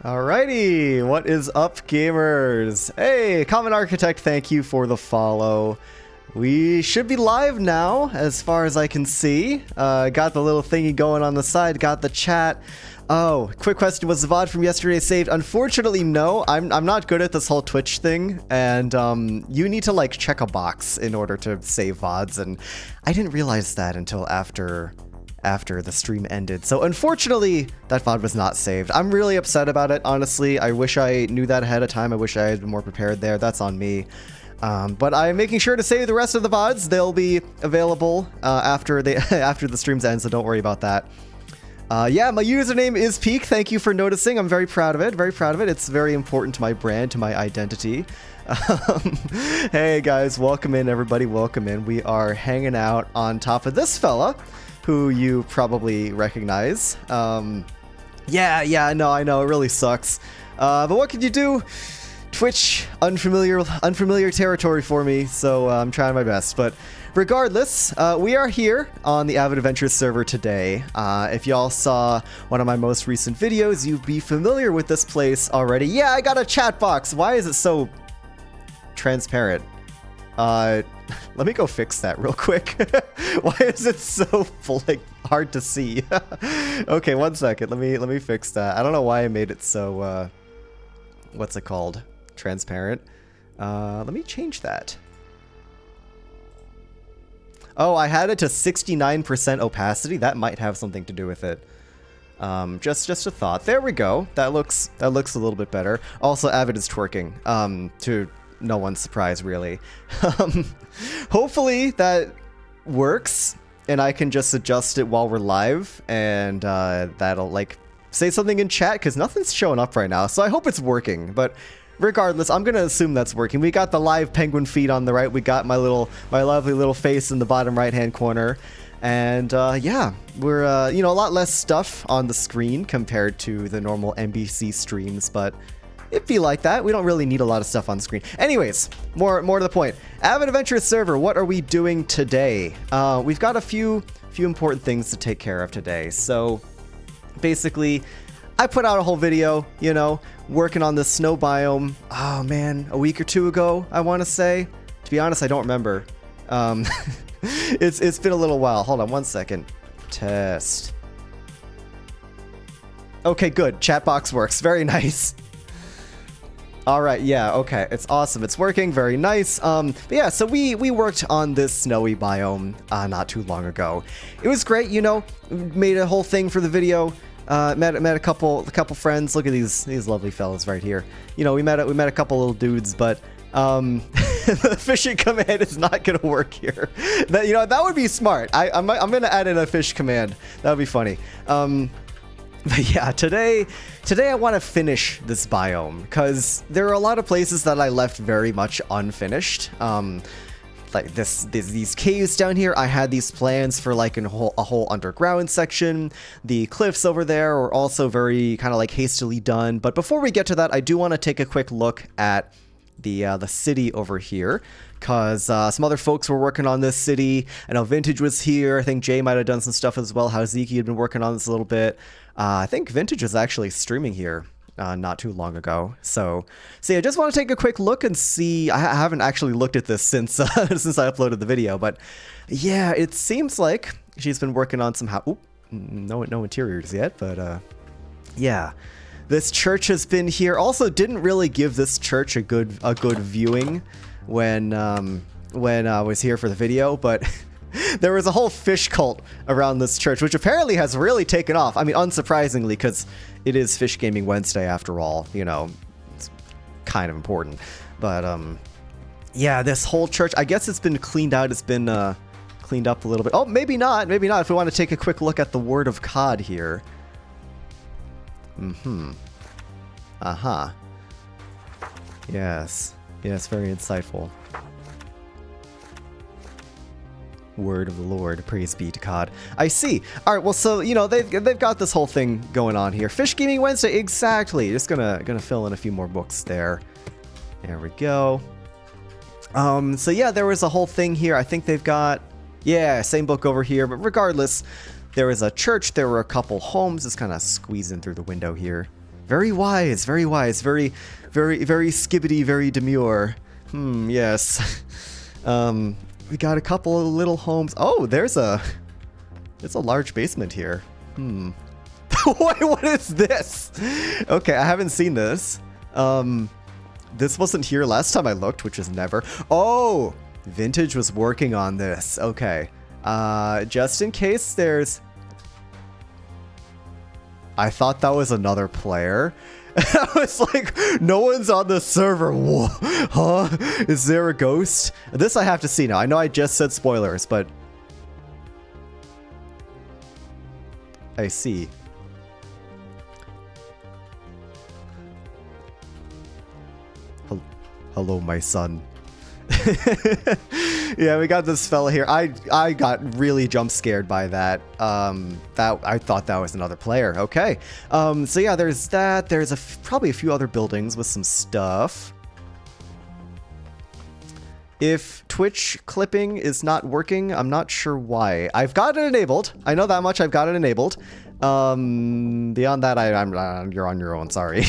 Alrighty, what is up, gamers? Hey, Common Architect, thank you for the follow. We should be live now, as far as I can see. Got the little thingy going on the side, got the chat. Oh, quick question, was the VOD from yesterday saved? Unfortunately, no. I'm not good at this whole Twitch thing, and you need to, like, check a box in order to save VODs, and I didn't realize that until after the stream ended. So unfortunately, that VOD was not saved. I'm really upset about it, honestly. I wish I knew that ahead of time. I wish I had been more prepared there. That's on me. But I'm making sure to save the rest of the VODs. They'll be available after the streams end, so don't worry about that. Yeah, my username is Peak. Thank you for noticing. I'm very proud of it. Very proud of it. It's very important to my brand, to my identity. Hey guys, welcome in, everybody. Welcome in. We are hanging out on top of this fella, who you probably recognize. Yeah, no, I know, it really sucks. But what can you do? Twitch, unfamiliar territory for me, so I'm trying my best. But regardless, we are here on the Avid Adventures server today. If y'all saw one of my most recent videos, you'd be familiar with this place already. Yeah, I got a chat box. Why is it so transparent? Let me go fix that real quick. Why is it so like hard to see? Okay, one second. Let me fix that. I don't know why I made it so what's it called? Transparent. Let me change that. Oh, I had it to 69% opacity. That might have something to do with it. Just a thought. There we go. That looks a little bit better. Also, Avid is twerking. To no one's surprise, really. Hopefully that works, and I can just adjust it while we're live, and that'll, like, say something in chat, because nothing's showing up right now, so I hope it's working. But regardless, I'm gonna assume that's working. We got the live penguin feed on the right, we got my lovely little face in the bottom right-hand corner, and yeah, we're, you know, a lot less stuff on the screen compared to the normal NBC streams, but it'd be like that. We don't really need a lot of stuff on screen. Anyways, more to the point. Avid Adventures server, what are we doing today? We've got a few important things to take care of today. So basically, I put out a whole video, you know, working on the snow biome. Oh man, a week or two ago, I want to say. To be honest, I don't remember. It's been a little while. Hold on one second. Test. Okay, good. Chat box works. Very nice. All right, yeah, okay, it's awesome. It's working, very nice. But yeah, so we worked on this snowy biome not too long ago. It was great, you know. Made a whole thing for the video. Met a couple friends. Look at these lovely fellas right here. You know, we met a couple little dudes, but the fishing command is not gonna work here. That, you know, that would be smart. I'm gonna add in a fish command. That would be funny. But yeah, today I want to finish this biome, because there are a lot of places that I left very much unfinished. Like these caves down here, I had these plans for like a whole underground section. The cliffs over there are also very kind of like hastily done. But before we get to that, I do want to take a quick look at the city over here, because some other folks were working on this city. I know Vintage was here. I think Jay might have done some stuff as well. Haziki had been working on this a little bit. I think Vintage was actually streaming here not too long ago. So yeah, I just want to take a quick look and see. I haven't actually looked at this since since I uploaded the video, but yeah, it seems like she's been working on some no interiors yet, but yeah. This church has been here. Also, didn't really give this church a good viewing when I was here for the video, but there was a whole fish cult around this church, which apparently has really taken off. I mean, unsurprisingly, because it is Fish Gaming Wednesday after all. You know, it's kind of important. But yeah, this whole church, I guess it's been cleaned out. It's been cleaned up a little bit. Oh, maybe not. Maybe not. If we want to take a quick look at the Word of COD here. Uh-huh. Yes, very insightful. Word of the Lord, praise be to COD. I see. All right, well, so you know they've got this whole thing going on here. Fish Gaming Wednesday, exactly. Just gonna fill in a few more books there. There we go. So yeah, there was a whole thing here. I think they've got, yeah, same book over here. But regardless, there was a church. There were a couple homes. Just kind of squeezing through the window here. Very wise, very wise, very skibbity, very demure. Yes. We got a couple of little homes. Oh, there's a large basement here. What is this? Okay, I haven't seen this. This wasn't here last time I looked, which is never. Oh, Vintage was working on this. Okay. Just in case there's... I thought that was another player. I was like, no one's on the server. Whoa. Huh? Is there a ghost? This I have to see now. I know I just said spoilers, but... I see. Hello, my son. Yeah, we got this fella here. I got really jump scared by that. I thought that was another player. Okay. So yeah, there's that. There's probably a few other buildings with some stuff. If Twitch clipping is not working, I'm not sure why. I've got it enabled. I know that much. I've got it enabled. Beyond that, you're on your own. Sorry.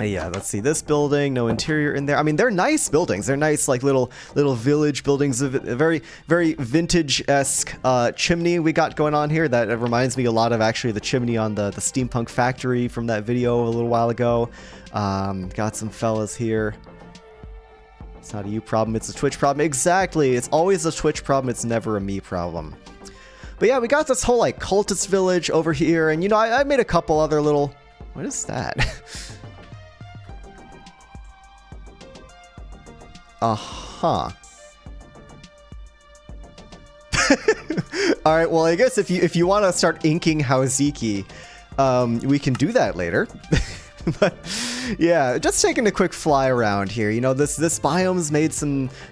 Yeah, let's see this building. No interior in there. I mean, they're nice buildings. They're nice, like little village buildings. Of a very vintage-esque chimney we got going on here. That reminds me a lot of actually the chimney on the steampunk factory from that video a little while ago. Got some fellas here. It's not a you problem. It's a Twitch problem. Exactly. It's always a Twitch problem. It's never a me problem. But yeah, we got this whole like cultist village over here, and you know, I made a couple other little. What is that? Uh-huh. Alright, well, I guess if you want to start inking Haoziki, we can do that later. But yeah, just taking a quick fly around here. You know, this biome's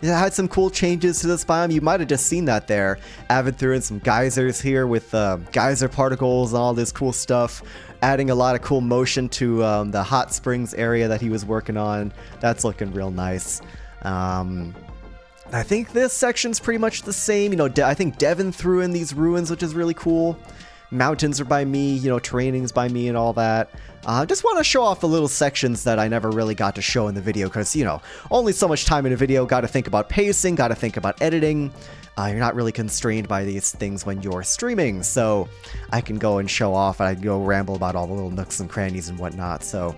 had some cool changes to this biome. You might have just seen that there. Avid threw in some geysers here with geyser particles and all this cool stuff. Adding a lot of cool motion to the hot springs area that he was working on. That's looking real nice. I think this section's pretty much the same. You know, I think Devin threw in these ruins, which is really cool. Mountains are by me, you know, training's by me and all that. Just want to show off the little sections that I never really got to show in the video because, you know, only so much time in a video. Got to think about pacing, got to think about editing. You're not really constrained by these things when you're streaming, so I can go and show off and I can go ramble about all the little nooks and crannies and whatnot. So,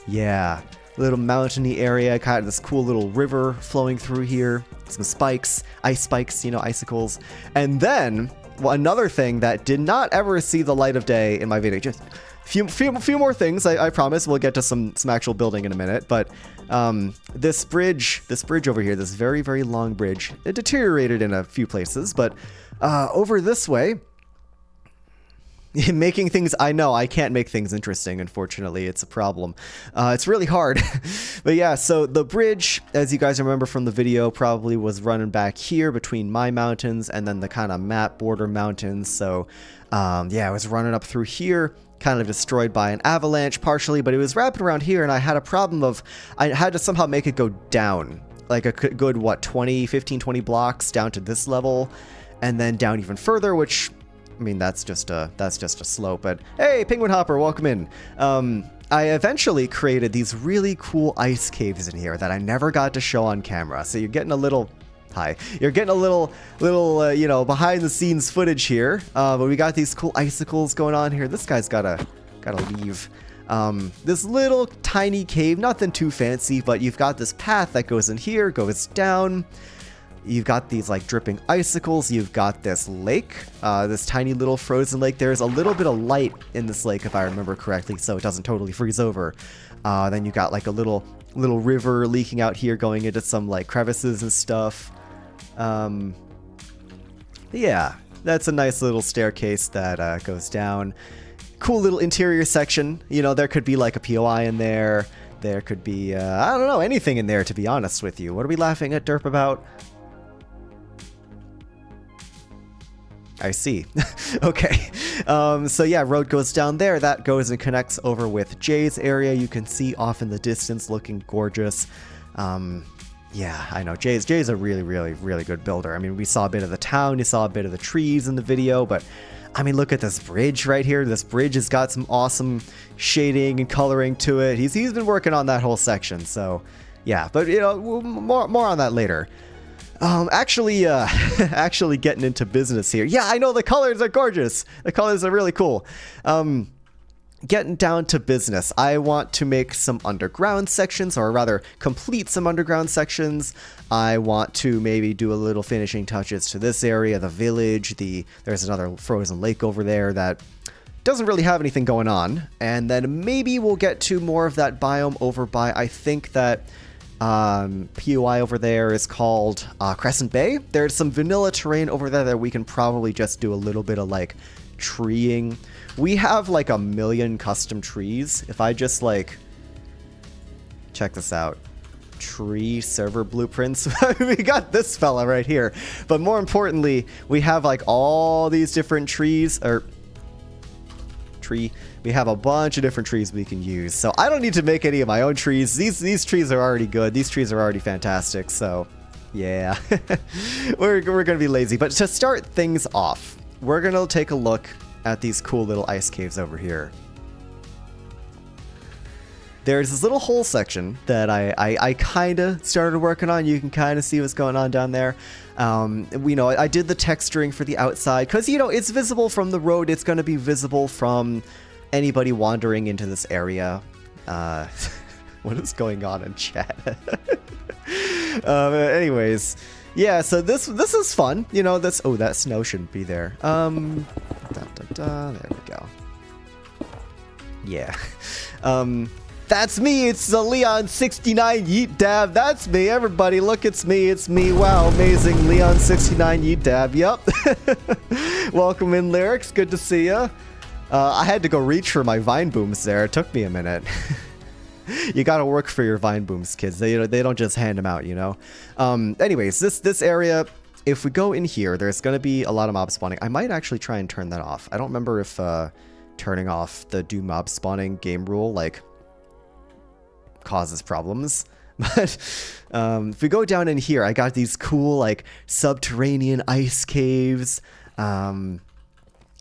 yeah. Little mountainy area, kind of this cool little river flowing through here. Some spikes, ice spikes, you know, icicles. And then, well, another thing that did not ever see the light of day in my video. Just a few more things, I promise. We'll get to some actual building in a minute. But this bridge over here, this very long bridge, it deteriorated in a few places. But over this way, making things, I know, I can't make things interesting, unfortunately. It's a problem. It's really hard. But yeah, so the bridge, as you guys remember from the video, probably was running back here between my mountains and then the kind of map border mountains. So yeah, it was running up through here, kind of destroyed by an avalanche partially, but it was wrapped around here, and I had a problem of, I had to somehow make it go down. Like a good, what, 15, 20 blocks down to this level, and then down even further, which... I mean, that's just a slope, but hey, Penguin Hopper, welcome in. I eventually created these really cool ice caves in here that I never got to show on camera. So you're getting a little, you're getting a little, you know, behind the scenes footage here. But we got these cool icicles going on here. This guy's gotta leave. This little tiny cave, nothing too fancy, but you've got this path that goes in here, goes down. You've got these like dripping icicles. You've got this lake, this tiny little frozen lake. There's a little bit of light in this lake, if I remember correctly, so it doesn't totally freeze over. Then you got like a little river leaking out here, going into some like crevices and stuff. Yeah, that's a nice little staircase that goes down. Cool little interior section. You know, there could be like a POI in there. There could be, I don't know, anything in there, to be honest with you. What are we laughing at Derp about? I see. Okay. So yeah, road goes down there. That goes and connects over with Jay's area. You can see off in the distance, looking gorgeous. Yeah, I know. Jay's a really good builder. I mean, we saw a bit of the town, you saw a bit of the trees in the video, but I mean, look at this bridge right here. This bridge has got some awesome shading and coloring to it. He's been working on that whole section, so yeah. But you know, more on that later. Actually getting into business here. Yeah, I know the colors are gorgeous. The colors are really cool. Getting down to business, I want to make some underground sections, or rather complete some underground sections. I want to maybe do a little finishing touches to this area, the village. There's another frozen lake over there that doesn't really have anything going on. And then maybe we'll get to more of that biome over by, I think that POI over there is called Crescent Bay. There's some vanilla terrain over there that we can probably just do a little bit of like treeing. We have like 1 million custom trees. If I just like, check this out. Tree server blueprints. We got this fella right here. But more importantly, we have like all these different trees, we have a bunch of different trees we can use. So I don't need to make any of my own trees. These trees are already good. These trees are already fantastic. So yeah, we're going to be lazy. But to start things off, we're going to take a look at these cool little ice caves over here. There's this little hole section that I kind of started working on. You can kind of see what's going on down there. You know, I did the texturing for the outside because, you know, it's visible from the road. It's going to be visible from anybody wandering into this area. What is going on in chat? Anyways, yeah, so this is fun. You know, oh, that snow shouldn't be there. There we go. Yeah. That's me. It's the leonsbu Yeet Dab. That's me. Everybody, look, it's me. It's me. Wow, amazing. leonsbu Yeet Dab. Yep. Welcome in, Lyrics. Good to see ya. I had to go reach for my vine booms there. It took me a minute. You gotta work for your vine booms, kids. They don't just hand them out, you know. Anyways, this area, if we go in here, there's gonna be a lot of mob spawning. I might actually try and turn that off. I don't remember if turning off the do mob spawning game rule like causes problems. But if we go down in here, I got these cool like subterranean ice caves.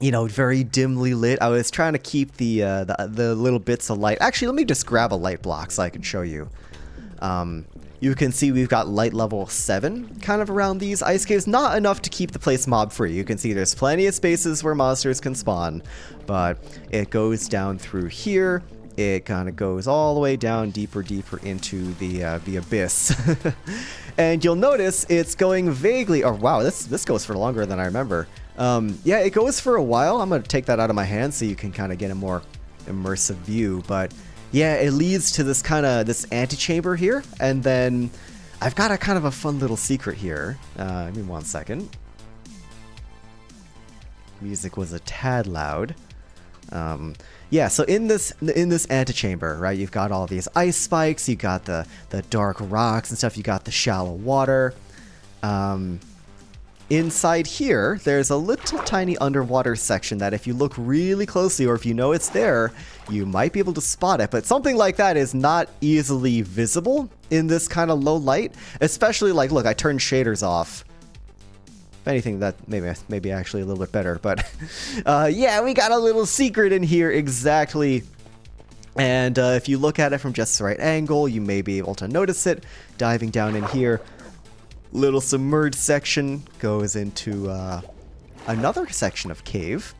You know, very dimly lit. I was trying to keep the little bits of light. Actually, let me just grab a light block so I can show you. You can see we've got light level 7 kind of around these ice caves. Not enough to keep the place mob free. You can see there's plenty of spaces where monsters can spawn, but it goes down through here. It kind of goes all the way down deeper into the abyss. And you'll notice it's going vaguely, oh wow, this goes for longer than I remember. Yeah, it goes for a while. I'm going to take that out of my hand so you can kind of get a more immersive view. But yeah, it leads to this antechamber here. And then I've got a kind of a fun little secret here. Give me 1 second. Music was a tad loud. Yeah, so in this antechamber, right, you've got all these ice spikes, you got the dark rocks and stuff, you got the shallow water. Inside here, there's a little tiny underwater section that if you look really closely, or if you know it's there, you might be able to spot it. But something like that is not easily visible in this kind of low light, especially like, look, I turned shaders off. If anything, that maybe actually a little bit better. But yeah, we got a little secret in here, exactly. And if you look at it from just the right angle, you may be able to notice it. Diving down in here, little submerged section goes into another section of cave.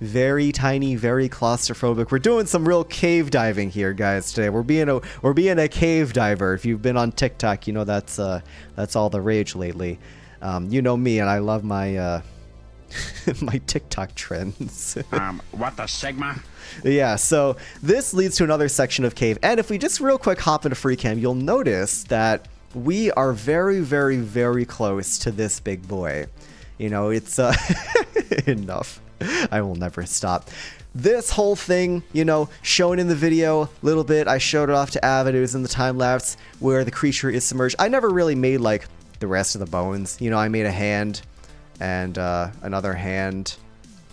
Very tiny, very claustrophobic. We're doing some real cave diving here, guys, today. We're being a cave diver. If you've been on TikTok, you know that's all the rage lately. You know me, and I love my my TikTok trends. What the Sigma? Yeah, so this leads to another section of cave. And if we just real quick hop into free cam, you'll notice that we are very, very, very close to this big boy. You know, it's enough. I will never stop. This whole thing, you know, shown in the video a little bit. I showed it off to Avid. It was in the time lapse where the creature is submerged. I never really made like the rest of the bones. You know, I made a hand and another hand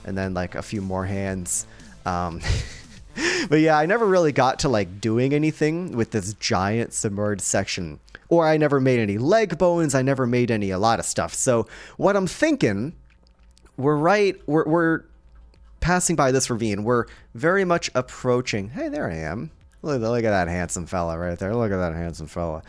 and then like a few more hands. But yeah, I never really got to like doing anything with this giant submerged section. Or I never made any leg bones. I never made a lot of stuff. So what I'm thinking, we're passing by this ravine. We're very much approaching. Hey, there I am. Look at that handsome fella right there. Look at that handsome fella.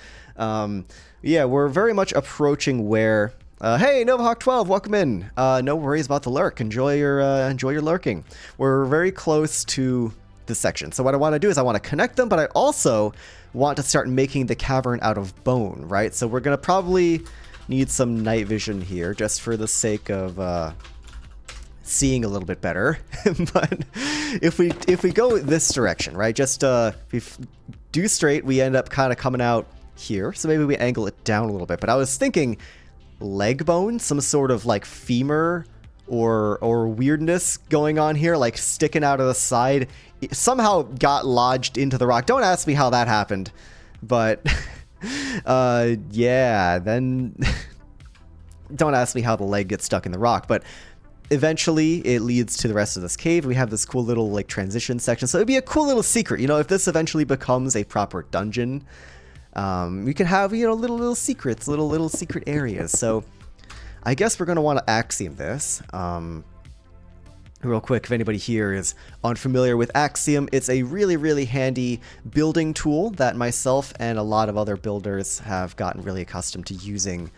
Yeah, we're very much approaching where... hey, Novahawk12, welcome in. No worries about the lurk. Enjoy your lurking. We're very close to this section. So what I want to do is I want to connect them, but I also want to start making the cavern out of bone, right? So we're going to probably need some night vision here just for the sake of seeing a little bit better. But if we go this direction, right? Just if we do straight, we end up kind of coming out here. So maybe we angle it down a little bit. But I was thinking leg bone, some sort of like femur or weirdness going on here, like sticking out of the side. It somehow got lodged into the rock. Don't ask me how that happened, but yeah, then don't ask me how the leg gets stuck in the rock, but eventually it leads to the rest of this cave. We have this cool little like transition section, so it'd be a cool little secret, you know, if this eventually becomes a proper dungeon. We can have, you know, little secrets, little secret areas. So I guess we're going to want to axiom this. Real quick, if anybody here is unfamiliar with Axiom, it's a really handy building tool that myself and a lot of other builders have gotten really accustomed to using.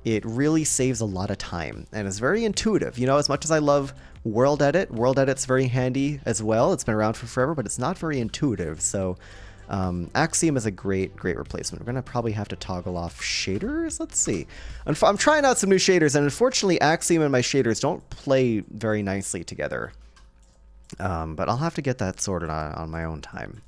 It really saves a lot of time and is very intuitive. You know, as much as I love World Edit's very handy as well. It's been around for forever, but it's not very intuitive. So Axiom is a great replacement. We're going to probably have to toggle off shaders. Let's see. I'm trying out some new shaders, and unfortunately Axiom and my shaders don't play very nicely together. But I'll have to get that sorted on my own time.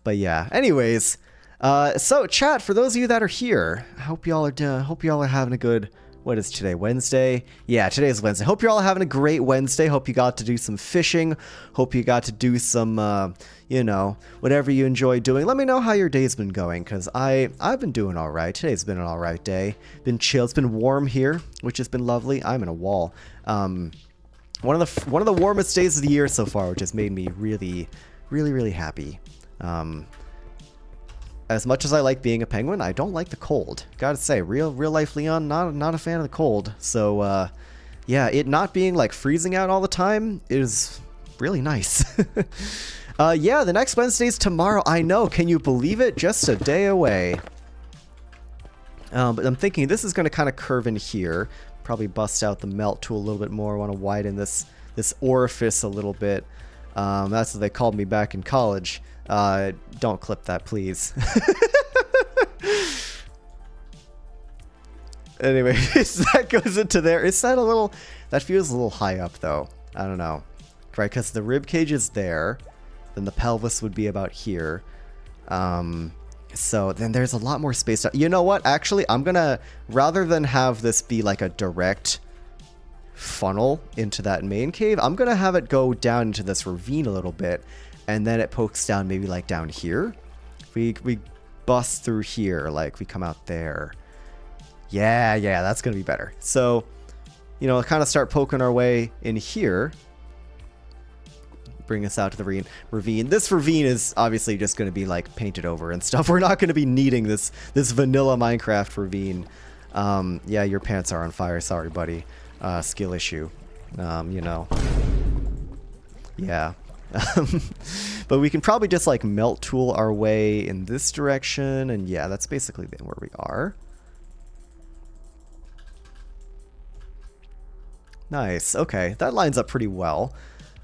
But yeah, anyways, so chat, for those of you that are here, I hope y'all are having a good... What is today? Wednesday? Yeah, today is Wednesday. Hope you're all having a great Wednesday. Hope you got to do some fishing. Hope you got to do some, you know, whatever you enjoy doing. Let me know how your day's been going, because I've been doing all right. Today's been an all right day. Been chill. It's been warm here, which has been lovely. I'm in a wall. One of the warmest days of the year so far, which has made me really happy. As much as I like being a penguin, I don't like the cold. Gotta say, real life Leon, not a fan of the cold. So, yeah, it not being like freezing out all the time is really nice. Yeah, the next Wednesday's tomorrow. I know, can you believe it? Just a day away. But I'm thinking this is going to kind of curve in here. Probably bust out the melt tool a little bit more. I want to widen this orifice a little bit. That's what they called me back in college. Don't clip that, please. Anyway, that goes into there. Is that a little... That feels a little high up, though. I don't know. Right, because the rib cage is there. Then the pelvis would be about here. So then there's a lot more space. You know what? Actually, I'm gonna... Rather than have this be like a direct funnel into that main cave, I'm gonna have it go down into this ravine a little bit. And then it pokes down maybe like down here. We bust through here, like we come out there. Yeah, that's gonna be better. So, you know, kind of start poking our way in here. Bring us out to the ravine. This ravine is obviously just gonna be like painted over and stuff. We're not gonna be needing this vanilla Minecraft ravine. Yeah, your pants are on fire. Sorry, buddy. Skill issue. You know. Yeah. But we can probably just like melt tool our way in this direction, and yeah, that's basically where we are. Nice. Okay, that lines up pretty well.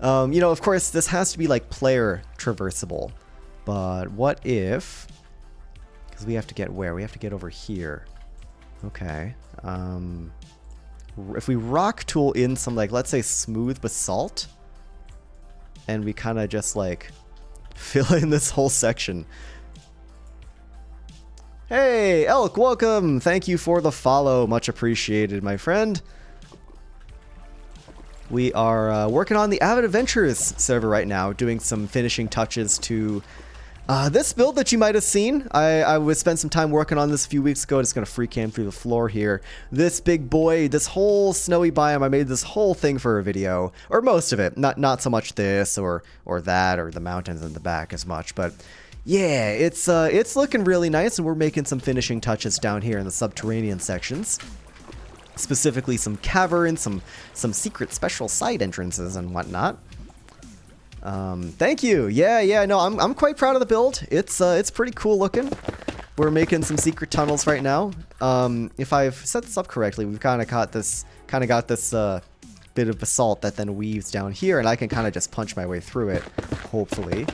You know, of course, this has to be like player traversable, but what if... Because we have to get where? We have to get over here. Okay. If we rock tool in some, like, let's say smooth basalt, and we kind of just like fill in this whole section. Hey, Elk, welcome. Thank you for the follow. Much appreciated, my friend. We are working on the Avid Adventures server right now, doing some finishing touches to this build that you might have seen. I would spend some time working on this a few weeks ago. Just gonna free cam through the floor here. This big boy, this whole snowy biome, I made this whole thing for a video, or most of it. Not so much this or that or the mountains in the back as much, but yeah, it's looking really nice, and we're making some finishing touches down here in the subterranean sections. specifically some caverns, some secret special side entrances and whatnot. Thank you. Yeah, no, I'm quite proud of the build. It's pretty cool looking. We're making some secret tunnels right now. If I've set this up correctly, we've kind of got this bit of basalt that then weaves down here, and I can kind of just punch my way through it, hopefully.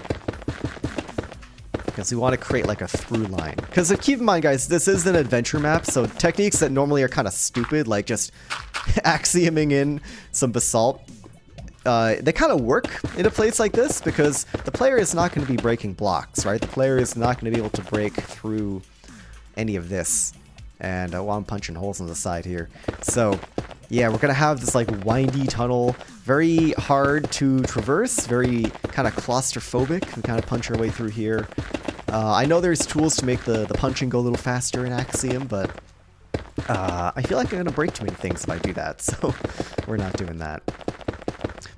Because we want to create like a through line. Because keep in mind, guys, this is an adventure map, so techniques that normally are kind of stupid, like just axioming in some basalt, they kind of work in a place like this because the player is not going to be breaking blocks, right? The player is not going to be able to break through any of this. And well, I'm punching holes on the side here. So yeah, we're going to have this like windy tunnel, very hard to traverse, very kind of claustrophobic. We kind of punch our way through here. I know there's tools to make the punching go a little faster in Axiom, but I feel like I'm going to break too many things if I do that, so we're not doing that.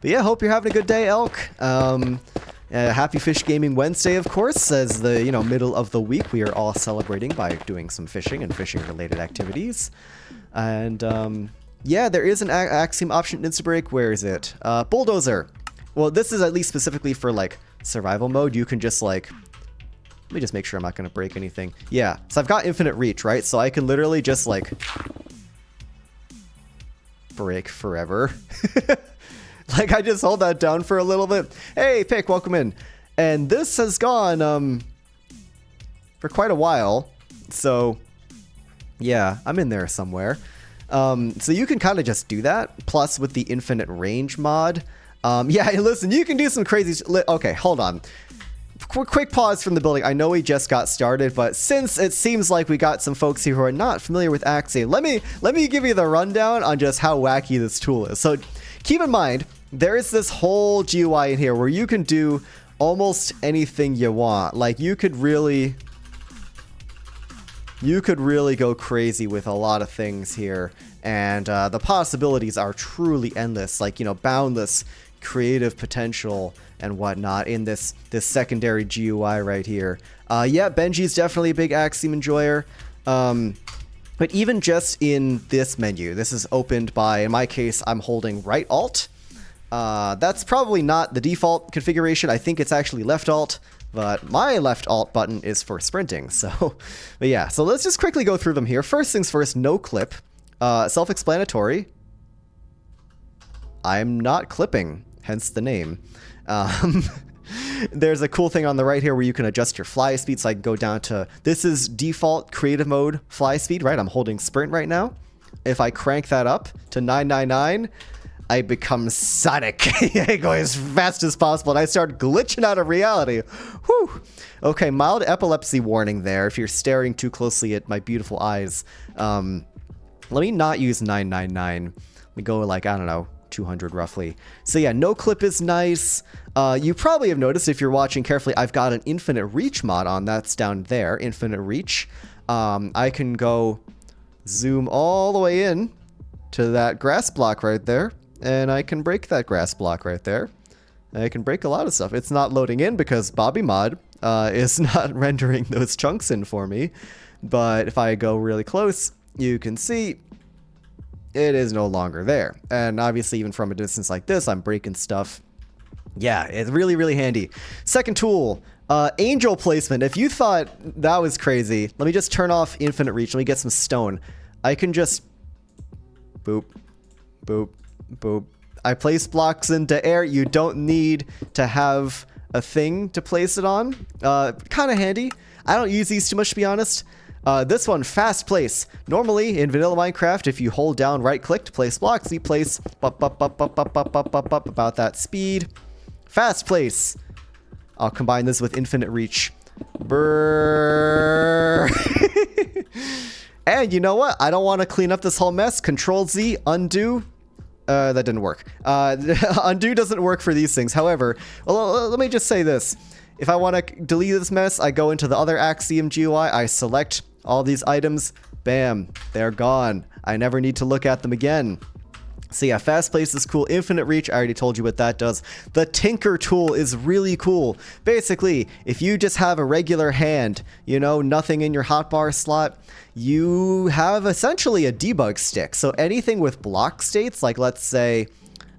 But yeah, hope you're having a good day, Elk. Happy Fish Gaming Wednesday, of course, as the middle of the week. We are all celebrating by doing some fishing and fishing-related activities. And yeah, there is an Axiom option in Instabreak. Where is it? Bulldozer. Well, this is at least specifically for like survival mode. You can just like... Let me just make sure I'm not going to break anything. Yeah, so I've got infinite reach, right? So I can literally just like... break forever. Like, I just hold that down for a little bit. Hey, Pick, welcome in. And this has gone, for quite a while. So, yeah, I'm in there somewhere. So you can kind of just do that. Plus, with the infinite range mod. Yeah, listen, you can do some crazy... Okay, hold on. Quick pause from the building. I know we just got started, but since it seems like we got some folks here who are not familiar with Axiom, let me give you the rundown on just how wacky this tool is. So keep in mind, there is this whole GUI in here where you can do almost anything you want. Like, you could really go crazy with a lot of things here, and the possibilities are truly endless. Like, boundless creative potential and whatnot in this secondary GUI right here. Yeah, Benji's definitely a big Axiom enjoyer. But even just in this menu, this is opened by, in my case, I'm holding right alt. That's probably not the default configuration. I think it's actually left alt, but my left alt button is for sprinting. So, but yeah, so let's just quickly go through them here. First things first, no clip. Self-explanatory. I'm not clipping, hence the name. There's a cool thing on the right here where you can adjust your fly speed. So I can go down to, this is default creative mode fly speed, right? I'm holding sprint right now. If I crank that up to 999, I become Sonic. I go as fast as possible and I start glitching out of reality. Whew. Okay, mild epilepsy warning there if you're staring too closely at my beautiful eyes. Let me not use 999. We go like, I don't know, 200 roughly. So yeah, no clip is nice. You probably have noticed if you're watching carefully, I've got an infinite reach mod on. That's down there, infinite reach. I can go zoom all the way in to that grass block right there, and I can break that grass block right there. I can break a lot of stuff. It's not loading in because Bobby Mod is not rendering those chunks in for me. But if I go really close, you can see it is no longer there. And obviously, even from a distance like this, I'm breaking stuff. Yeah, it's really, really handy. Second tool, angel placement. If you thought that was crazy, let me just turn off infinite reach. Let me get some stone. I can just boop, boop, boop. I place blocks into air. You don't need to have a thing to place it on. Kind of handy. I don't use these too much, to be honest. This one, fast place. Normally, in vanilla Minecraft, if you hold down right click to place blocks, you place about that speed. Fast place. I'll combine this with infinite reach. Brrr. And you know what? I don't want to clean up this whole mess. Control Z, undo. That didn't work. Undo doesn't work for these things. However, well, let me just say this. If I want to delete this mess, I go into the other Axiom GUI. I select all these items. Bam, they're gone. I never need to look at them again. So yeah, fast place is cool. Infinite reach, I already told you what that does. The tinker tool is really cool. Basically, if you just have a regular hand, you know, nothing in your hotbar slot, you have essentially a debug stick. So anything with block states, like let's say,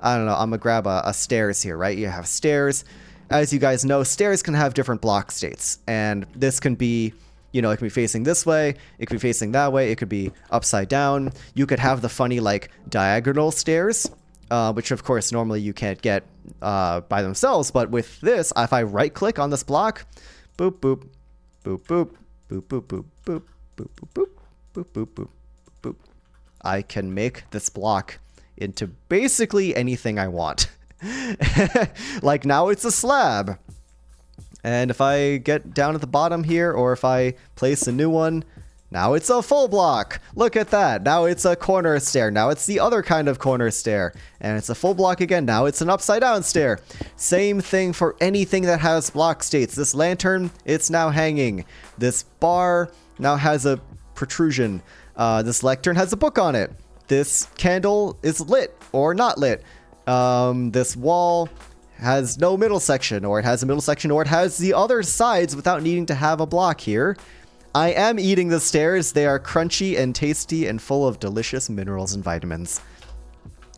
I don't know, I'm gonna grab a stairs here, right? You have stairs. As you guys know, stairs can have different block states, and this can be, you know, it can be facing this way, it could be facing that way, it could be upside down. You could have the funny, like, diagonal stairs, which, of course, normally you can't get by themselves. But with this, if I right-click on this block, boop, boop, boop, boop, boop, boop, boop, boop, boop, boop, boop, boop, boop, boop, boop, I can make this block into basically anything I want. Like, now it's a slab. And if I get down at the bottom here, or if I place a new one, now it's a full block. Look at that. Now it's a corner stair. Now it's the other kind of corner stair. And it's a full block again. Now it's an upside down stair. Same thing for anything that has block states. This lantern, it's now hanging. This bar now has a protrusion. This lectern has a book on it. This candle is lit or not lit. This wall has no middle section, or it has a middle section, or it has the other sides without needing to have a block here. I am eating the stairs. They are crunchy and tasty and full of delicious minerals and vitamins.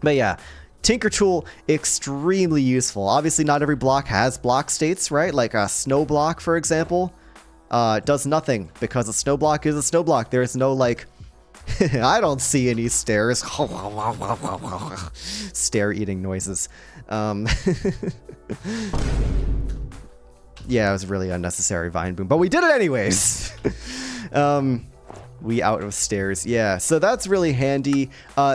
But yeah, Tinker Tool, extremely useful. Obviously, not every block has block states, right? Like a snow block, for example, does nothing because a snow block is a snow block. There is no, like, I don't see any stairs. Stair eating noises. Yeah, it was really unnecessary vine boom, but we did it anyways. We out of stairs. Yeah, so that's really handy.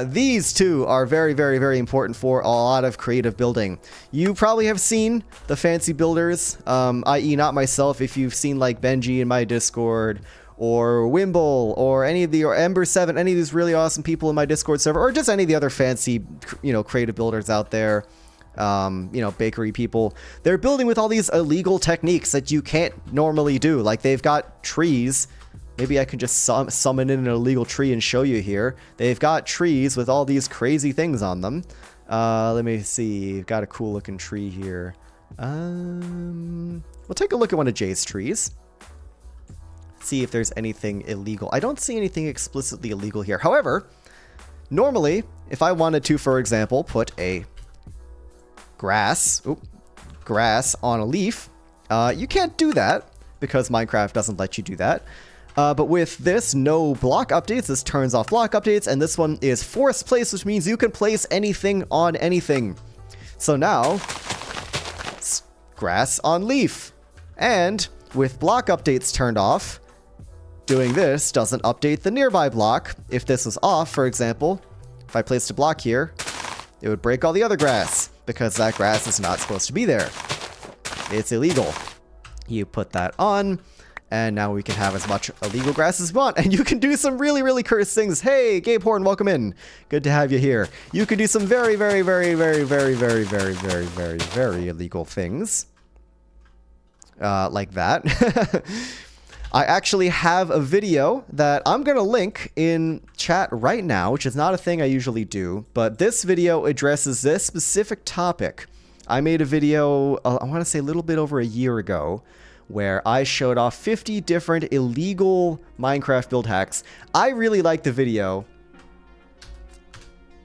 These two are very, very, very important for a lot of creative building. You probably have seen the fancy builders, i.e. not myself. If you've seen like Benji in my Discord, or Wimble, or any of the, or Ember7, any of these really awesome people in my Discord server, or just any of the other fancy, you know, creative builders out there, you know, bakery people, they're building with all these illegal techniques that you can't normally do. Like, they've got trees. Maybe I can just summon in an illegal tree and show you here. They've got trees with all these crazy things on them. Let me see. Got a cool looking tree here. We'll take a look at one of Jay's trees. See if there's anything illegal. I don't see anything explicitly illegal here. However, normally, if I wanted to, for example, put a grass on a leaf, you can't do that because Minecraft doesn't let you do that. But with this, no block updates, this turns off block updates, and this one is force place, which means you can place anything on anything. So now, grass on leaf. And with block updates turned off, doing this doesn't update the nearby block. If this was off, for example, if I placed a block here, it would break all the other grass because that grass is not supposed to be there. It's illegal. You put that on, and now we can have as much illegal grass as we want, and you can do some really, really cursed things. Hey, Gabe Horn, welcome in. Good to have you here. You can do some very, very, very, very, very, very, very, very, very, very illegal things. Like that. I actually have a video that I'm going to link in chat right now, which is not a thing I usually do, but this video addresses this specific topic. I made a video, I want to say a little bit over a year ago, where I showed off 50 different illegal Minecraft build hacks. I really liked the video.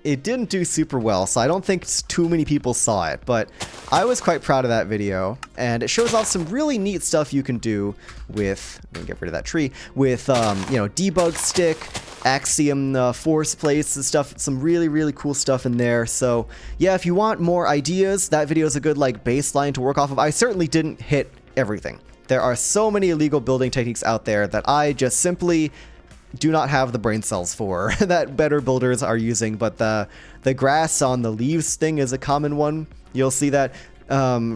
It didn't do super well, so I don't think too many people saw it, but I was quite proud of that video, and it shows off some really neat stuff you can do with, I'm gonna get rid of that tree, with, you know, debug stick, axiom force plates and stuff, some really, really cool stuff in there. So yeah, if you want more ideas, that video is a good, like, baseline to work off of. I certainly didn't hit everything. There are so many illegal building techniques out there that I just simply do not have the brain cells for that better builders are using, but the grass on the leaves thing is a common one. You'll see that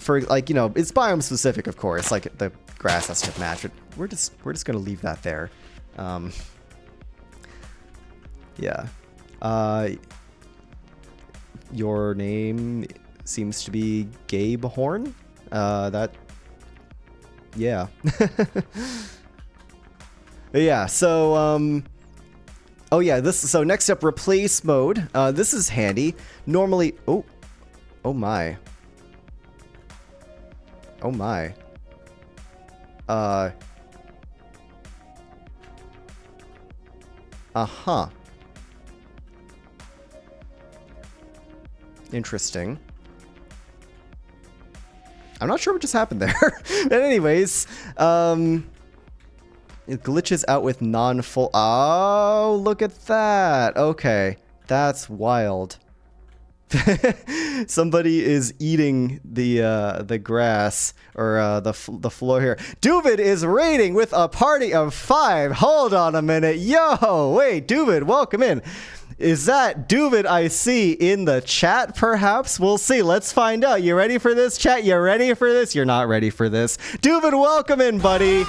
for, like, you know, it's biome specific, of course, like the grass has to match it. We're just gonna leave that there. Yeah. Your name seems to be Gabe Horn. Yeah. Yeah, so, Oh yeah, so next up, replace mode. This is handy. Normally, oh my. Oh my. Uh-huh. Interesting. I'm not sure what just happened there. But anyways, it glitches out with non-full. Oh, look at that. Okay, that's wild. Somebody is eating the grass or the floor here. Duvid is raiding with a party of 5. Hold on a minute. Yo, wait, Duvid, welcome in. Is that Duvid I see in the chat, perhaps? We'll see. Let's find out. You ready for this, chat? You ready for this? You're not ready for this. Duvid, welcome in, buddy.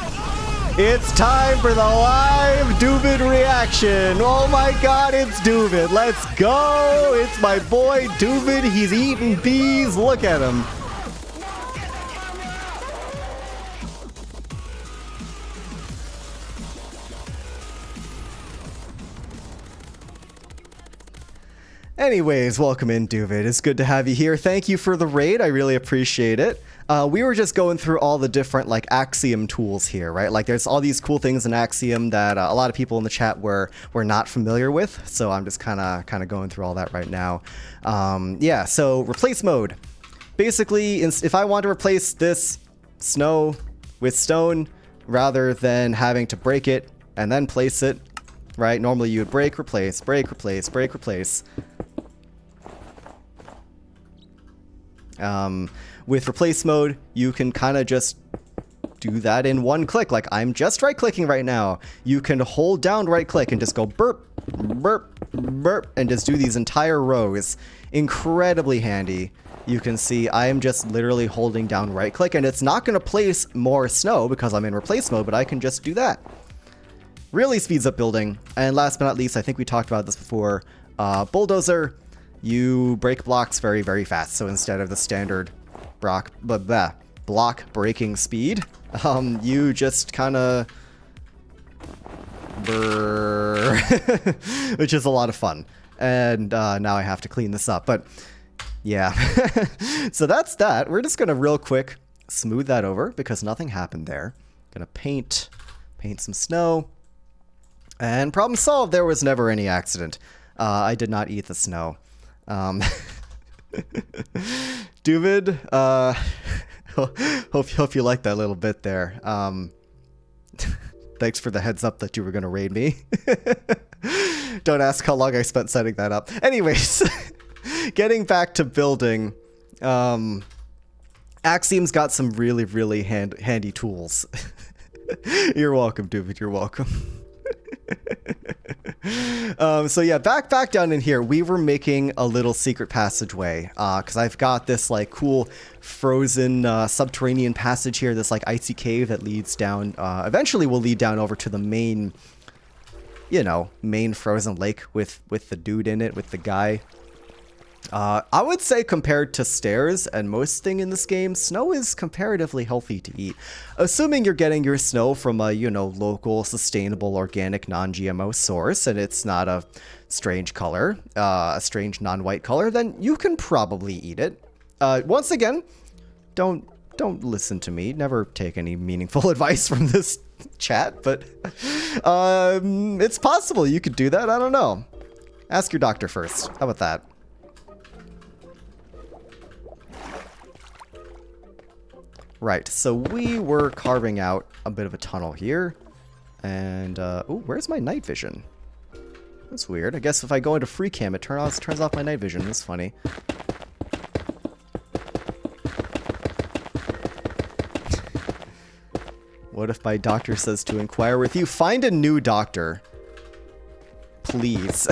It's time for the live Duvid reaction. Oh my god, it's Duvid. Let's go. It's my boy Duvid. He's eating bees. Look at him. Anyways, welcome in, Duvid. It's good to have you here. Thank you for the raid. I really appreciate it. We were just going through all the different like Axiom tools here, right? Like there's all these cool things in Axiom that a lot of people in the chat were not familiar with. So I'm just kind of going through all that right now. Yeah, so replace mode. Basically, if I want to replace this snow with stone rather than having to break it and then place it, right? Normally you would break, replace, break, replace, break, replace. With replace mode, you can kind of just do that in one click. Like I'm just right clicking right now. You can hold down right click and just go burp, burp, burp, and just do these entire rows. Incredibly handy. You can see I am just literally holding down right click, and it's not going to place more snow because I'm in replace mode, but I can just do that. Really speeds up building. And last but not least, I think we talked about this before, bulldozer. You break blocks very, very fast. So instead of the standard block breaking speed, you just kind of which is a lot of fun. And now I have to clean this up, but yeah. So that's that. We're just gonna real quick smooth that over because nothing happened there. Gonna paint some snow, and problem solved. There was never any accident. I did not eat the snow. Duvid, hope you like that little bit there. Thanks for the heads up that you were going to raid me. Don't ask how long I spent setting that up. Anyways, getting back to building, Axiom's got some really, really handy tools. You're welcome, Duvid, you're welcome. So yeah, back down in here, we were making a little secret passageway, because I've got this like cool frozen subterranean passage here, this like icy cave that leads down, eventually will lead down over to the main, main frozen lake with the dude in it, with the guy. I would say compared to stairs and most thing in this game, snow is comparatively healthy to eat. Assuming you're getting your snow from a, local, sustainable, organic, non-GMO source, and it's not a strange color, a strange non-white color, then you can probably eat it. Once again, don't listen to me. Never take any meaningful advice from this chat, but it's possible you could do that. I don't know. Ask your doctor first. How about that? Right, so we were carving out a bit of a tunnel here, and, oh, where's my night vision? That's weird. I guess if I go into free cam, it turns off my night vision. That's funny. What if my doctor says to inquire with you? Find a new doctor. Please.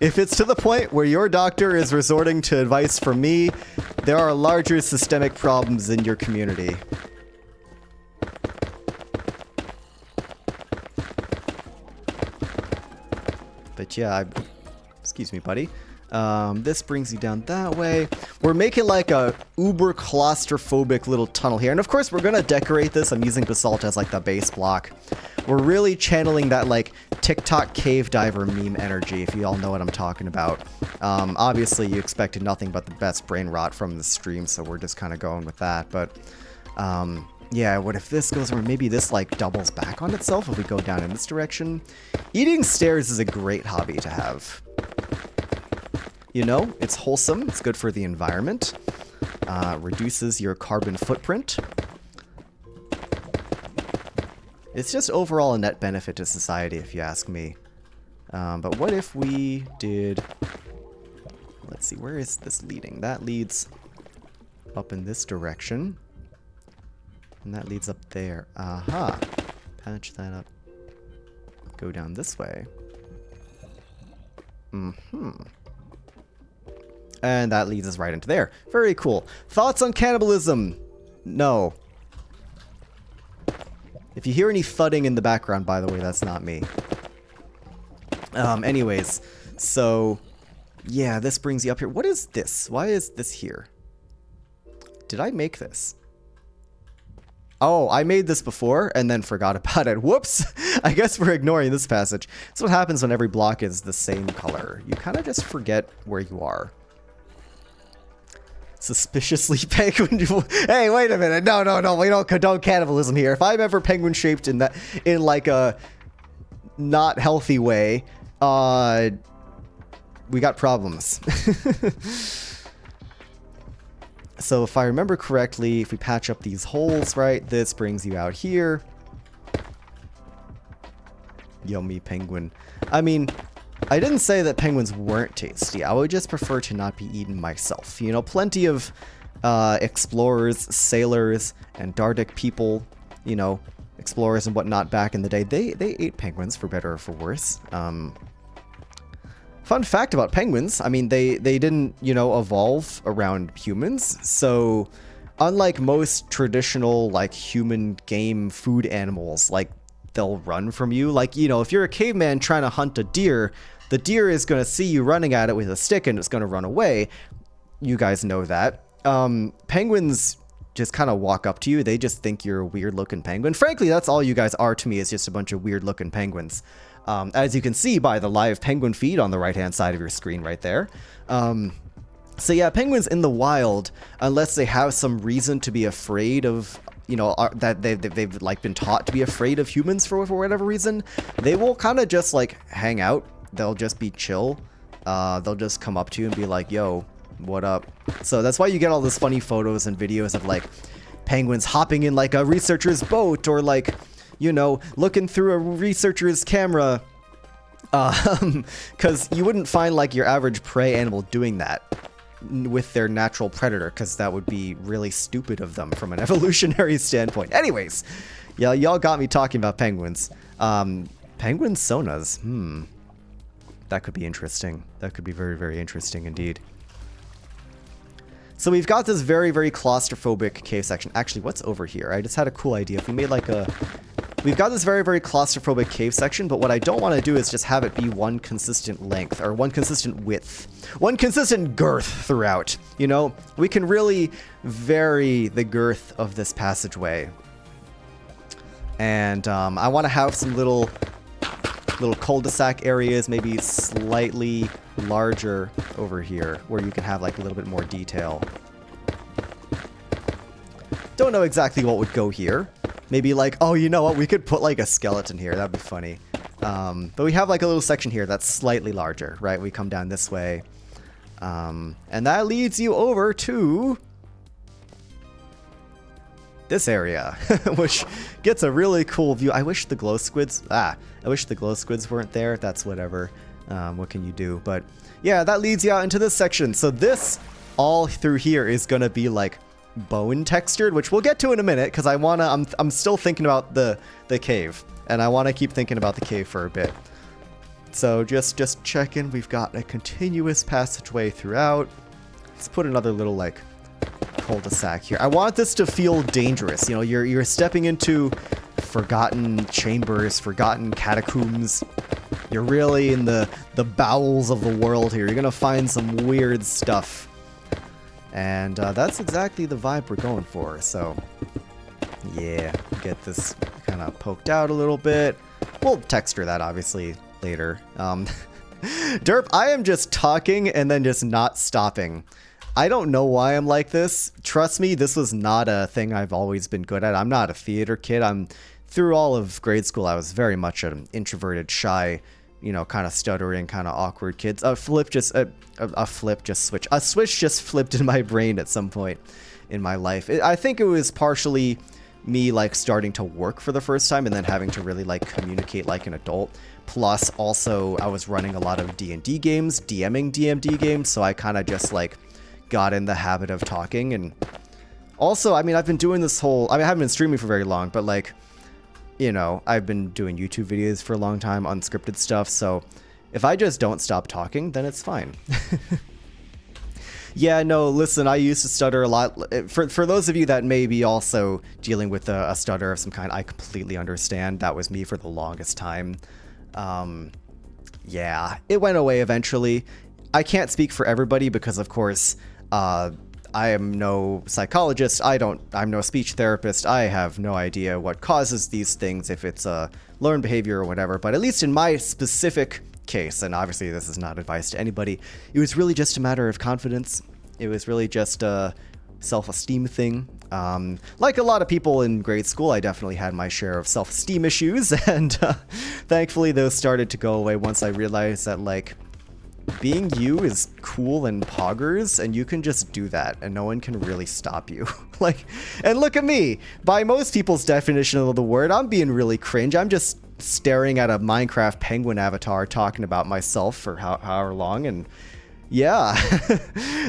If it's to the point where your doctor is resorting to advice from me, there are larger systemic problems in your community. But yeah, excuse me, buddy. This brings you down that way. We're making like a uber claustrophobic little tunnel here. And of course, we're going to decorate this. I'm using basalt as like the base block. We're really channeling that like TikTok cave diver meme energy, if you all know what I'm talking about. Obviously, you expected nothing but the best brain rot from the stream, so we're just kind of going with that. But yeah, what if this goes where maybe this like doubles back on itself if we go down in this direction? Eating stairs is a great hobby to have. You know, it's wholesome, it's good for the environment, reduces your carbon footprint. It's just overall a net benefit to society, if you ask me. But what if we did... Let's see, where is this leading? That leads up in this direction. And that leads up there. Aha! Patch that up. Go down this way. Mm-hmm. And that leads us right into there. Very cool. Thoughts on cannibalism? No. If you hear any thudding in the background, by the way, that's not me. Anyways, so yeah, this brings you up here. What is this? Why is this here? Did I make this? Oh, I made this before and then forgot about it. Whoops! I guess we're ignoring this passage. That's what happens when every block is the same color. You kind of just forget where you are. Suspiciously penguin. Hey, wait a minute. No, no, no. We don't condone cannibalism here. If I'm ever penguin shaped in like a not healthy way, we got problems. So if I remember correctly, if we patch up these holes, right, this brings you out here. Yummy penguin. I mean, I didn't say that penguins weren't tasty. I would just prefer to not be eaten myself. You know, plenty of explorers, sailors, Antarctic people, you know, explorers and whatnot back in the day, they ate penguins for better or for worse. Fun fact about penguins, I mean, they didn't, you know, evolve around humans. So unlike most traditional, like, human game food animals, like, they'll run from you. Like, you know, if you're a caveman trying to hunt a deer, the deer is going to see you running at it with a stick and it's going to run away. You guys know that. Penguins just kind of walk up to you. They just think you're a weird looking penguin. Frankly, that's all you guys are to me, is just a bunch of weird looking penguins. As you can see by the live penguin feed on the right hand side of your screen right there. So yeah, penguins in the wild, unless they have some reason to be afraid of, you know, that they've like been taught to be afraid of humans for whatever reason, they will kind of just like hang out. They'll just be chill. They'll just come up to you and be like, yo, what up? So that's why you get all those funny photos and videos of like penguins hopping in like a researcher's boat, or like, you know, looking through a researcher's camera. Because you wouldn't find like your average prey animal doing that with their natural predator, because that would be really stupid of them from an evolutionary standpoint. Anyways, yeah, y'all got me talking about penguins. Penguin sonas, that could be interesting. That could be very, very interesting indeed. So we've got this very, very claustrophobic cave section. Actually, what's over here? I just had a cool idea. If we made like a... We've got this very, very claustrophobic cave section, but what I don't want to do is just have it be one consistent length, or one consistent width, one consistent girth throughout. You know, we can really vary the girth of this passageway. And I want to have some little cul-de-sac areas, maybe slightly larger over here, where you can have like a little bit more detail. Don't know exactly what would go here. Maybe like, oh, you know what? We could put like a skeleton here. That'd be funny. But we have like a little section here that's slightly larger, right? We come down this way. And that leads you over to this area, which gets a really cool view. I wish the glow squids, I wish the glow squids weren't there. That's whatever. What can you do? But yeah, that leads you out into this section. So this all through here is going to be like bone textured, which we'll get to in a minute, because I'm still thinking about the cave, and I want to keep thinking about the cave for a bit. So just checking, we've got a continuous passageway throughout. Let's put another little like cul-de-sac here. I want this to feel dangerous. You know, you're stepping into forgotten chambers, forgotten catacombs. You're really in the bowels of the world here. You're gonna find some weird stuff. And that's exactly the vibe we're going for. So, yeah, get this kind of poked out a little bit. We'll texture that, obviously, later. Derp, I am just talking and then just not stopping. I don't know why I'm like this. Trust me, this was not a thing I've always been good at. I'm not a theater kid. Through all of grade school, I was very much an introverted, shy, you know, kind of stuttering, kind of awkward kid. A switch just flipped in my brain at some point in my life. I think it was partially me like starting to work for the first time and then having to really like communicate like an adult. Plus also I was running a lot of D&D games, DMing DMD games, so I kind of just like got in the habit of talking. And also, I mean, I've been doing this whole, I haven't been streaming for very long, but like, you know, I've been doing YouTube videos for a long time, unscripted stuff, so if I just don't stop talking, then it's fine. Yeah, no, listen, I used to stutter a lot. For those of you that may be also dealing with a stutter of some kind, I completely understand. That was me for the longest time. Yeah, it went away eventually. I can't speak for everybody because, of course, I am no psychologist. I'm no speech therapist. I have no idea what causes these things, if it's a learned behavior or whatever. But at least in my specific case, and obviously this is not advice to anybody, it was really just a matter of confidence. It was really just a self-esteem thing. Like a lot of people in grade school, I definitely had my share of self-esteem issues, and thankfully those started to go away once I realized that, like, being you is cool and poggers, and you can just do that, and no one can really stop you. Like, and look at me! By most people's definition of the word, I'm being really cringe. I'm just staring at a Minecraft penguin avatar talking about myself for however long, and yeah.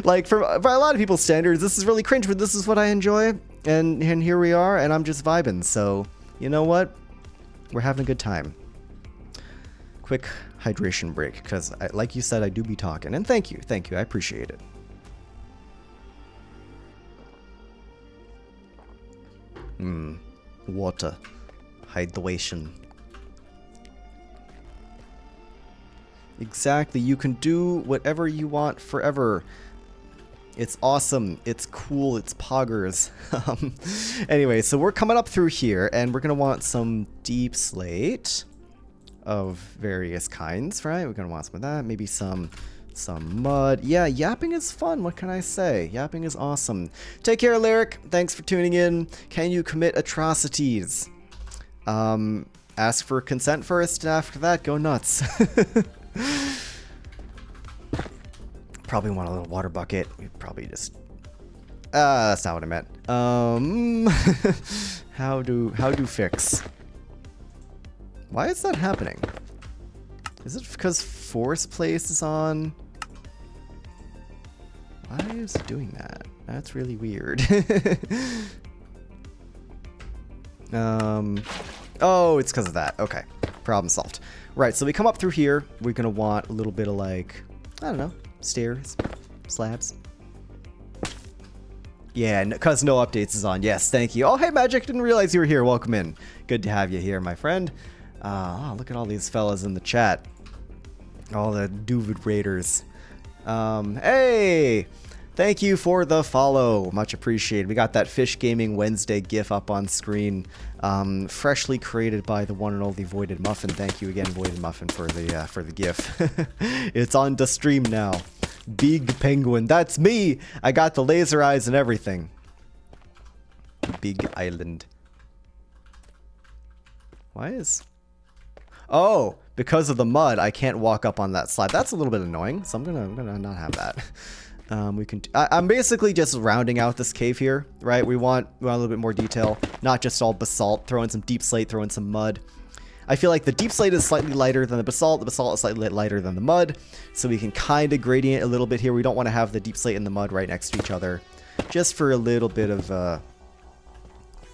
Like, for a lot of people's standards, this is really cringe, but this is what I enjoy, and here we are, and I'm just vibing, so, you know what? We're having a good time. Quick hydration break, because like you said, I do be talking, and thank you, I appreciate it. Water. Hydration. Exactly, you can do whatever you want forever. It's awesome, it's cool, it's poggers. Anyway, so we're coming up through here, and we're gonna want some deep slate of various kinds, right? We're gonna want some of that, maybe some mud. Yeah, yapping is fun, what can I say? Yapping is awesome. Take care, Lyric, thanks for tuning in. Can you commit atrocities? Ask for consent first, and after that, go nuts. Probably want a little water bucket. We probably just... that's not what I meant. How do fix? Why is that happening? Is it because force place is on? Why is it doing that? That's really weird. Oh, it's because of that. Okay, problem solved. Right, so we come up through here. We're gonna want a little bit of, like, I don't know, stairs, slabs. Yeah, because no updates is on. Yes, thank you. Oh, hey, Magic, didn't realize you were here. Welcome in. Good to have you here, my friend. Oh, look at all these fellas in the chat. All the Duvid Raiders. Hey! Thank you for the follow. Much appreciated. We got that Fish Gaming Wednesday GIF up on screen. Freshly created by the one and only Voided Muffin. Thank you again, Voided Muffin, for the GIF. It's on the stream now. Big Penguin. That's me! I got the laser eyes and everything. Big Island. Why is... Oh, because of the mud, I can't walk up on that slide. That's a little bit annoying, so I'm gonna not have that. We can. I'm basically just rounding out this cave here, right? We want a little bit more detail, not just all basalt. Throw in some deep slate, throw in some mud. I feel like the deep slate is slightly lighter than the basalt is slightly lighter than the mud, so we can kind of gradient a little bit here. We don't want to have the deep slate and the mud right next to each other, just for a little bit of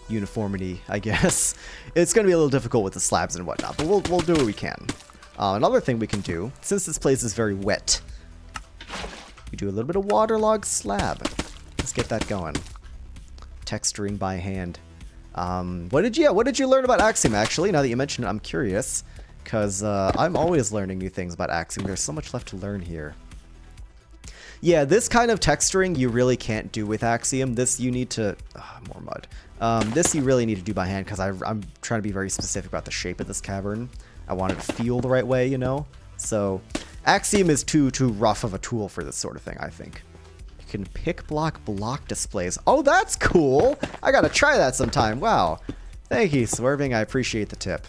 uniformity, I guess. It's going to be a little difficult with the slabs and whatnot, but we'll do what we can. Another thing we can do, since this place is very wet, we do a little bit of waterlogged slab. Let's get that going. Texturing by hand. What did you learn about Axiom, actually? Now that you mention it, I'm curious, because I'm always learning new things about Axiom. There's so much left to learn here. Yeah, this kind of texturing you really can't do with Axiom. This you need to... more mud. This you really need to do by hand because I'm trying to be very specific about the shape of this cavern. I want it to feel the right way, you know? So Axiom is too rough of a tool for this sort of thing, I think. You can pick block displays. Oh, that's cool! I gotta try that sometime. Wow. Thank you, Swerving. I appreciate the tip.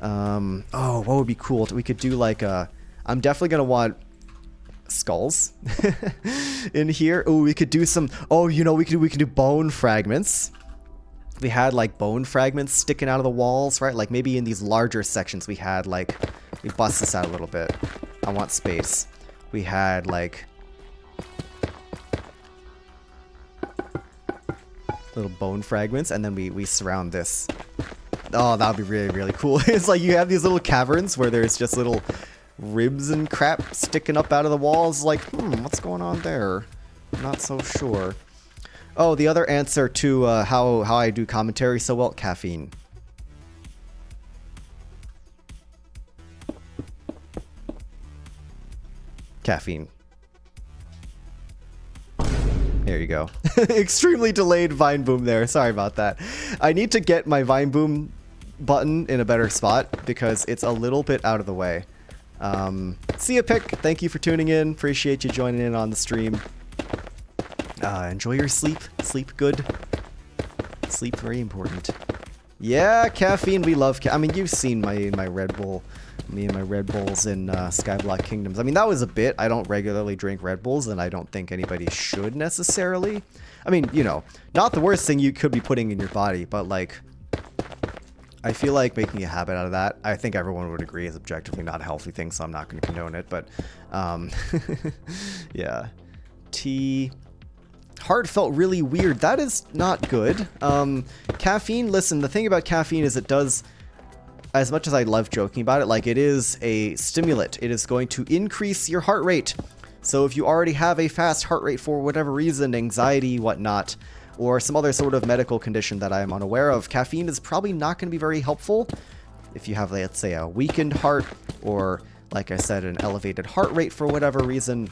Oh, what would be cool? We could do like a... I'm definitely gonna want skulls in here. Oh, we could do some... Oh, you know, we could do bone fragments. We had like bone fragments sticking out of the walls, right? Like maybe in these larger sections we had like... We bust this out a little bit. I want space. We had like... little bone fragments, and then we surround this. Oh, that would be really, really cool. It's like you have these little caverns where there's just little ribs and crap sticking up out of the walls. Like, what's going on there? I'm not so sure. Oh, the other answer to how I do commentary so well, caffeine. Caffeine. There you go. Extremely delayed Vine Boom there. Sorry about that. I need to get my Vine Boom button in a better spot because it's a little bit out of the way. See ya, Pick. Thank you for tuning in. Appreciate you joining in on the stream. Enjoy your sleep. Sleep good. Sleep very important. Yeah, caffeine. We love I mean, you've seen my Red Bull. Me and my Red Bulls in Skyblock Kingdoms. I mean, that was a bit. I don't regularly drink Red Bulls, and I don't think anybody should necessarily. I mean, you know, not the worst thing you could be putting in your body, but like, I feel like making a habit out of that, I think everyone would agree is objectively not a healthy thing, so I'm not going to condone it, but yeah. Tea. Heart felt really weird. That is not good. Caffeine, listen, the thing about caffeine is it does... As much as I love joking about it, like it is a stimulant. It is going to increase your heart rate. So if you already have a fast heart rate for whatever reason, anxiety, whatnot, or some other sort of medical condition that I am unaware of, caffeine is probably not going to be very helpful. If you have, let's say, a weakened heart, or like I said, an elevated heart rate for whatever reason,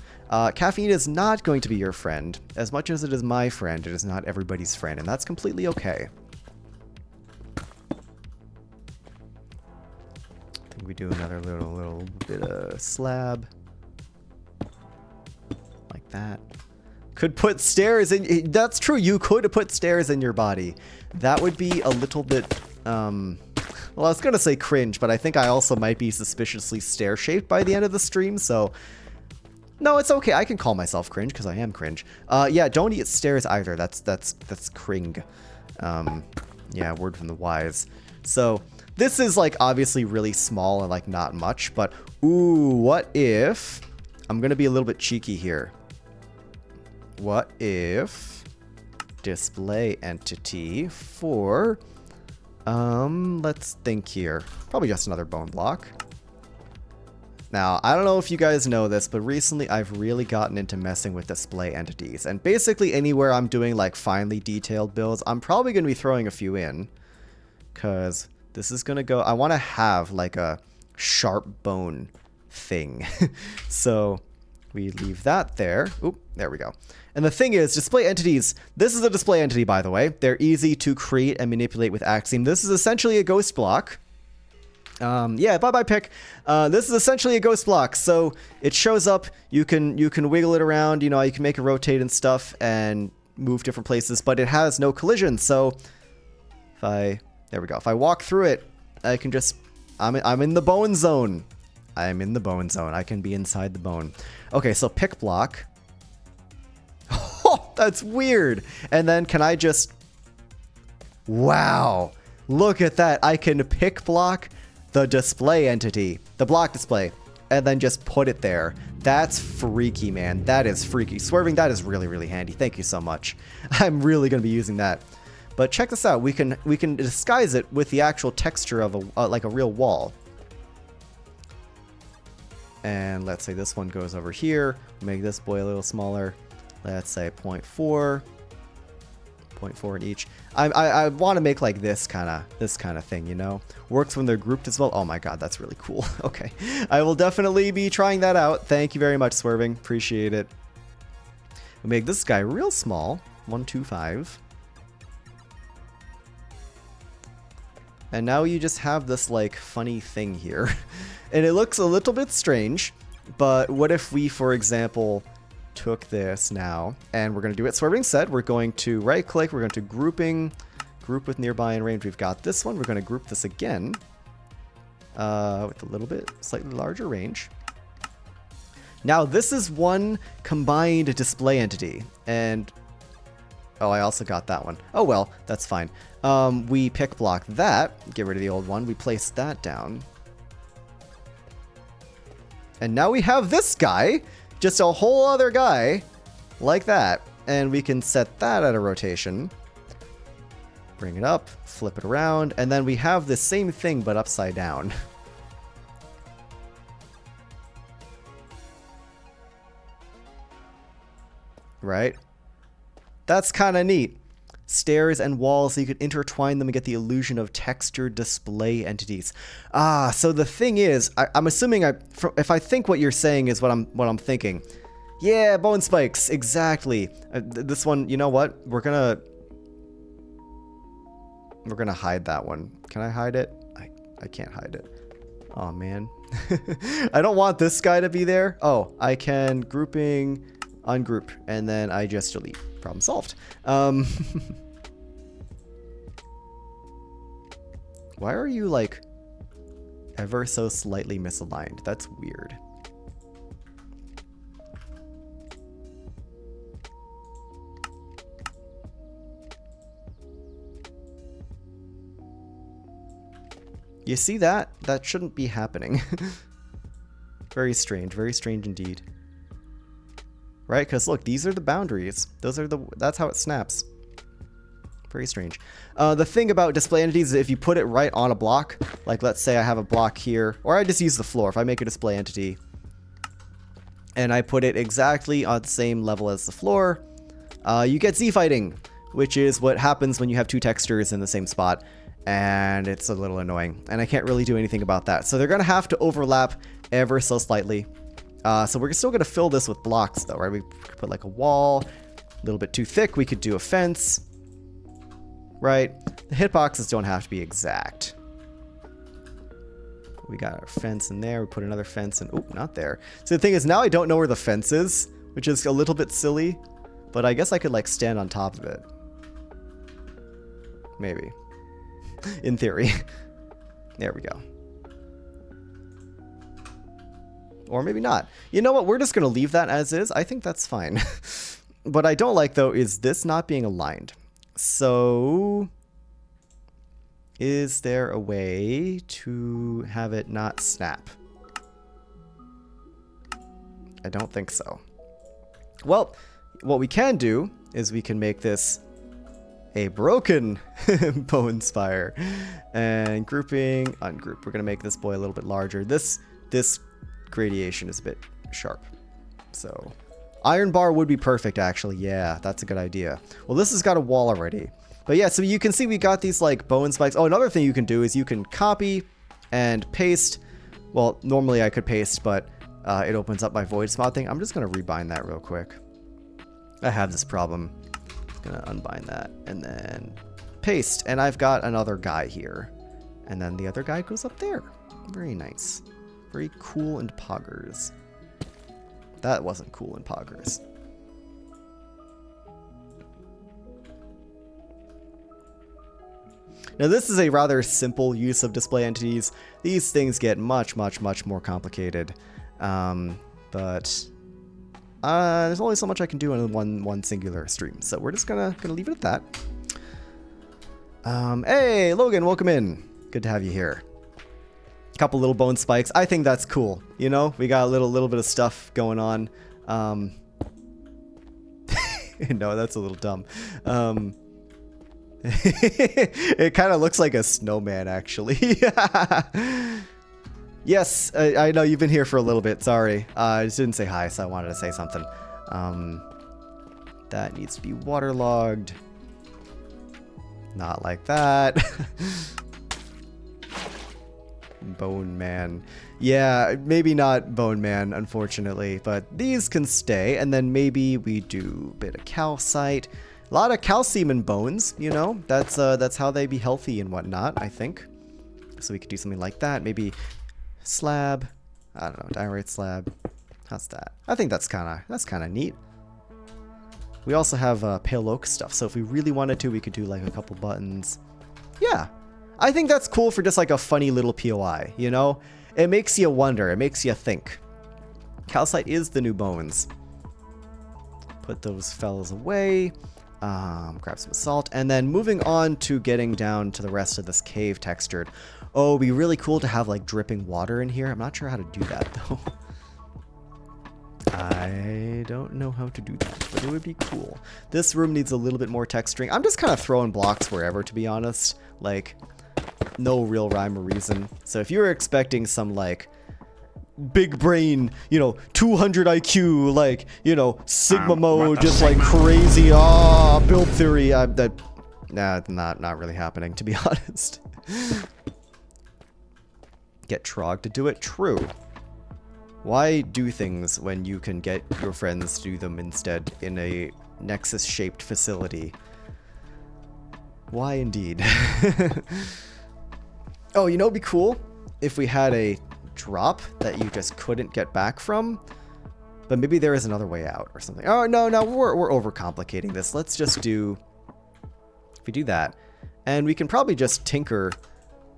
caffeine is not going to be your friend. As much as it is my friend, it is not everybody's friend, and that's completely okay. We do another little bit of slab like that. Could put stairs in. That's true. You could put stairs in your body. That would be a little bit well, I was gonna say cringe, but I think I also might be suspiciously stair shaped by the end of the stream, so no, it's okay. I can call myself cringe because I am cringe. Yeah, don't eat stairs either. That's cring. Yeah, word from the wise. So this is like obviously really small and like not much, but ooh, what if I'm gonna be a little bit cheeky here. What if display entity for let's think here. Probably just another bone block. Now, I don't know if you guys know this, but recently I've really gotten into messing with display entities. And basically anywhere I'm doing like finely detailed builds, I'm probably going to be throwing a few in. Because this is going to go... I want to have like a sharp bone thing. So we leave that there. Oop, there we go. And the thing is, display entities, this is a display entity, by the way. They're easy to create and manipulate with Axiom. This is essentially a ghost block. Yeah, bye-bye pick. This is essentially a ghost block, so it shows up, you can wiggle it around, you know, you can make it rotate and stuff and move different places, but it has no collision, so if I, there we go, if I walk through it, I can just, I'm in the bone zone. I'm in the bone zone. I can be inside the bone. Okay, so pick block. Oh, that's weird. And then can I just, wow, look at that. I can pick block the display entity, the block display, and then just put it there. That's freaky, man. That is freaky. Swerving, that is really, really handy. Thank you so much. I'm really going to be using that. But check this out. We can disguise it with the actual texture of a like a real wall. And let's say this one goes over here. Make this boy a little smaller. Let's say 0.4. 0.4 in each. I want to make like this kind of thing, you know. Works when they're grouped as well. Oh my god, that's really cool. Okay, I will definitely be trying that out. Thank you very much, Swerving. Appreciate it. We make this guy real small. 125. And now you just have this like funny thing here. And it looks a little bit strange, but what if we, for example, took this now, and we're going to do it. So everything said, we're going to right click, we're going to group with nearby and range. We've got this one. We're going to group this again with a little bit slightly larger range. Now this is one combined display entity, and oh, I also got that one. Oh well, that's fine. We pick block that, get rid of the old one, we place that down. And now we have this guy, just a whole other guy, like that. And we can set that at a rotation. Bring it up, flip it around, and then we have the same thing but upside down. Right? That's kind of neat. Stairs and walls, so you could intertwine them and get the illusion of textured display entities. Ah, so the thing is, I'm assuming if I think what you're saying is what I'm thinking. Yeah, bone spikes, exactly. This one, you know what? We're gonna hide that one. Can I hide it? I can't hide it. Oh man, I don't want this guy to be there. Oh, I can grouping, ungroup, and then I just delete. Problem solved. Why are you like ever so slightly misaligned? That's weird. You see that? That shouldn't be happening. Very strange indeed. Right? Because look, these are the boundaries. That's how it snaps. Very strange. The thing about display entities is if you put it right on a block, like let's say I have a block here, or I just use the floor. If I make a display entity and I put it exactly on the same level as the floor, you get Z-fighting, which is what happens when you have two textures in the same spot, and it's a little annoying, and I can't really do anything about that. So they're going to have to overlap ever so slightly. So we're still going to fill this with blocks though, right? We could put like a wall, a little bit too thick. We could do a fence, right? The hitboxes don't have to be exact. We got our fence in there. We put another fence in. Oh, not there. So the thing is, now I don't know where the fence is, which is a little bit silly, but I guess I could like stand on top of it. Maybe. In theory. There we go. Or maybe not. You know what? We're just going to leave that as is. I think that's fine. What I don't like, though, is this not being aligned. So, is there a way to have it not snap? I don't think so. Well, what we can do is we can make this a broken bone spire. And grouping, ungroup. We're going to make this boy a little bit larger. This gradation is a bit sharp. So iron bar would be perfect, actually. Yeah, that's a good idea. Well, this has got a wall already. But yeah, so you can see we got these like bone spikes. Oh, another thing you can do is you can copy and paste. Well, normally I could paste, but it opens up my void spot thing. I'm just going to rebind that real quick. I have this problem. I'm going to unbind that and then paste. And I've got another guy here. And then the other guy goes up there. Very nice. Very cool and poggers. That wasn't cool and poggers. Now this is a rather simple use of display entities. These things get much more complicated. But there's only so much I can do in one singular stream. So we're just gonna leave it at that. Hey, Logan, welcome in. Good to have you here. Couple little bone spikes. I think that's cool. You know, we got a little bit of stuff going on. No, that's a little dumb. It kind of looks like a snowman, actually. Yes, I know you've been here for a little bit. Sorry, I just didn't say hi, so I wanted to say something. That needs to be waterlogged. Not like that. Bone Man. Yeah, maybe not Bone Man, unfortunately, but these can stay, and then maybe we do a bit of calcite. A lot of calcium in bones, you know? That's how they be healthy and whatnot, I think. So we could do something like that. Maybe slab. I don't know, diorite slab. How's that? I think that's kind of neat. We also have pale oak stuff, so if we really wanted to, we could do like a couple buttons. Yeah, I think that's cool for just like a funny little POI, you know? It makes you wonder, it makes you think. Calcite is the new bones. Put those fellas away. Grab some salt, and then moving on to getting down to the rest of this cave textured. Oh, it'd be really cool to have like dripping water in here. I'm not sure how to do that though. I don't know how to do that, but it would be cool. This room needs a little bit more texturing. I'm just kind of throwing blocks wherever, to be honest. Like, no real rhyme or reason. So if you were expecting some, like, big brain, you know, 200 IQ, like, you know, Sigma mode, just like crazy, build theory, not really happening, to be honest. Get Trog to do it? True. Why do things when you can get your friends to do them instead in a Nexus-shaped facility? Why indeed? Oh, you know what'd be cool? If we had a drop that you just couldn't get back from, but maybe there is another way out or something. Oh, no, we're overcomplicating this. Let's just do... If we do that, and we can probably just tinker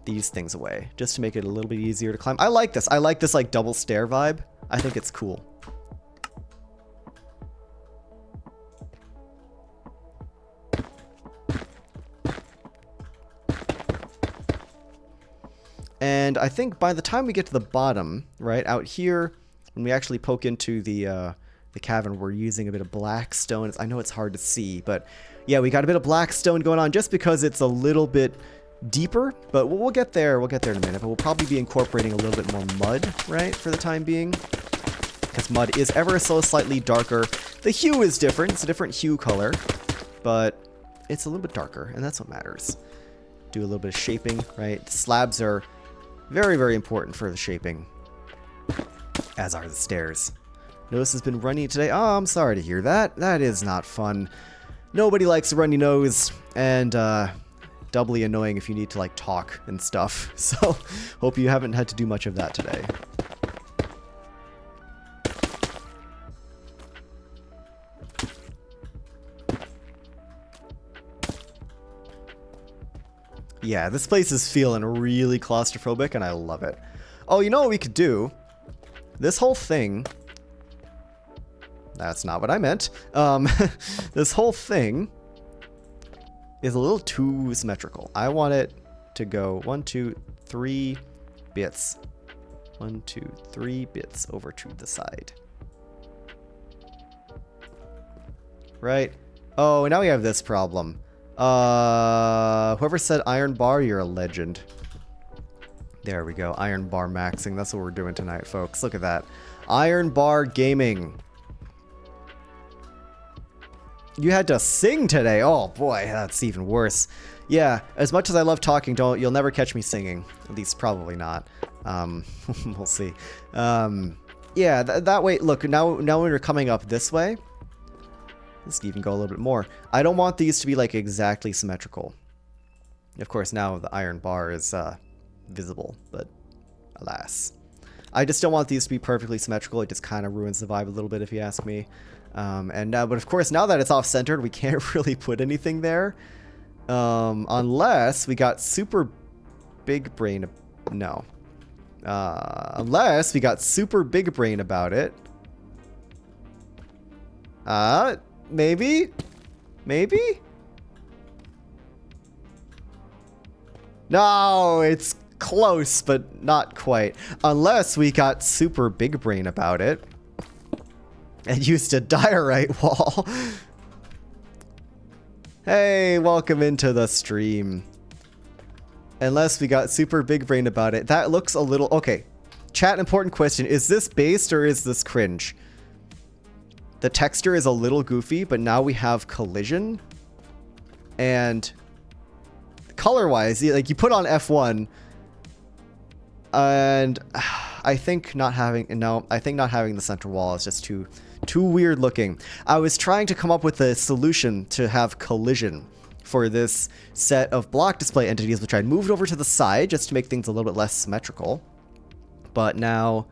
these things away just to make it a little bit easier to climb. I like this. I like this like double stair vibe. I think it's cool. And I think by the time we get to the bottom, right out here, when we actually poke into the cavern, we're using a bit of black stone. I know it's hard to see, but yeah, we got a bit of black stone going on just because it's a little bit deeper, but we'll get there. We'll get there in a minute, but we'll probably be incorporating a little bit more mud, right, for the time being, because mud is ever so slightly darker. The hue is different. It's a different hue color, but it's a little bit darker, and that's what matters. Do a little bit of shaping, right? Slabs are very, very important for the shaping, as are the stairs. Nose has been runny today. Oh, I'm sorry to hear that. That is not fun. Nobody likes a runny nose, and doubly annoying if you need to like talk and stuff. So hope you haven't had to do much of that today. Yeah, this place is feeling really claustrophobic and I love it. Oh, you know what we could do? This whole thing... That's not what I meant. This whole thing is a little too symmetrical. I want it to go 1, 2, 3 bits. 1, 2, 3 bits over to the side. Right? Oh, now we have this problem. Whoever said iron bar, you're a legend. There we go. Iron bar maxing. That's what we're doing tonight, folks. Look at that. Iron bar gaming. You had to sing today. Oh boy, that's even worse. Yeah, as much as I love talking, you'll never catch me singing. At least probably not. We'll see. Yeah, that way. Look, now when we're coming up this way, this can even go a little bit more. I don't want these to be like exactly symmetrical. Of course, now the iron bar is visible, but alas. I just don't want these to be perfectly symmetrical. It just kind of ruins the vibe a little bit if you ask me. But of course, now that it's off-centered, we can't really put anything there. Unless we got super big brain. No. Unless we got super big brain about it. Maybe? Maybe? No, it's close, but not quite. Unless we got super big brain about it. And used a diorite wall. Hey, welcome into the stream. Unless we got super big brain about it. That looks a little... Okay. Chat, important question. Is this based or is this cringe? The texture is a little goofy, but now we have collision. And color-wise, like you put on F1 And I think not having the center wall is just too weird looking. I was trying to come up with a solution to have collision for this set of block display entities, which I'd moved over to the side just to make things a little bit less symmetrical. But now,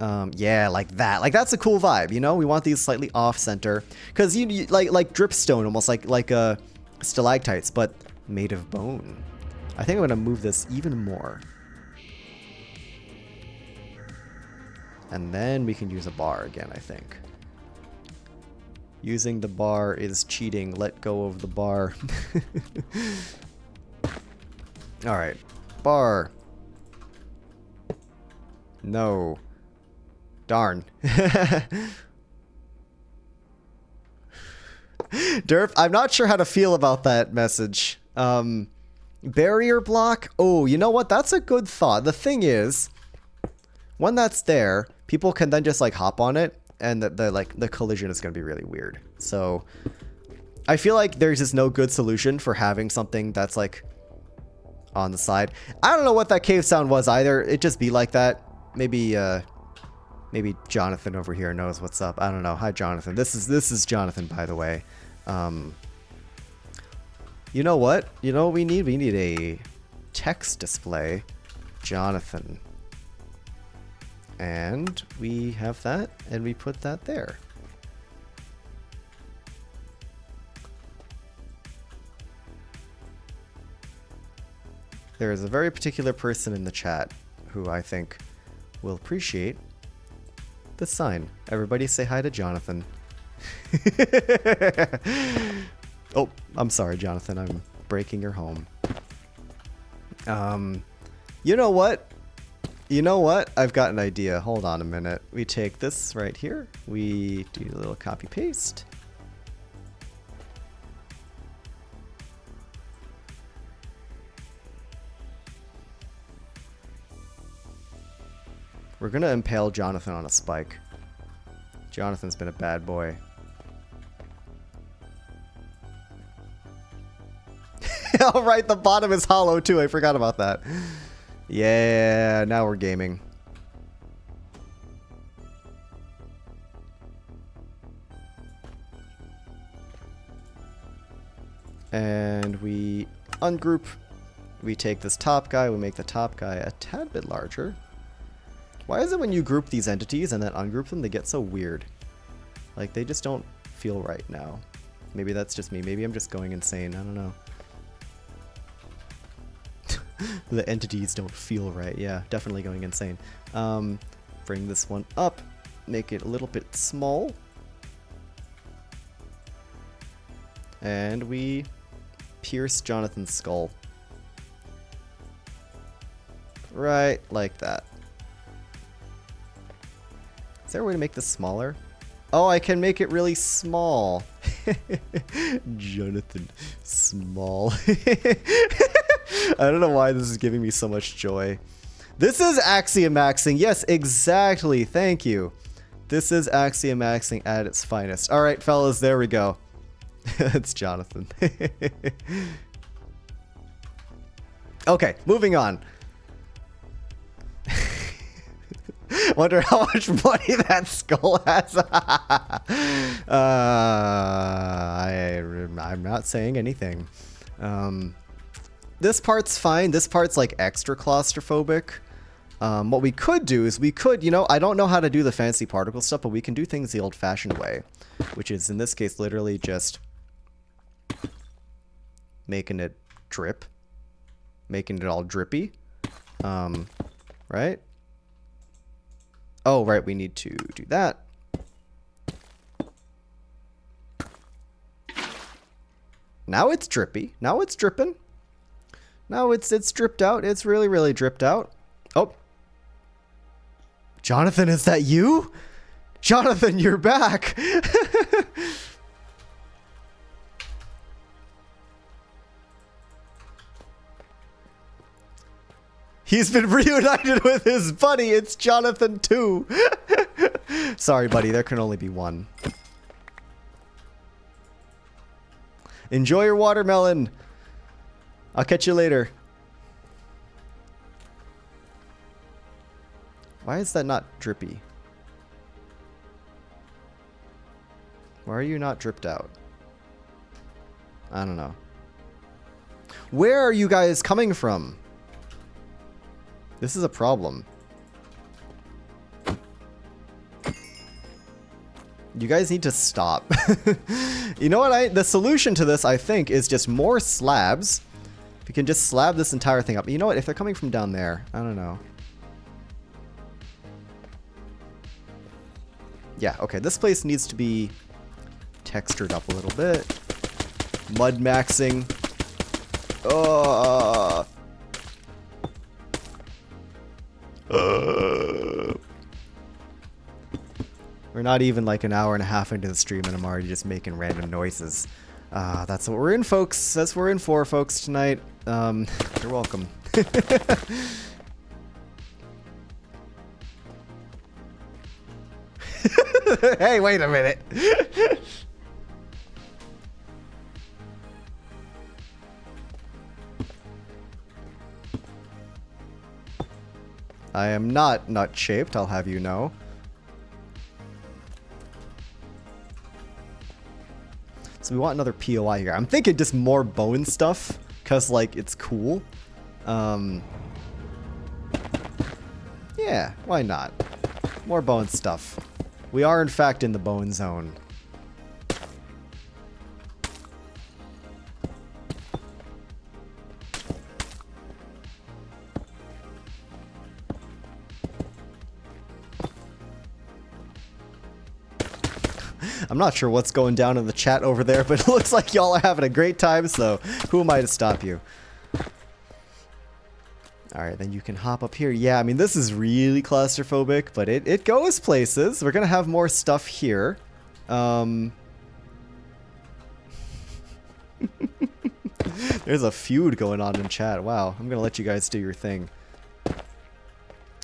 yeah, like that. Like, that's a cool vibe, you know? We want these slightly off-center. Because you like dripstone, almost like stalactites, but made of bone. I think I'm going to move this even more. And then we can use a bar again, I think. Using the bar is cheating. Let go of the bar. Alright. Bar. No. Darn. Derp, I'm not sure how to feel about that message. Barrier block? Oh, you know what? That's a good thought. The thing is, when that's there, people can then just like hop on it, and the collision is going to be really weird. So I feel like there's just no good solution for having something that's like on the side. I don't know what that cave sound was either. It just be like that. Maybe Jonathan over here knows what's up. I don't know. Hi, Jonathan. This is Jonathan, by the way. You know what? You know what we need? We need a text display. Jonathan. And we have that, and we put that there. There is a very particular person in the chat who I think will appreciate the sign. Everybody say hi to Jonathan. Oh, I'm sorry, Jonathan. I'm breaking your home. You know what? You know what? I've got an idea. Hold on a minute. We take this right here. We do a little copy paste. We're gonna impale Jonathan on a spike. Jonathan's been a bad boy. Alright, the bottom is hollow too. I forgot about that. Yeah, now we're gaming. And we ungroup. We take this top guy, we make the top guy a tad bit larger. Why is it when you group these entities and then ungroup them, they get so weird? Like, they just don't feel right now. Maybe that's just me. Maybe I'm just going insane. I don't know. The entities don't feel right. Yeah, definitely going insane. Bring this one up. Make it a little bit small. And we pierce Jonathan's skull. Right like that. Is there a way to make this smaller? Oh, I can make it really small. Jonathan, small. I don't know why this is giving me so much joy. This is axiomaxing. Yes, exactly. Thank you. This is axiomaxing at its finest. All right, fellas, there we go. It's Jonathan. Okay, moving on. Wonder how much money that skull has. I'm not saying anything. This part's fine. This part's like extra claustrophobic. What we could do is we could, you know, I don't know how to do the fancy particle stuff, but we can do things the old-fashioned way, which is in this case literally just making it drip, making it all drippy. Right? Oh, right, we need to do that. Now it's drippy. Now it's dripping. Now it's dripped out. It's really, really dripped out. Oh. Jonathan, is that you? Jonathan, you're back. He's been reunited with his buddy. It's Jonathan too. Sorry, buddy. There can only be one. Enjoy your watermelon. I'll catch you later. Why is that not drippy? Why are you not dripped out? I don't know. Where are you guys coming from? This is a problem. You guys need to stop. You know what? The solution to this, I think, is just more slabs. If you can just slab this entire thing up. You know what? If they're coming from down there, I don't know. Yeah, okay. This place needs to be textured up a little bit. Mud maxing. We're not even like an hour and a half into the stream and I'm already just making random noises. That's what we're in, folks. That's what we're in for, folks, tonight. You're welcome. Hey, wait a minute. I am not nut-shaped, I'll have you know. So we want another POI here. I'm thinking just more bone stuff, because, like, it's cool. Yeah, why not? More bone stuff. We are, in fact, in the bone zone. I'm not sure what's going down in the chat over there, but it looks like y'all are having a great time, so who am I to stop you? Alright, then you can hop up here. Yeah, I mean, this is really claustrophobic, but it goes places. We're gonna have more stuff here. There's a feud going on in chat. Wow, I'm gonna let you guys do your thing.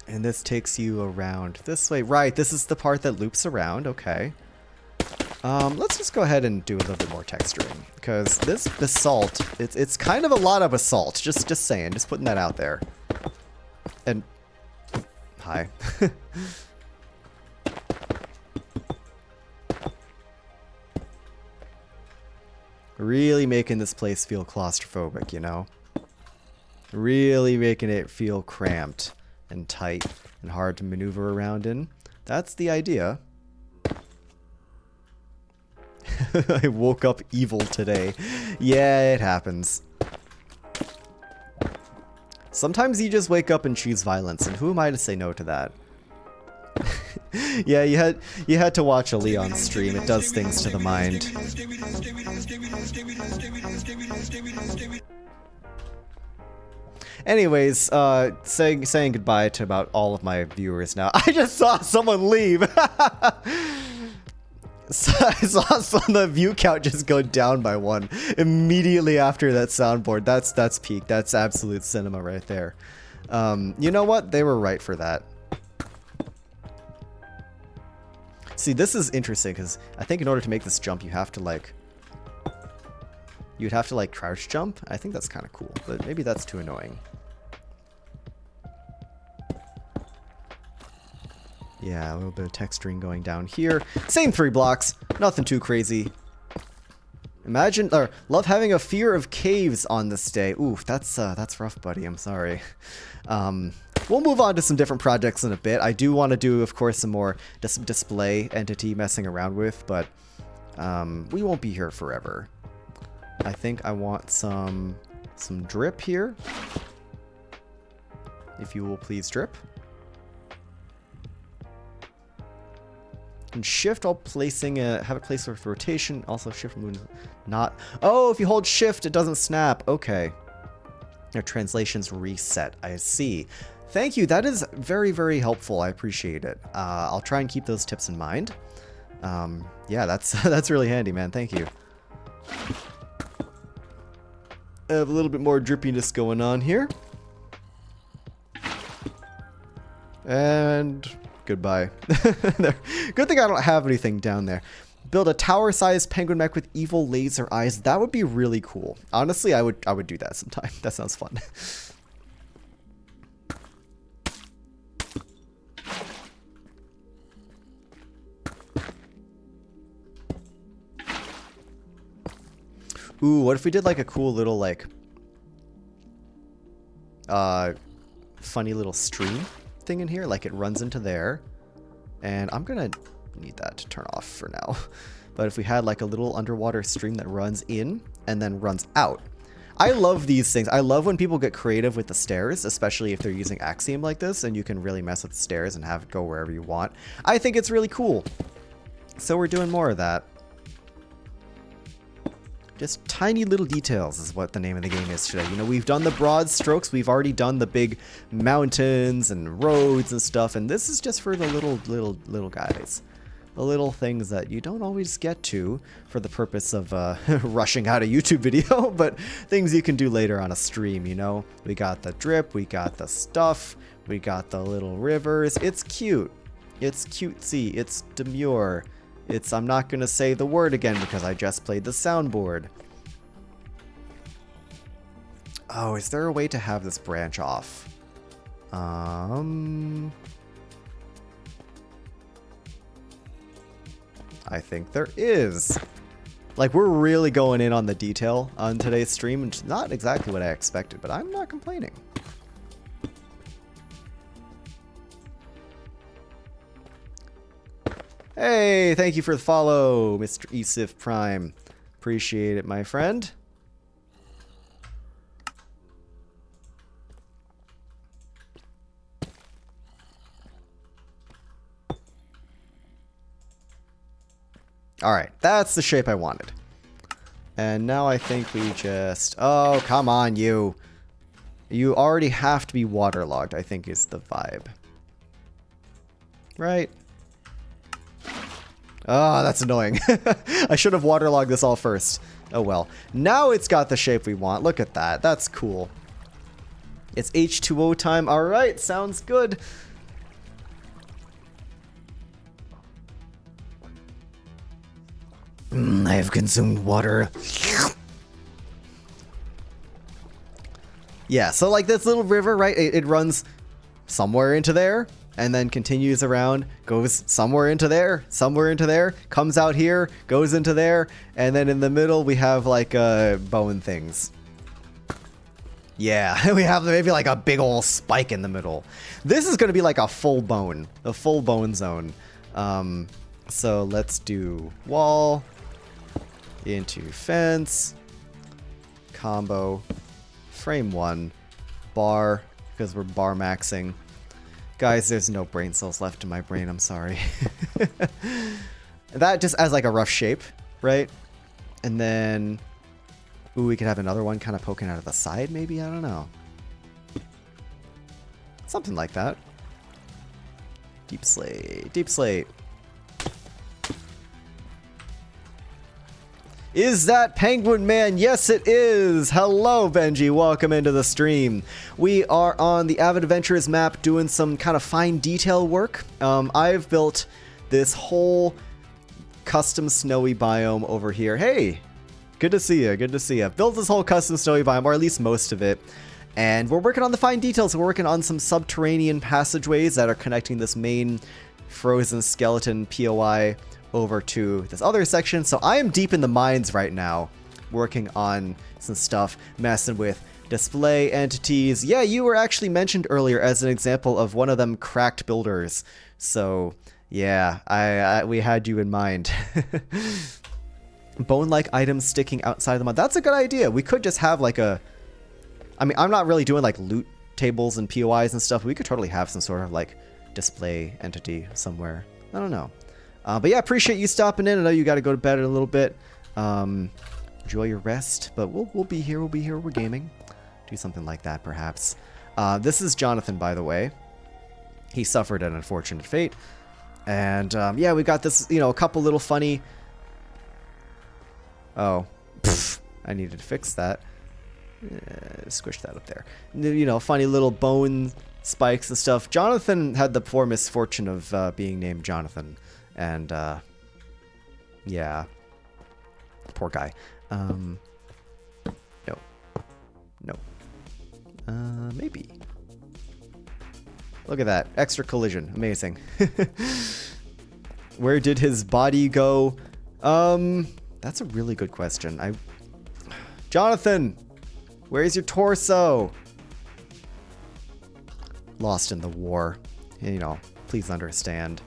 And this takes you around this way. Right, this is the part that loops around. Okay. Let's just go ahead and do a little bit more texturing, because this basalt, it's kind of a lot of basalt. Just saying, just putting that out there. And hi. Really making this place feel claustrophobic, you know? Really making it feel cramped and tight and hard to maneuver around in. That's the idea. I woke up evil today. Yeah, it happens. Sometimes you just wake up and choose violence, and who am I to say no to that? Yeah, you had to watch a Leon stream. It does things to the mind. Anyways, saying goodbye to about all of my viewers now. I just saw someone leave. So I saw the view count just go down by 1 immediately after that soundboard. That's peak. That's absolute cinema right there. You know what? They were right for that. See, this is interesting because I think in order to make this jump, you'd have to like crouch jump. I think that's kind of cool, but maybe that's too annoying. Yeah, a little bit of texturing going down here. Same 3 blocks. Nothing too crazy. Love having a fear of caves on this day. Oof, that's rough, buddy. I'm sorry. We'll move on to some different projects in a bit. I do want to do, of course, some more display entity messing around with, but we won't be here forever. I think I want some drip here. If you will please drip. And shift while placing have it placed with rotation. Also shift move not. Oh, if you hold shift, it doesn't snap. Okay. Your translation's reset. I see. Thank you. That is very, very helpful. I appreciate it. I'll try and keep those tips in mind. Yeah, that's really handy, man. Thank you. I have a little bit more drippiness going on here. And goodbye. Good thing I don't have anything down there. Build a tower-sized penguin mech with evil laser eyes. That would be really cool. Honestly, I would do that sometime. That sounds fun. Ooh, what if we did like a cool little like funny little stream thing in here? Like it runs into there. And I'm gonna need that to turn off for now. But if we had like a little underwater stream that runs in and then runs out. I love these things. I love when people get creative with the stairs, especially if they're using Axiom like this, and you can really mess with the stairs and have it go wherever you want. I think it's really cool. So we're doing more of that. Just tiny little details is what the name of the game is today. You know, we've done the broad strokes. We've already done the big mountains and roads and stuff. And this is just for the little guys. The little things that you don't always get to for the purpose of rushing out a YouTube video, but things you can do later on a stream, you know? We got the drip, we got the stuff, we got the little rivers. It's cute. It's cutesy. It's demure. It's, I'm not going to say the word again because I just played the soundboard. Oh, is there a way to have this branch off? I think there is. Like, we're really going in on the detail on today's stream, which is not exactly what I expected, but I'm not complaining. Hey, thank you for the follow, Mr. Esif Prime. Appreciate it, my friend. All right, that's the shape I wanted. And now I think we just... Oh, come on, you. You already have to be waterlogged, I think is the vibe. Right? Oh, that's annoying. I should have waterlogged this all first. Oh well. Now it's got the shape we want. Look at that. That's cool. It's H2O time. All right, sounds good. I have consumed water. Yeah, so like this little river, right? It runs somewhere into there and then continues around, goes somewhere into there, comes out here, goes into there, and then in the middle we have like bone things. Yeah, we have maybe like a big old spike in the middle. This is going to be like a full bone zone. So let's do wall into fence, combo, frame 1, bar, because we're bar maxing. Guys, there's no brain cells left in my brain, I'm sorry. That just as like a rough shape, right? And then, ooh, we could have another one kind of poking out of the side, maybe? I don't know. Something like that. Deep slate, deep slate. Is that Penguin Man? Yes, it is. Hello, Benji. Welcome into the stream. We are on the Avid Adventurers map doing some kind of fine detail work. I've built this whole custom snowy biome over here. Hey, good to see you. Good to see you. I've built this whole custom snowy biome, or at least most of it. And we're working on the fine details. We're working on some subterranean passageways that are connecting this main frozen skeleton POI over to this other section. So I am deep in the mines right now, working on some stuff, messing with display entities. Yeah, you were actually mentioned earlier as an example of one of them cracked builders. So yeah, we had you in mind. Bone-like items sticking outside of the mud. That's a good idea. We could just have like a... I mean, I'm not really doing like loot tables and POIs and stuff. We could totally have some sort of like display entity somewhere. I don't know. But yeah, appreciate you stopping in. I know you got to go to bed in a little bit. Enjoy your rest, but we'll be here. We'll be here. We're gaming. Do something like that, perhaps. This is Jonathan, by the way. He suffered an unfortunate fate. And yeah, we got this, you know, a couple little funny... Oh, I needed to fix that. Squish that up there. You know, funny little bone spikes and stuff. Jonathan had the poor misfortune of being named Jonathan. And, yeah. Poor guy. No. No. Maybe. Look at that. Extra collision. Amazing. Where did his body go? That's a really good question. Jonathan, where's your torso? Lost in the war. You know, please understand.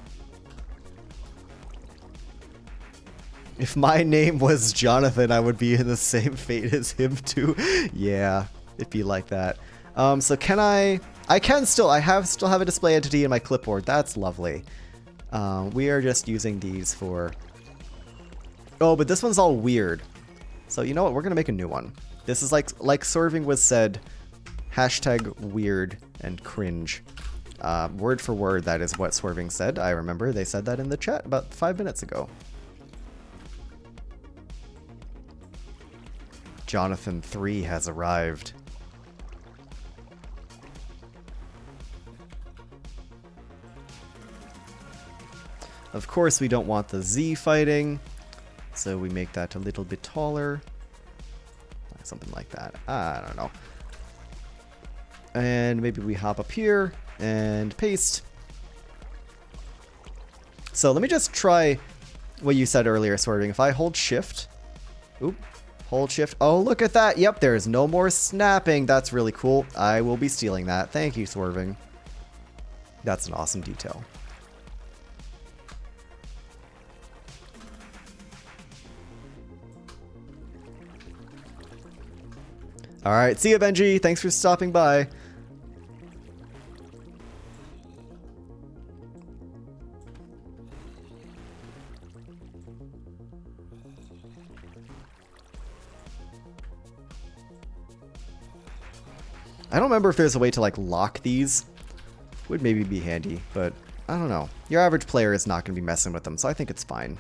If my name was Jonathan, I would be in the same fate as him too. Yeah, it'd be like that. So can I still have a display entity in my clipboard. That's lovely. We are just using these for... Oh, but this one's all weird. So you know what? We're going to make a new one. This is like Serving was said, hashtag weird and cringe. Word for word, that is what Swerving said. I remember they said that in the chat about 5 minutes ago. Jonathan 3 has arrived. Of course, we don't want the Z fighting, so we make that a little bit taller. Something like that. I don't know. And maybe we hop up here and paste. So let me just try what you said earlier, Swerving. If I hold shift, oop, hold shift. Oh, look at that. Yep, there's no more snapping. That's really cool. I will be stealing that. Thank you, Swerving. That's an awesome detail. All right, see you, Benji. Thanks for stopping by. I don't remember if there's a way to like lock these. Would maybe be handy, but I don't know. Your average player is not going to be messing with them, so I think it's fine.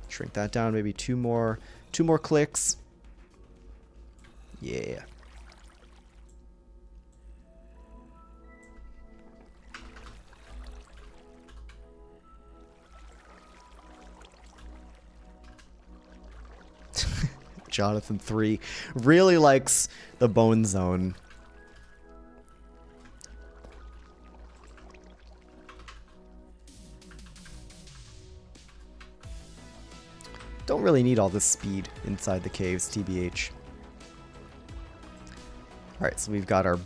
Shrink that down, maybe two more clicks. Yeah. Jonathan 3 really likes the bone zone. Don't really need all this speed inside the caves, TBH. Alright, so we've got our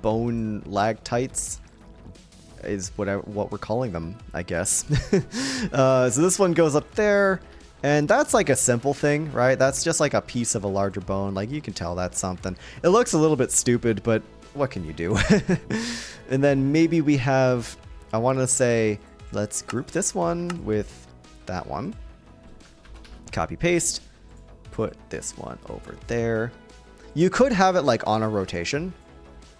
bone lagtites, is what we're calling them, I guess. So this one goes up there, and that's like a simple thing, right? That's just like a piece of a larger bone. Like, you can tell that's something. It looks a little bit stupid, but what can you do? And then maybe we have, I want to say, let's group this one with that one. Copy paste, put this one over there. You could have it like on a rotation,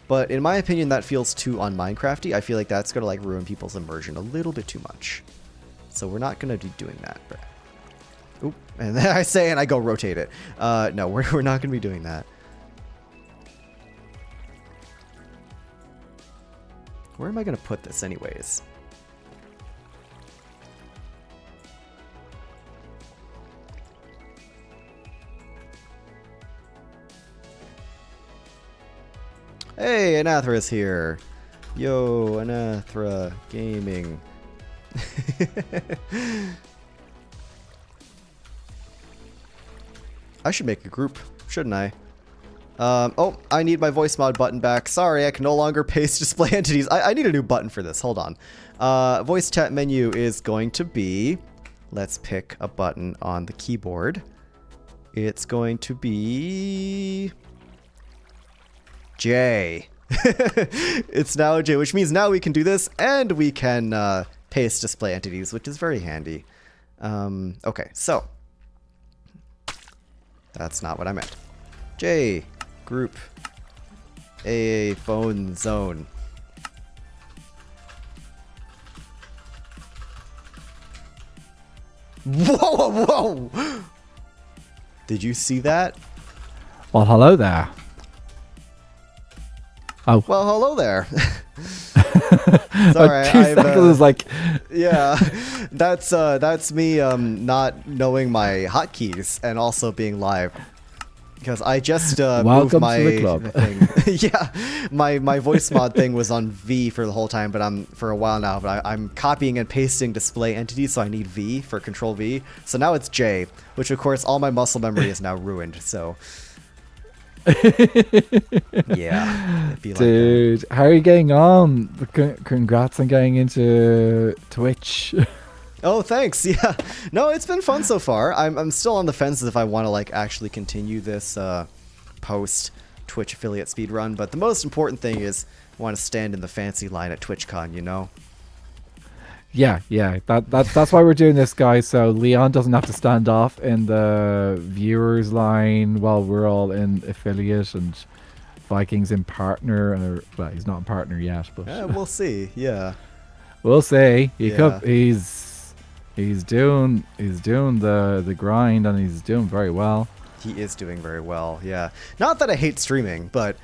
but in my opinion that feels too unMinecrafty. I feel like that's gonna like ruin people's immersion a little bit too much. So we're not gonna be doing that. Oop, and then I say and I go rotate it. No, we're not gonna be doing that. Where am I gonna put this anyways? Hey, Anathra is here. Yo, Anathra Gaming. I should make a group, shouldn't I? Oh, I need my voice mod button back. Sorry, I can no longer paste display entities. I need a new button for this. Hold on. Voice chat menu is going to be... Let's pick a button on the keyboard. It's going to be... J. It's now J, which means now we can do this and we can paste display entities, which is very handy. Okay, so that's not what I meant. J, group, A, phone zone. Whoa, whoa! Did you see that? Well, hello there. Oh. Well, hello there. Sorry, Sorry, 2 seconds is like... Yeah, that's me not knowing my hotkeys and also being live. Because I just moved my to the club. thing. Yeah, my voice mod thing was on V for the whole time, but for a while now. But I'm copying and pasting display entities, so I need V for Control V. So now it's J, which of course all my muscle memory is now ruined. So Yeah, it'd be like that. Dude, how are you getting on? Congrats on getting into Twitch. Oh, thanks. Yeah. No, it's been fun so far. I'm still on the fence if I want to like actually continue this post Twitch affiliate speedrun, but the most important thing is I want to stand in the fancy line at TwitchCon, you know? Yeah. That's why we're doing this, guys. So Leon doesn't have to stand off in the viewers line while we're all in affiliate, and Vikings in partner. And well, he's not in partner yet, but We'll see. Yeah. we'll see. Yeah. He's doing the grind, and he's doing very well. He is doing very well. Yeah. Not that I hate streaming, but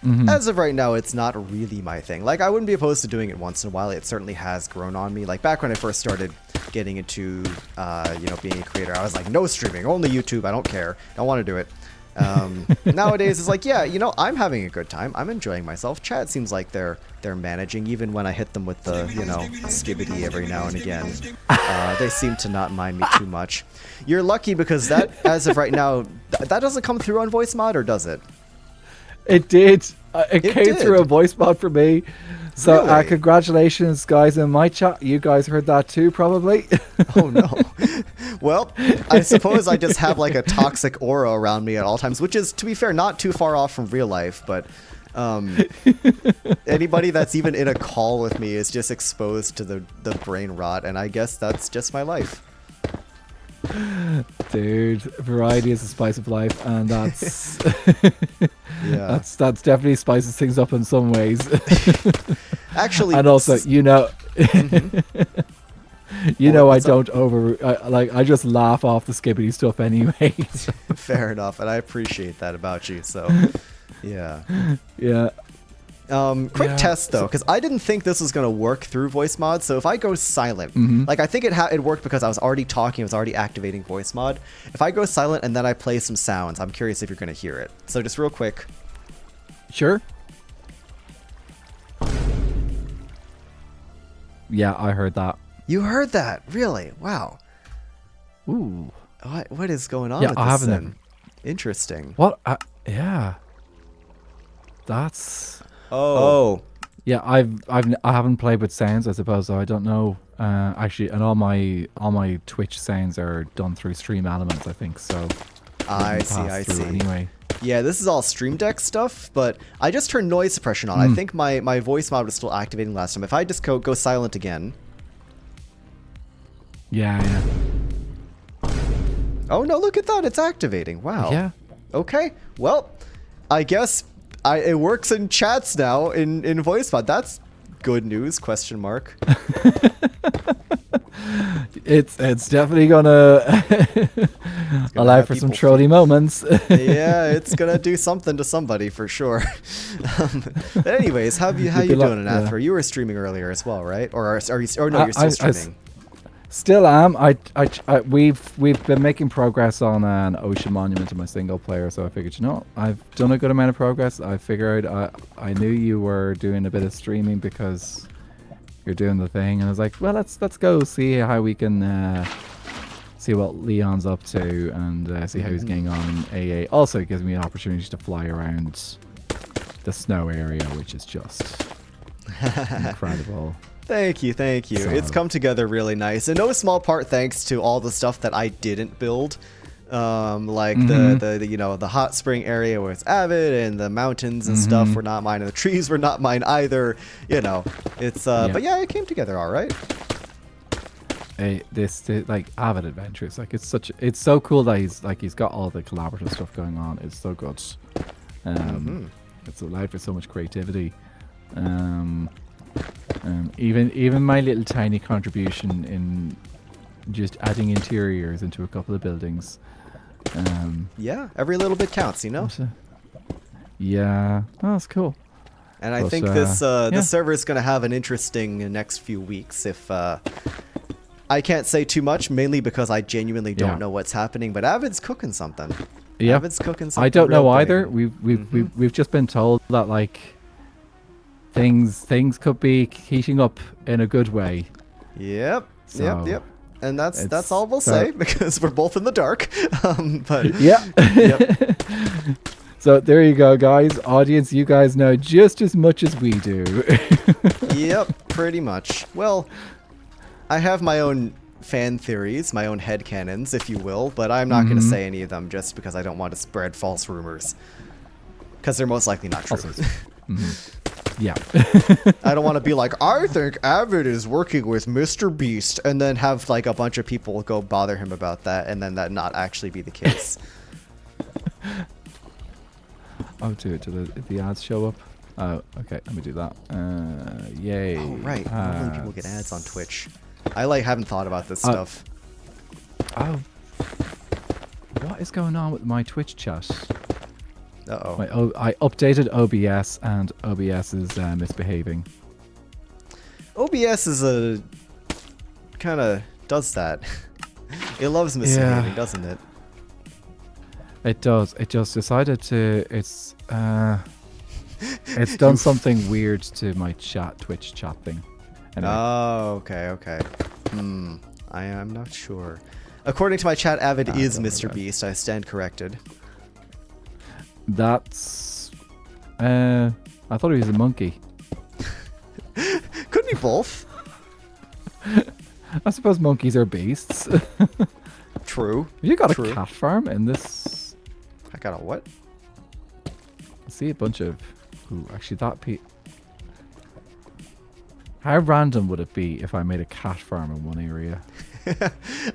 Mhm. as of right now, it's not really my thing. Like, I wouldn't be opposed to doing it once in a while. It certainly has grown on me. Like, back when I first started getting into, being a creator, I was like, no streaming, only YouTube. I don't care. I don't want to do it. Nowadays, it's like, yeah, I'm having a good time. I'm enjoying myself. Chat seems like they're managing, even when I hit them with the, skibbity every now and again. They seem to not mind me too much. You're lucky because that, as of right now, that doesn't come through on voice mod, or does it? It did. It came did. through a voice mod for me. So Really? Congratulations, guys, in my chat. You guys heard that too, probably. Oh no. Well, I suppose I just have like a toxic aura around me at all times, which is, to be fair, not too far off from real life, but anybody that's even in a call with me is just exposed to the brain rot, and I guess that's just my life. Dude, variety is the spice of life, and that's Yeah. that's definitely spices things up in some ways. Actually, And also, Mhm. Oh, I what's up? don't I just laugh off the skibbity stuff anyway. Fair enough, and I appreciate that about you. So, yeah. Yeah. Quick Yeah, test though, because I didn't think this was gonna work through voice mod. So if I go silent, Mhm. like I think it worked because I was already talking, I was already activating voice mod. If I go silent and then I play some sounds, I'm curious if you're gonna hear it. So just real quick. Sure. Yeah, I heard that. You heard that? Really? Wow. Ooh. What is going on Yeah, with I this haven't then? ever- Interesting. What? Yeah. That's. Oh. Yeah, I haven't played with sounds, I suppose, so I don't know. Actually, and all my Twitch sounds are done through Stream Elements, I think. So. I they see. pass I through see. Anyway. Yeah, this is all Stream Deck stuff, but I just turned noise suppression on. I think my voice mod was still activating last time. If I just go silent again. Yeah. Oh no, look at that. It's activating. Wow. Yeah. Okay. Well, I guess it works in chats now in voice mod. That's good news, question mark. It's definitely gonna allow have for some people trolly moments. Yeah, it's gonna do something to somebody for sure. But anyways, how you be doing, yeah. Anathra? You were streaming earlier as well, right? Or are you? Or no, you're still streaming. Still am. We've been making progress on an ocean monument in my single player, so I figured, I've done a good amount of progress. I figured I knew you were doing a bit of streaming because you're doing the thing, and I was like, well, let's go see how we can see what Leon's up to and see how he's getting on in AA. Also, it gives me an opportunity to fly around the snow area, which is just incredible. Thank you. So- It's come together really nice, and no small part thanks to all the stuff that I didn't build, like the hot spring area where it's avid, and the mountains and stuff were not mine, and the trees were not mine either. It's but yeah, it came together all right. This like avid adventures, like it's so cool that he's got all the collaborative stuff going on. It's so good. It's allowed for so much creativity. Even my little tiny contribution in just adding interiors into a couple of buildings. Yeah, every little bit counts, Yeah, oh, that's cool. And I Plus, think this yeah. the server is going to have an interesting next few weeks. If I can't say too much, mainly because I genuinely don't Yeah. know what's happening. But Avid's cooking something. Yeah, Avid's cooking something. I don't know real either. big. We've just been told that like things could be heating up in a good way. Yep. So, Yep. And that's it's- all we'll so- say because we're both in the dark. But Yeah. yep. So there you go, guys. Audience, you guys know just as much as we do. Yep, pretty much. Well, I have my own fan theories, my own headcanons, if you will, but I'm not going to say any of them just because I don't want to spread false rumors. Because they're most likely not true. Also, yeah. I don't want to be like, I think Avid is working with Mr. Beast, and then have like a bunch of people go bother him about that, and then that not actually be the case. Oh, do the ads show up? Oh, okay. Let me do that. Yay. Oh, right. Normally people get ads on Twitch. I like haven't thought about this stuff. Oh. What is going on with my Twitch chat? Uh-oh. I updated OBS, and OBS is misbehaving. OBS is a... kind of does that. It loves misbehaving, doesn't it? It does. It just decided to... It's done something weird to my Twitch chat thing. Anyway. Oh, okay. I am not sure. According to my chat, Avid is Mr. Beast. I stand corrected. That's... I thought he was a monkey. Could be both. I suppose monkeys are beasts. True. You got a cat farm in this? I got a what? I see a bunch of... Ooh, actually that... How random would it be if I made a cat farm in one area?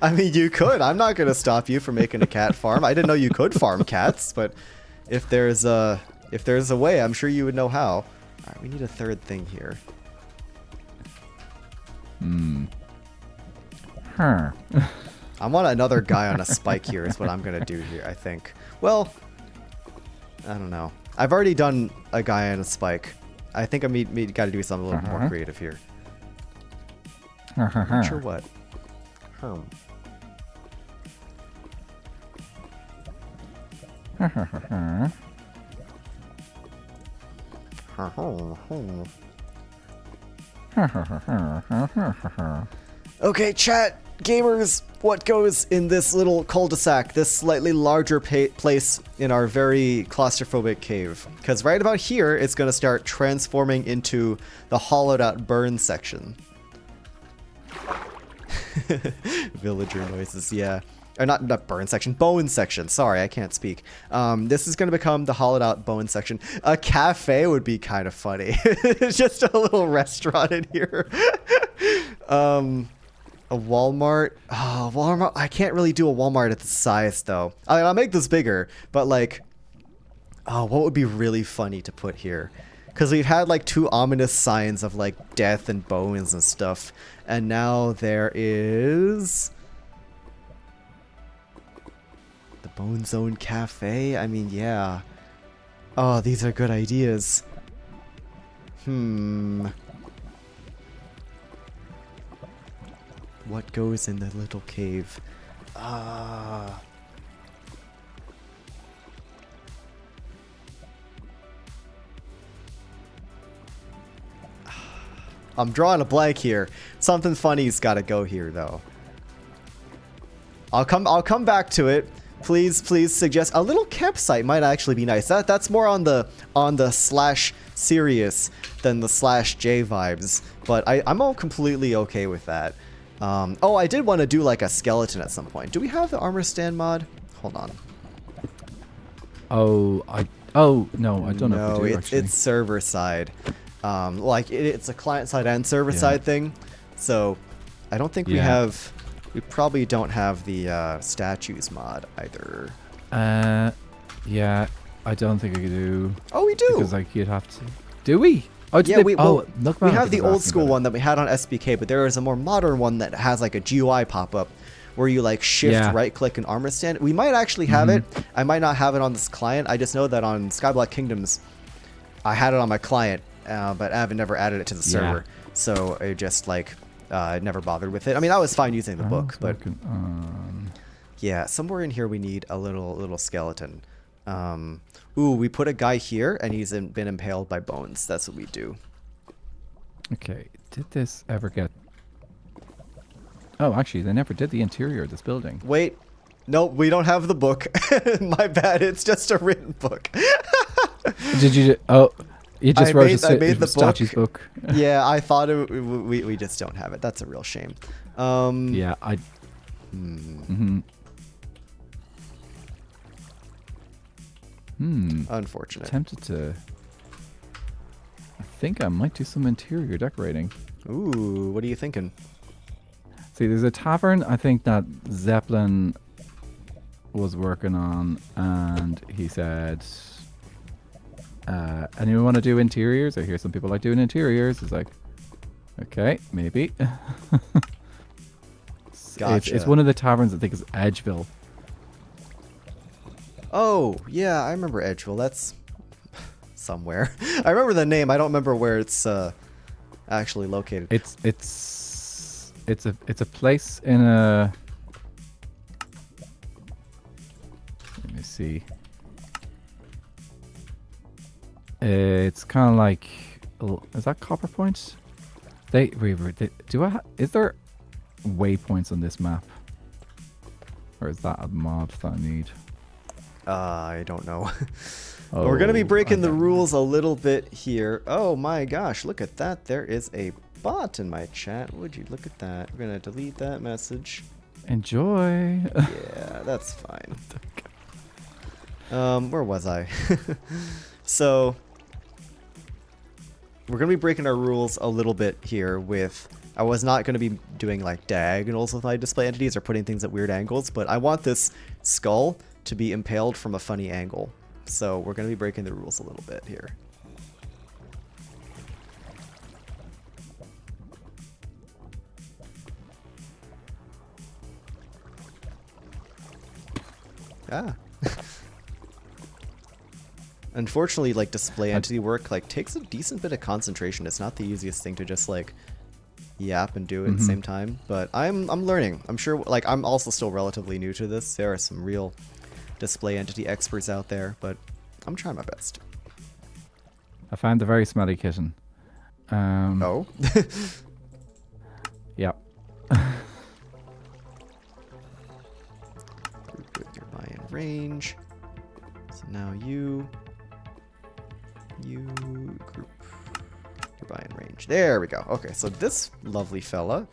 I mean, you could. I'm not going to stop you from making a cat farm. I didn't know you could farm cats, but if there's a way, I'm sure you would know how. All right, we need a third thing here. Huh. I want another guy on a spike here is what I'm going to do here, I think. Well, I don't know. I've already done a guy on a spike. I think I got to do something a little more creative here. Not sure what. Okay, chat, gamers, what goes in this little cul-de-sac, this slightly larger place in our very claustrophobic cave? Because right about here, it's going to start transforming into the hollowed out burn section. Villager noises, yeah. Or not burn section, bone section. Sorry, I can't speak. This is going to become the hollowed out bone section. A cafe would be kind of funny. Just a little restaurant in here. A Walmart. Oh, Walmart. I can't really do a Walmart at the size, though. I mean, I'll make this bigger, but like... Oh, what would be really funny to put here? Because we've had like 2 ominous signs of like death and bones and stuff. And now there is... the Bone Zone Cafe? I mean, yeah. Oh, these are good ideas. What goes in the little cave? I'm drawing a blank here. Something funny's got to go here, though. I'll come back to it. Please suggest a little campsite might actually be nice. That's more on the / serious than the / J vibes. But I'm all completely okay with that. Oh, I did want to do like a skeleton at some point. Do we have the armor stand mod? Hold on. Oh, no, I don't know if we do, actually. It's server side. Like it's a client side and server side thing. So I don't think we have. We probably don't have the statues mod either. Yeah, I don't think we do. Oh, we do. Because like you'd have to. Do we? Oh, yeah, we have the old school one that we had on SBK, but there is a more modern one that has like a GUI pop-up where you like shift right click and armor stand. We might actually have it. I might not have it on this client. I just know that on Skyblock Kingdoms, I had it on my client, but I haven't never added it to the server. So it just like I never bothered with it. I mean, I was fine using the book, but yeah, somewhere in here we need a little skeleton. Ooh, we put a guy here, and he's been impaled by bones. That's what we do. Okay, did this ever get... Oh, actually, they never did the interior of this building. Wait, Nope, we don't have the book. My bad. It's just a written book. Did you? Oh, you just wrote I made the statue's book. Yeah, I thought we just don't have it. That's a real shame. Yeah, I. Unfortunate. Tempted to. I think I might do some interior decorating. Ooh, what are you thinking? See, there's a tavern I think that Zeppelin was working on, and he said, anyone want to do interiors? I hear some people like doing interiors. It's like, okay, maybe. Gotcha. It's one of the taverns, I think is Edgeville. Oh, yeah, I remember Edgeville. That's somewhere. I remember the name. I don't remember where it's actually located. It's a place in a. Let me see. It's kind of like. Is that Copper Point? Is there waypoints on this map? Or is that a mod that I need? I don't know. We're going to be breaking the rules a little bit here. Oh my gosh, look at that. There is a bot in my chat. Would you look at that? We're going to delete that message. Enjoy. Yeah, that's fine. Where was I? So, we're going to be breaking our rules a little bit here with... I was not going to be doing like diagonals with my display entities or putting things at weird angles, but I want this skull to be impaled from a funny angle. So we're going to be breaking the rules a little bit here. Ah. Unfortunately, like display entity work like takes a decent bit of concentration. It's not the easiest thing to just like yap and do it at the same time, but I'm learning. I'm sure, like, I'm also still relatively new to this. There are some real display entity experts out there, but I'm trying my best. I found the very smelly kitten. Oh? Yeah. Group with your buy-in range. So now you group your buy-in range. There we go. Okay, so this lovely fella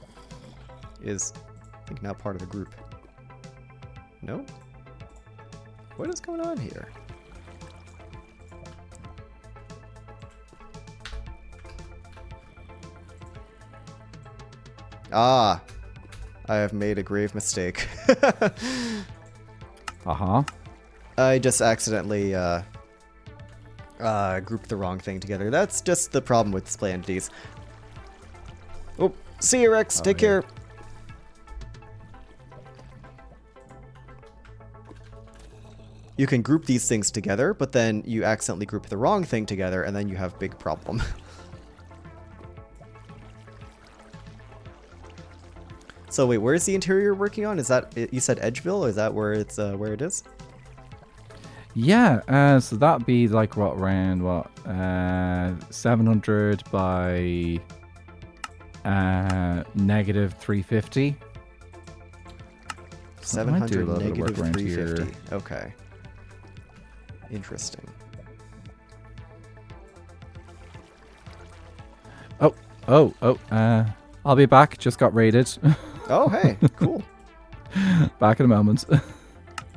is, I think, now part of the group. No? What is going on here? Ah, I have made a grave mistake. Uh-huh. I just accidentally grouped the wrong thing together. That's just the problem with display entities. Oh, see you, Rex. Take care. You can group these things together, but then you accidentally group the wrong thing together, and then you have big problem. So wait, where's the interior you're working on? Is that, you said Edgeville? Or is that where it's where it is? Yeah, so that'd be like what, around what, 700 by negative 350. 700 negative around 350. here. Okay. Interesting. I'll be back. Just got raided. Oh, hey, cool. Back in a moment.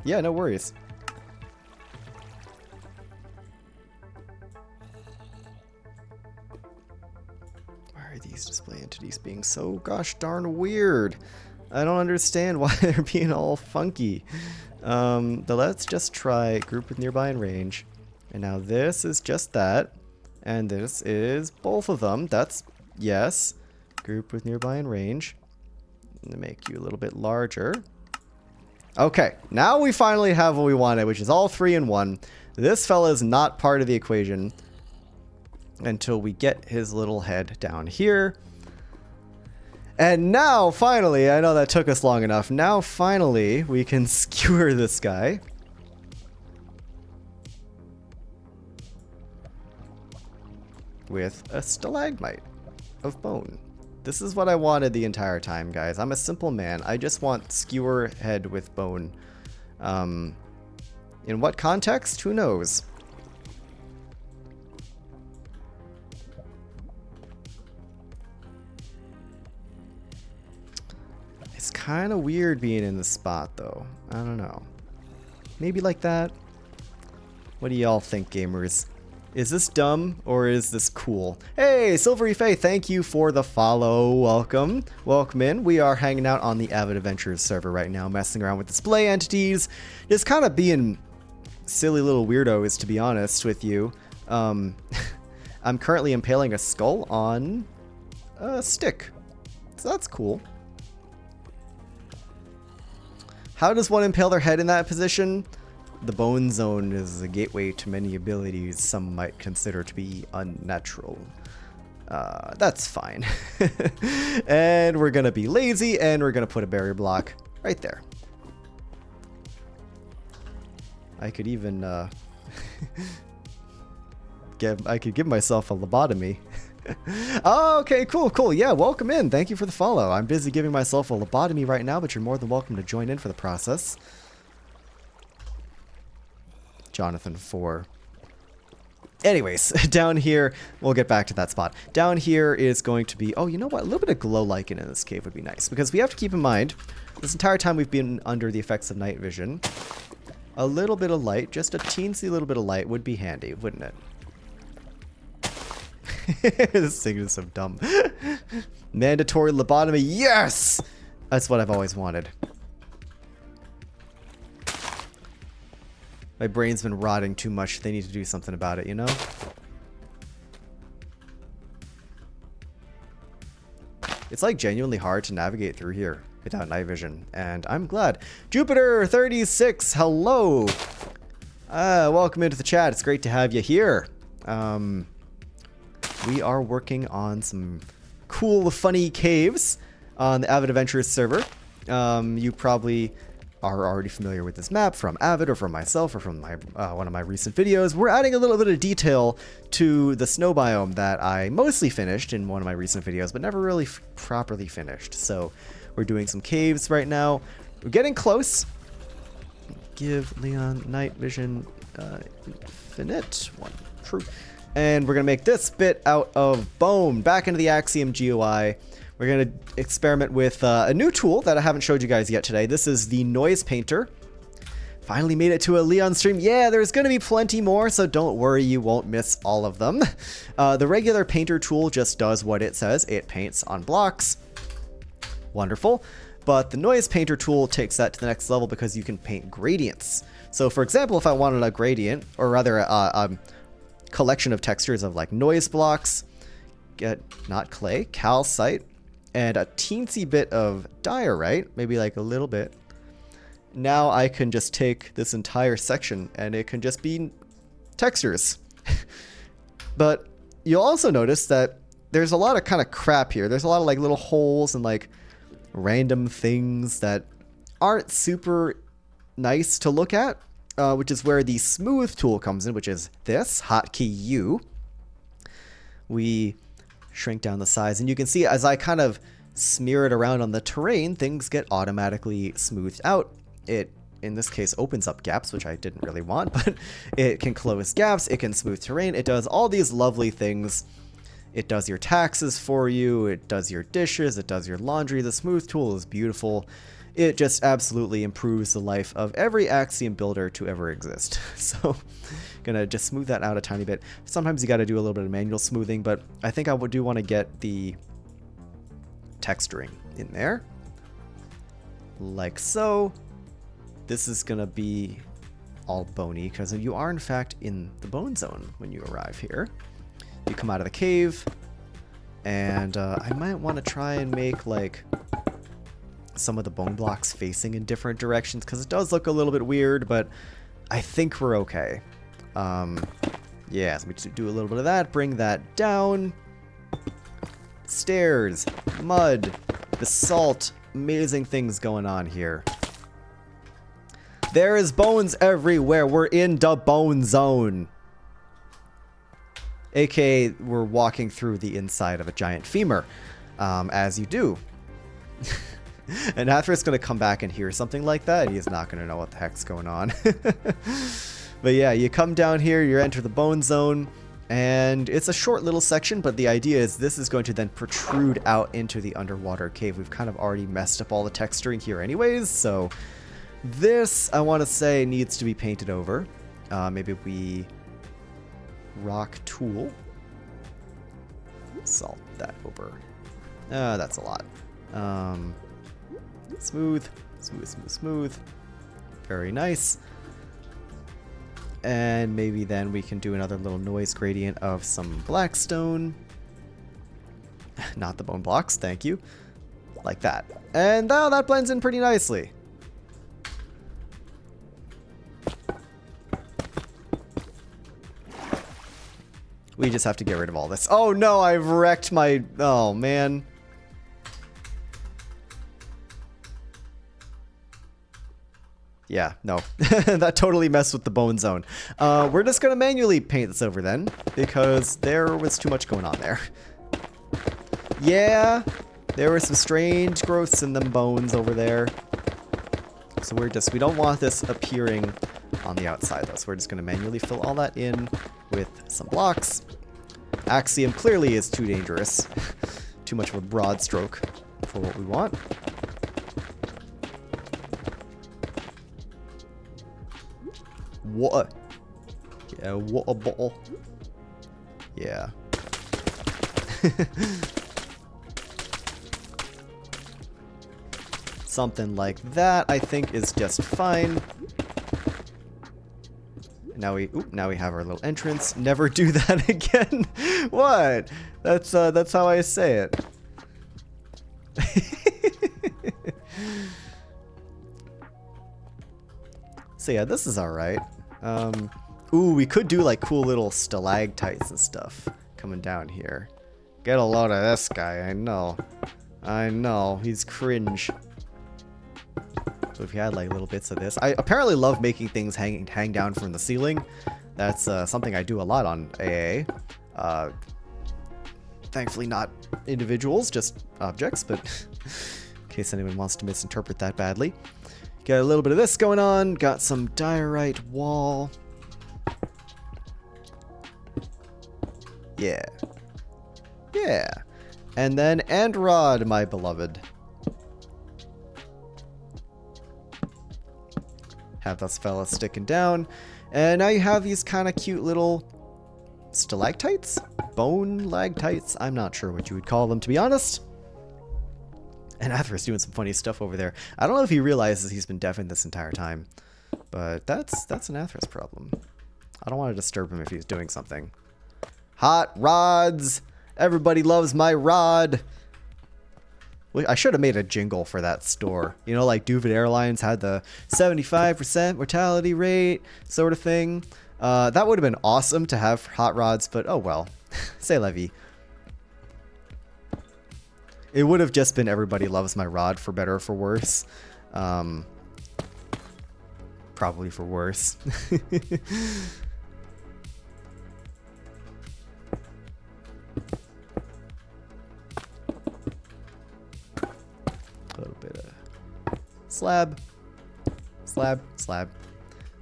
Yeah, no worries. Why are these display entities being so gosh darn weird? I don't understand why they're being all funky. But let's just try group with nearby in range. And now this is just that. And this is both of them. That's yes. Group with nearby in range. To make you a little bit larger. Okay, now we finally have what we wanted, which is all three in one. This fella is not part of the equation until we get his little head down here. And now, finally, I know that took us long enough. Now, finally, we can skewer this guy. With a stalagmite of bone. This is what I wanted the entire time, guys. I'm a simple man. I just want skewer head with bone In what context? Who knows? It's kind of weird being in this spot, though. I don't know. Maybe like that? What do y'all think, gamers? Is this dumb or is this cool? Hey, Silvery Faye, thank you for the follow. Welcome. Welcome in. We are hanging out on the Avid Adventures server right now, messing around with display entities. Just kind of being silly little weirdos, to be honest with you. I'm currently impaling a skull on a stick. So that's cool. How does one impale their head in that position? The bone zone is a gateway to many abilities some might consider to be unnatural. That's fine. And we're gonna be lazy and we're gonna put a barrier block right there. I could even I could give myself a lobotomy. Oh, okay, cool. Yeah, welcome in. Thank you for the follow. I'm busy giving myself a lobotomy right now, but you're more than welcome to join in for the process. Jonathan 4. Anyways, down here, we'll get back to that spot. Down here is going to be, oh, you know what? A little bit of glow lichen in this cave would be nice, because we have to keep in mind, this entire time we've been under the effects of night vision, a little bit of light, just a teensy little bit of light would be handy, wouldn't it? This thing is so dumb. Mandatory lobotomy, yes! That's what I've always wanted. My brain's been rotting too much. They need to do something about it, you know? It's like genuinely hard to navigate through here without night vision, and I'm glad. Jupiter36, hello! Welcome into the chat. It's great to have you here. We are working on some cool, funny caves on the Avid Adventures server. You probably are already familiar with this map from Avid or from myself or from my one of my recent videos. We're adding a little bit of detail to the snow biome that I mostly finished in one of my recent videos, but never really properly finished. So we're doing some caves right now. We're getting close. Give Leon night vision infinite. One true. And we're going to make this bit out of bone. Back into the Axiom GUI. We're going to experiment with a new tool that I haven't showed you guys yet today. This is the Noise Painter. Finally made it to a Leon stream. Yeah, there's going to be plenty more, so don't worry, you won't miss all of them. The regular painter tool just does what it says. It paints on blocks. Wonderful. But the Noise Painter tool takes that to the next level because you can paint gradients. So for example, if I wanted a gradient, or rather a collection of textures of like noise blocks, not clay, calcite, and a teensy bit of diorite, maybe like a little bit. Now I can just take this entire section and it can just be textures. But you'll also notice that there's a lot of kind of crap here. There's a lot of like little holes and like random things that aren't super nice to look at, which is where the smooth tool comes in, which is this hotkey U. We shrink down the size, and you can see as I kind of smear it around on the terrain, things get automatically smoothed out. It, in this case, opens up gaps, which I didn't really want, but it can close gaps, it can smooth terrain, it does all these lovely things. It does your taxes for you, it does your dishes, it does your laundry. The smooth tool is beautiful. It just absolutely improves the life of every Axiom builder to ever exist. So gonna just smooth that out a tiny bit. Sometimes you got to do a little bit of manual smoothing, but I think I do want to get the texturing in there like so. This is gonna be all bony because you are in fact in the bone zone when you arrive here. You come out of the cave, and I might want to try and make like some of the bone blocks facing in different directions because it does look a little bit weird, but I think we're okay. Yeah, so we do a little bit of that, bring that down. Stairs, mud, the salt, amazing things going on here. There is bones everywhere. We're in the bone zone. AKA, we're walking through the inside of a giant femur, as you do. And Athra's going to come back and hear something like that. He's not going to know what the heck's going on. But yeah, you come down here, you enter the bone zone, and it's a short little section, but the idea is this is going to then protrude out into the underwater cave. We've kind of already messed up all the texturing here anyways, so this, I want to say, needs to be painted over. Maybe we rock tool. Salt that over. That's a lot. Smooth, smooth, smooth, smooth. Very nice. And maybe then we can do another little noise gradient of some blackstone. Not the bone blocks, thank you. Like that. And now that blends in pretty nicely. We just have to get rid of all this. Oh no, I've wrecked my... Oh man. Yeah, no. That totally messed with the bone zone. We're just going to manually paint this over then, because there was too much going on there. Yeah, there were some strange growths in them bones over there. So we don't want this appearing on the outside though, so we're just going to manually fill all that in with some blocks. Axiom clearly is too dangerous. Too much of a broad stroke for what we want. What? Yeah, what a bottle. Yeah. Something like that, I think, is just fine. Now we have our little entrance. Never do that again. What? That's how I say it. So yeah, this is all right. Ooh, we could do like cool little stalactites and stuff coming down here. Get a load of this guy. I know. I know. He's cringe. So if you had like little bits of this, I apparently love making things hang down from the ceiling. That's something I do a lot on AA. Thankfully not individuals, just objects, but in case anyone wants to misinterpret that badly. Got a little bit of this going on. Got some diorite wall. Yeah. Yeah. And then Androd, my beloved. Have those fellas sticking down. And now you have these kind of cute little stalactites? Bone lagtites? I'm not sure what you would call them, to be honest. And Athra's doing some funny stuff over there. I don't know if he realizes he's been deafened this entire time. But that's an Athras problem. I don't want to disturb him if he's doing something. Hot rods! Everybody loves my rod! I should have made a jingle for that store. You know, like Duvet Airlines had the 75% mortality rate sort of thing. That would have been awesome to have for hot rods, but oh well. C'est la vie. It would have just been everybody loves my rod, for better or for worse. Probably for worse. A little bit of slab, slab, slab.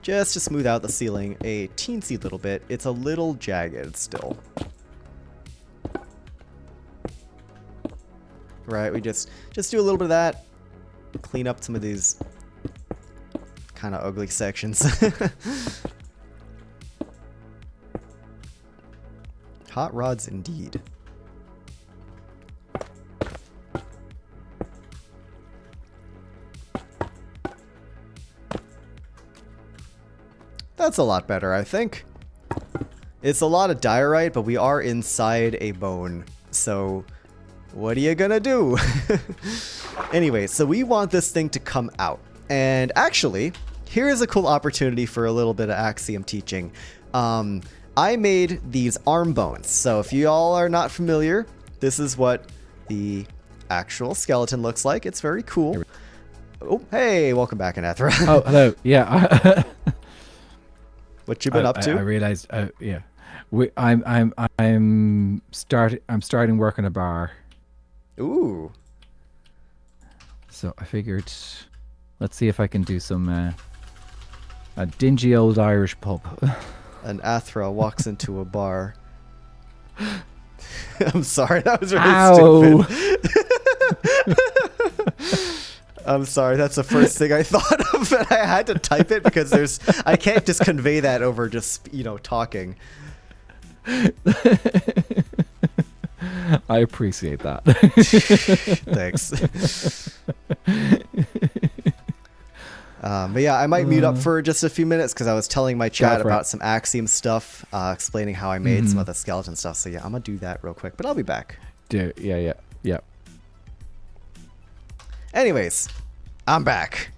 Just to smooth out the ceiling a teensy little bit. It's a little jagged still. Right, we just do a little bit of that. Clean up some of these kind of ugly sections. Hot rods indeed. That's a lot better, I think. It's a lot of diorite, but we are inside a bone, so what are you gonna do? Anyway, so we want this thing to come out. And actually, here's a cool opportunity for a little bit of Axiom teaching. I made these arm bones. So if you all are not familiar, this is what the actual skeleton looks like. It's very cool. Oh, hey, welcome back, Anathra. Oh, hello. Yeah. What you been up to? I realized. Yeah, I'm starting work in a bar. Ooh. So I figured, let's see if I can do some a dingy old Irish pub. An Athra walks into a bar. I'm sorry, that was really Ow. stupid. I'm sorry, that's the first thing I thought of, and I had to type it because I can't just convey that over just, talking. I appreciate that. Thanks. But yeah, I might mute up for just a few minutes because I was telling my chat about some Axiom stuff, explaining how I made some of the skeleton stuff. So yeah, I'm gonna do that real quick, but I'll be back. Yeah. Anyways, I'm back.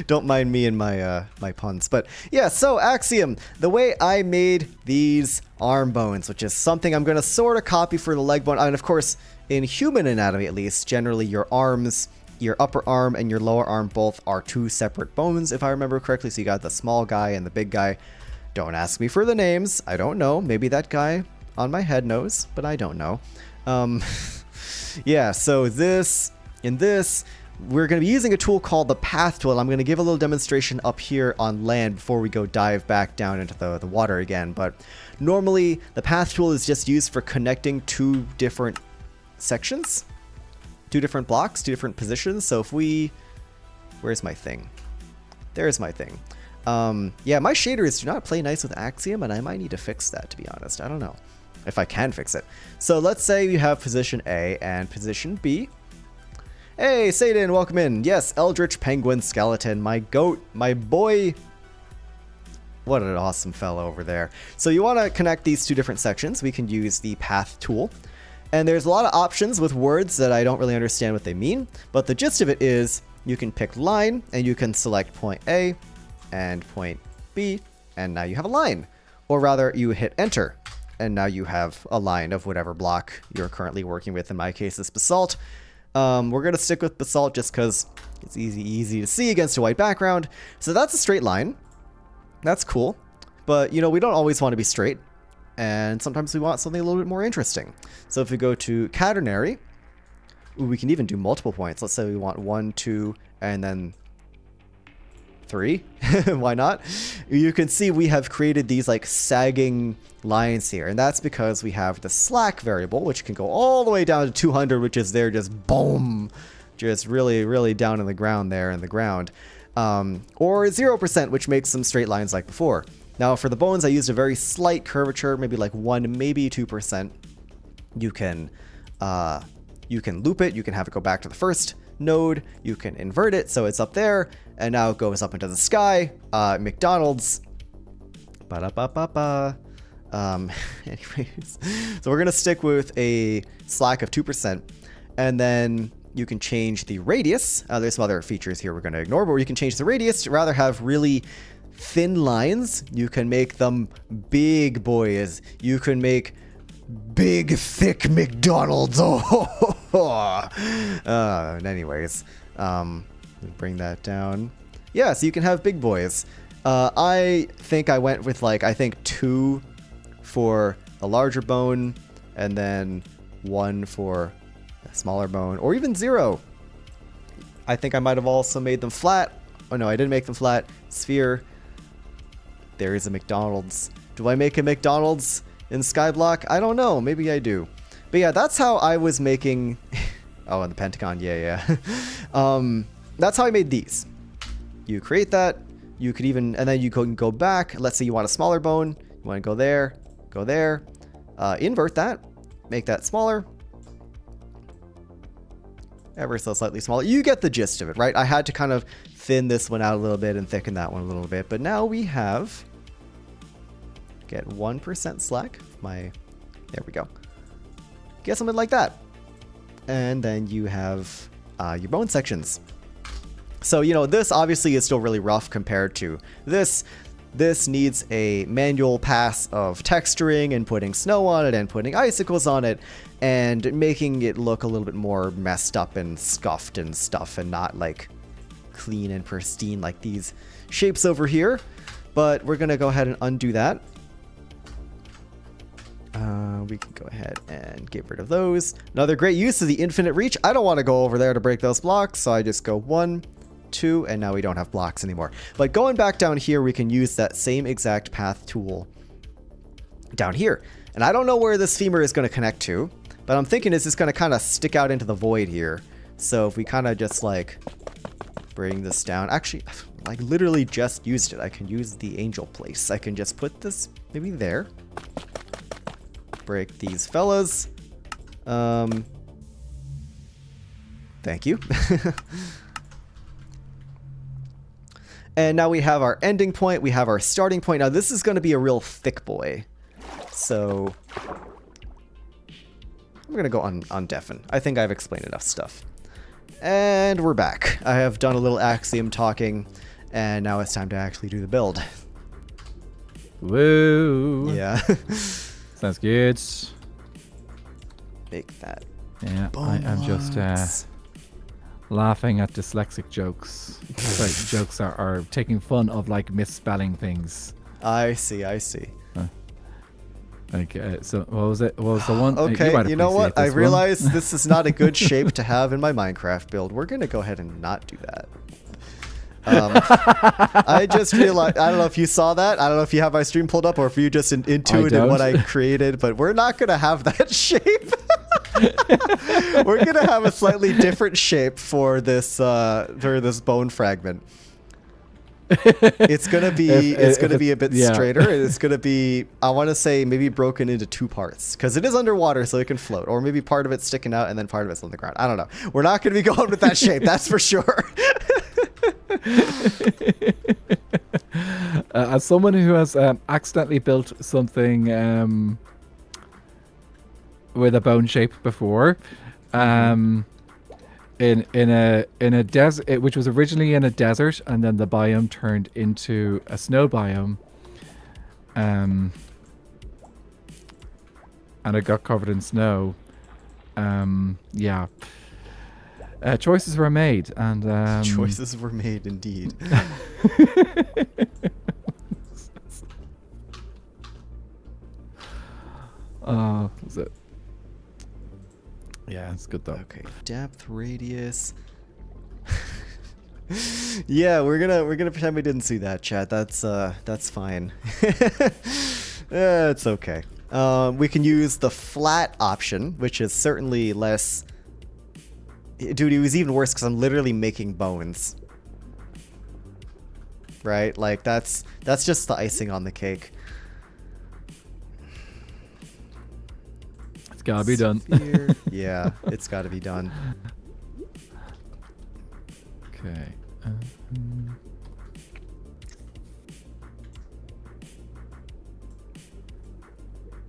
Don't mind me and my my puns. But yeah, so Axiom, the way I made these arm bones, which is something I'm going to sort of copy for the leg bone. And of course, in human anatomy at least, generally your arms, your upper arm and your lower arm both are two separate bones, if I remember correctly. So you got the small guy and the big guy. Don't ask me for the names. I don't know. Maybe that guy on my head knows, but I don't know. Yeah, so in this, we're going to be using a tool called the path tool. I'm going to give a little demonstration up here on land before we go dive back down into the water again. But normally, the path tool is just used for connecting two different sections, two different blocks, two different positions. So if we... Where's my thing? There's my thing. Yeah, my shaders do not play nice with Axiom, and I might need to fix that, to be honest. I don't know if I can fix it. So let's say we have position A and position B. Hey, Satan, welcome in. Yes, Eldritch Penguin Skeleton, my goat, my boy. What an awesome fellow over there. So you want to connect these two different sections. We can use the path tool. And there's a lot of options with words that I don't really understand what they mean. But the gist of it is you can pick line and you can select point A and point B. And now you have a line. Or rather, you hit enter. And now you have a line of whatever block you're currently working with. In my case, it's basalt. We're going to stick with basalt just because it's easy to see against a white background. So that's a straight line. That's cool. But, we don't always want to be straight. And sometimes we want something a little bit more interesting. So if we go to catenary, we can even do multiple points. Let's say we want 1, 2, and then 3. Why not? You can see we have created these like sagging lines here, and that's because we have the slack variable, which can go all the way down to 200, which is there just boom, just really down in the ground there in the ground, or 0%, which makes some straight lines like before. Now for the bones, I used a very slight curvature, maybe like 1, maybe 2%. You can loop it. You can have it go back to the first node. You can invert it so it's up there, and now it goes up into the sky. McDonald's. Ba-da-ba-ba-ba. Anyways, so we're gonna stick with a slack of 2%, and then you can change the radius. There's some other features here we're gonna ignore, but you can change the radius to rather have really thin lines. You can make them big boys. You can make big, thick McDonald's. Anyways, bring that down. Yeah, so you can have big boys. I think I went with 2 for a larger bone, and then 1 for a smaller bone, or even 0. I think I might have also made them flat. Oh no, I didn't make them flat. Sphere. There is a McDonald's. Do I make a McDonald's in Skyblock? I don't know. Maybe I do. But yeah, that's how I was making... Oh, and the Pentagon. Yeah. That's how I made these. You create that. You could even... And then you can go back. Let's say you want a smaller bone. You want to go there. Go there. Invert that. Make that smaller. Ever so slightly smaller. You get the gist of it, right? I had to kind of thin this one out a little bit and thicken that one a little bit. But now we have... Get 1% slack. There we go. Get something like that. And then you have your bone sections. So, this obviously is still really rough compared to this. This needs a manual pass of texturing and putting snow on it and putting icicles on it and making it look a little bit more messed up and scuffed and stuff, and not like clean and pristine like these shapes over here. But we're going to go ahead and undo that. We can go ahead and get rid of those. Another great use is the infinite reach. I don't want to go over there to break those blocks, so I just go 1, 2, and now we don't have blocks anymore. But going back down here, we can use that same exact path tool down here. And I don't know where this femur is going to connect to, but I'm thinking is this going to kind of stick out into the void here. So if we kind of just like bring this down, actually, I literally just used it. I can use the angel place. I can just put this maybe there. Break these fellas. Thank you. And now we have our ending point. We have our starting point. Now this is going to be a real thick boy. So I'm going to go on deafen. I think I've explained enough stuff. And we're back. I have done a little axiom talking, and now it's time to actually do the build. Woo! Yeah. Sounds good. Make that. Yeah, I am just laughing at dyslexic jokes. Sorry, jokes are taking fun of like misspelling things. I see, I see. Like, so what was it? What was the one? Okay, you know what? I one. realized this is not a good shape to have in my Minecraft build. We're going to go ahead and not do that. I just realized, I don't know if you saw that. I don't know if you have my stream pulled up or if you just intuited what I created, but we're not going to have that shape. We're going to have a slightly different shape for this bone fragment. It's gonna be a bit straighter. It's gonna be, I want to say, maybe broken into 2 parts because it is underwater, so it can float, or maybe part of it's sticking out and then part of it's on the ground. I don't know. We're not gonna be going with that shape, that's for sure. As someone who has accidentally built something with a bone shape before, in a desert, which was originally in a desert, and then the biome turned into a snow biome, and it got covered in snow. Yeah, choices were made, and choices were made indeed. Was it? Yeah, it's good though. Okay, depth, radius. Yeah, we're gonna pretend we didn't see that, chat. That's fine. It's okay. We can use the flat option, which is certainly less. Dude, it was even worse because I'm literally making bones. Right? Like that's just the icing on the cake. It's gotta be done. Yeah, it's gotta be done. Okay.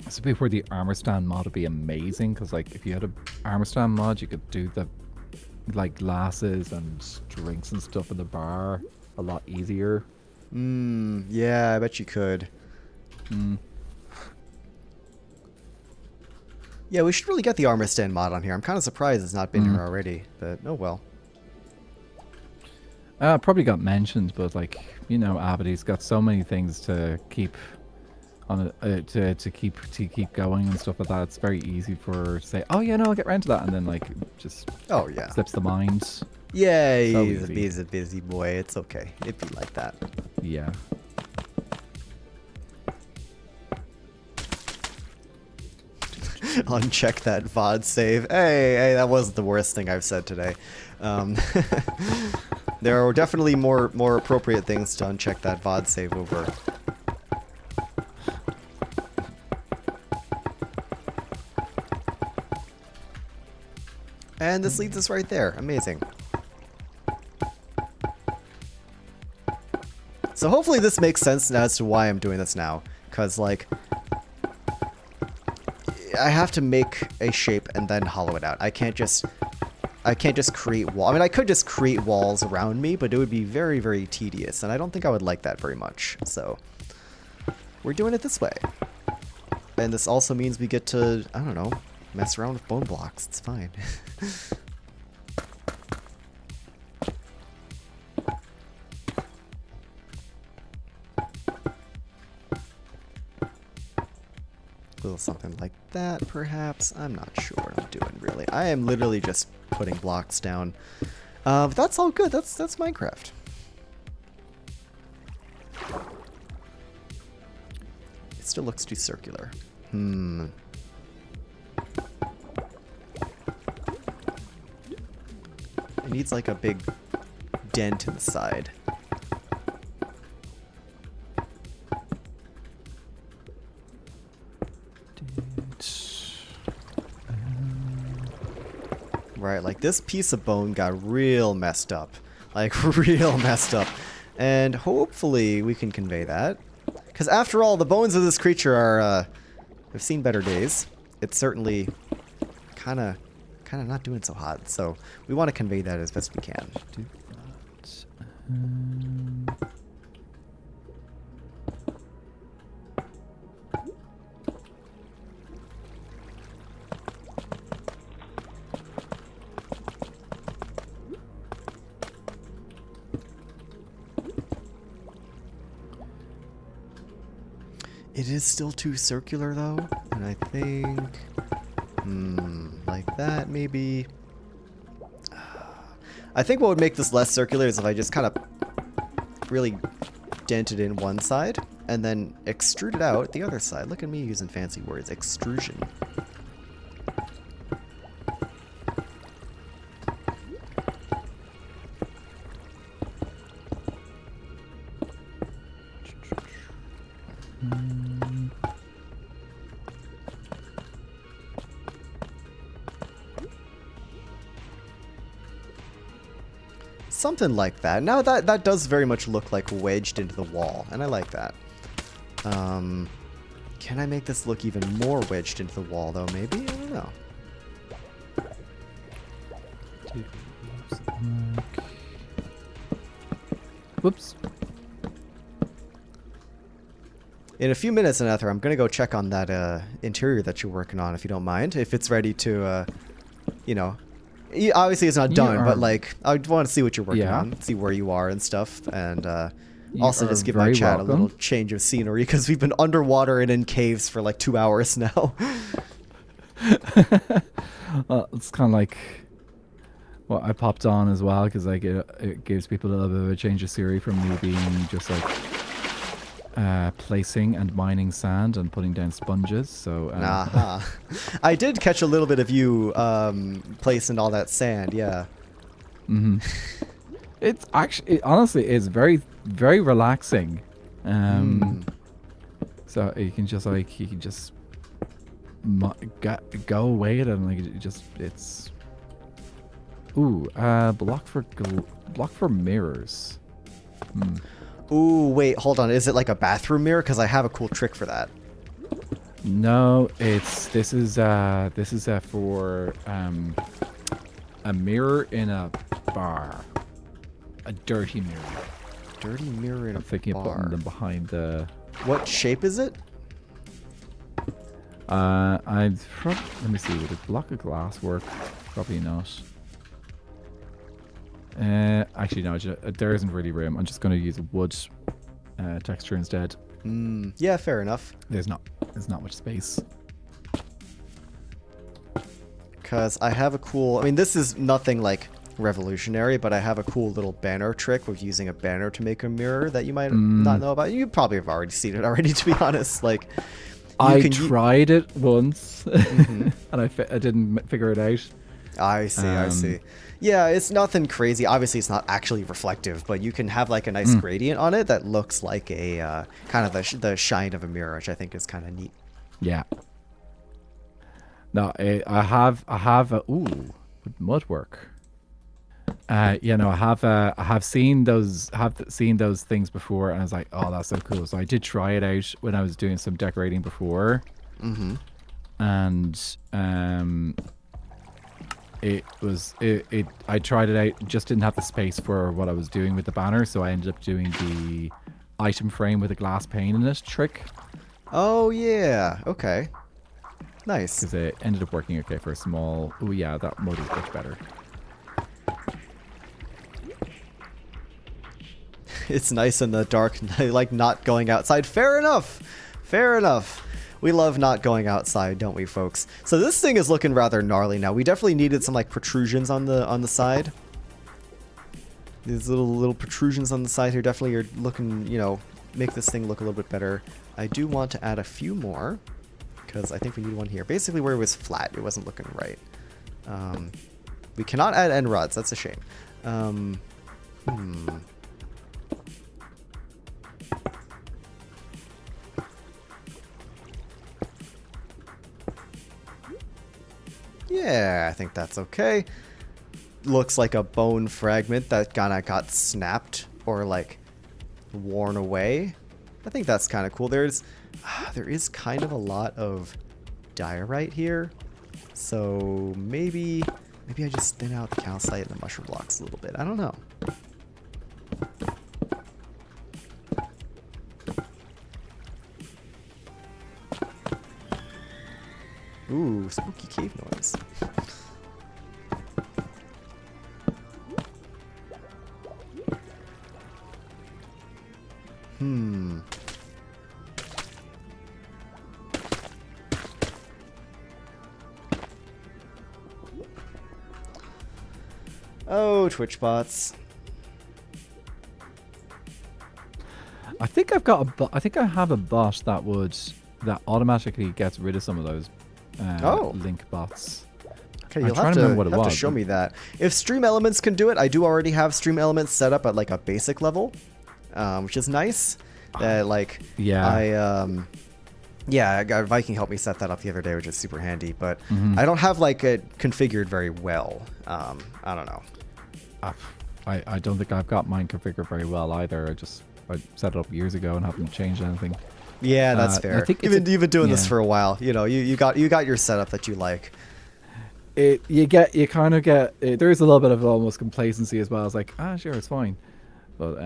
This would be where the armor stand mod would be amazing, because like if you had a armor stand mod, you could do the like glasses and drinks and stuff in the bar a lot easier. Yeah, I bet you could. Yeah, we should really get the armor stand mod on here. I'm kind of surprised it's not been here already, but oh well. Probably got mentioned, but like, you know, Avidy's got so many things to keep on to keep going and stuff like that. It's very easy for her to say, "Oh yeah, no, I'll get around to that," and then like just slips the mind. Yeah, So he's a busy boy. It's okay. It'd be like that. Yeah. Uncheck that VOD save. Hey, that wasn't the worst thing I've said today. There are definitely more appropriate things to uncheck that VOD save over. And this leads us right there. Amazing. So hopefully this makes sense as to why I'm doing this now. Because, like, I have to make a shape and then hollow it out. I can't just create wall. I mean, I could just create walls around me, but it would be very, very tedious, and I don't think I would like that very much. So we're doing it this way. And this also means we get to, I don't know, mess around with bone blocks. It's fine. A little something like that, perhaps. I'm not sure what I'm doing, really. I am literally just putting blocks down. But that's all good. That's Minecraft. It still looks too circular. It needs like a big dent in the side. Right, like this piece of bone got real messed up. Like real messed up. And hopefully we can convey that. Because after all, the bones of this creature are, have seen better days. It's certainly kind of not doing so hot. So we want to convey that as best we can. Do that. It is still too circular though, and I think, like that maybe. I think what would make this less circular is if I just kind of really dented in one side and then extruded out the other side. Look at me using fancy words, extrusion. Something like that. Now that does very much look like wedged into the wall, and I like that. Can I make this look even more wedged into the wall, though, maybe? I don't know. Whoops. In a few minutes, Anether, I'm going to go check on that interior that you're working on, if you don't mind. If it's ready to, you know... Obviously, it's not done, but, like, I want to see what you're working on, see where you are and stuff, and also just give my chat a little change of scenery, because we've been underwater and in caves for, like, 2 hours now. Well, it's kind of like what I popped on as well, because like it gives people a little bit of a change of scenery from me being just like placing and mining sand and putting down sponges. So I did catch a little bit of you placing all that sand. Yeah. It's actually, honestly, it's very, very relaxing. So you can just go away at it and like it's. Ooh, block for mirrors. Ooh, wait, hold on. Is it like a bathroom mirror? Because I have a cool trick for that. No, this is for a mirror in a bar, a dirty mirror. Dirty mirror in a bar. I'm thinking of putting them behind the. What shape is it? Let me see. Would a block of glass work? Probably not. Actually, no. There isn't really room. I'm just going to use a wood texture instead. Yeah, fair enough. There's not much space. Because I have a cool... I mean, this is nothing, like, revolutionary, but I have a cool little banner trick with using a banner to make a mirror that you might not know about. You probably have already seen it already, to be honest. Like, I tried it once, and I didn't figure it out. I see, I see. Yeah, it's nothing crazy. Obviously, it's not actually reflective, but you can have like a nice gradient on it that looks like a kind of the shine of a mirror, which I think is kind of neat. Yeah. No, I have a would mud work. You know, I have seen those things before, and I was like, oh, that's so cool. So I did try it out when I was doing some decorating before, and I tried it out, just didn't have the space for what I was doing with the banner, so I ended up doing the item frame with a glass pane in it trick. Oh yeah, okay, nice. Because it ended up working okay for a small. Oh yeah, that mode is much better. It's nice in the dark, like not going outside. Fair enough, fair enough. We love not going outside, don't we, folks? So this thing is looking rather gnarly now. We definitely needed some like protrusions on the side. These little protrusions on the side here definitely are looking, you know, make this thing look a little bit better. I do want to add a few more because I think we need one here. Basically where it was flat, it wasn't looking right. We cannot add end rods. That's a shame. Yeah, I think that's okay. Looks like a bone fragment that kind of got snapped or like worn away. I think that's kind of cool. There is kind of a lot of diorite here, so maybe I just thin out the calcite and the mushroom blocks a little bit. I don't know. Ooh, spooky cave noise. Oh, Twitch bots. I think I've got I think I have a bot that automatically gets rid of some of those link bots. Okay, you'll have to show me that. If Stream Elements can do it, I do already have Stream Elements set up at like a basic level, which is nice. Viking helped me set that up the other day, which is super handy. But I don't have like it configured very well. I don't know. I don't think I've got mine configured very well either. I set it up years ago and haven't changed anything. Yeah, that's fair. You've been doing this for a while. You know, you got your setup that you like. There is a little bit of almost complacency as well. It's like, sure, it's fine. But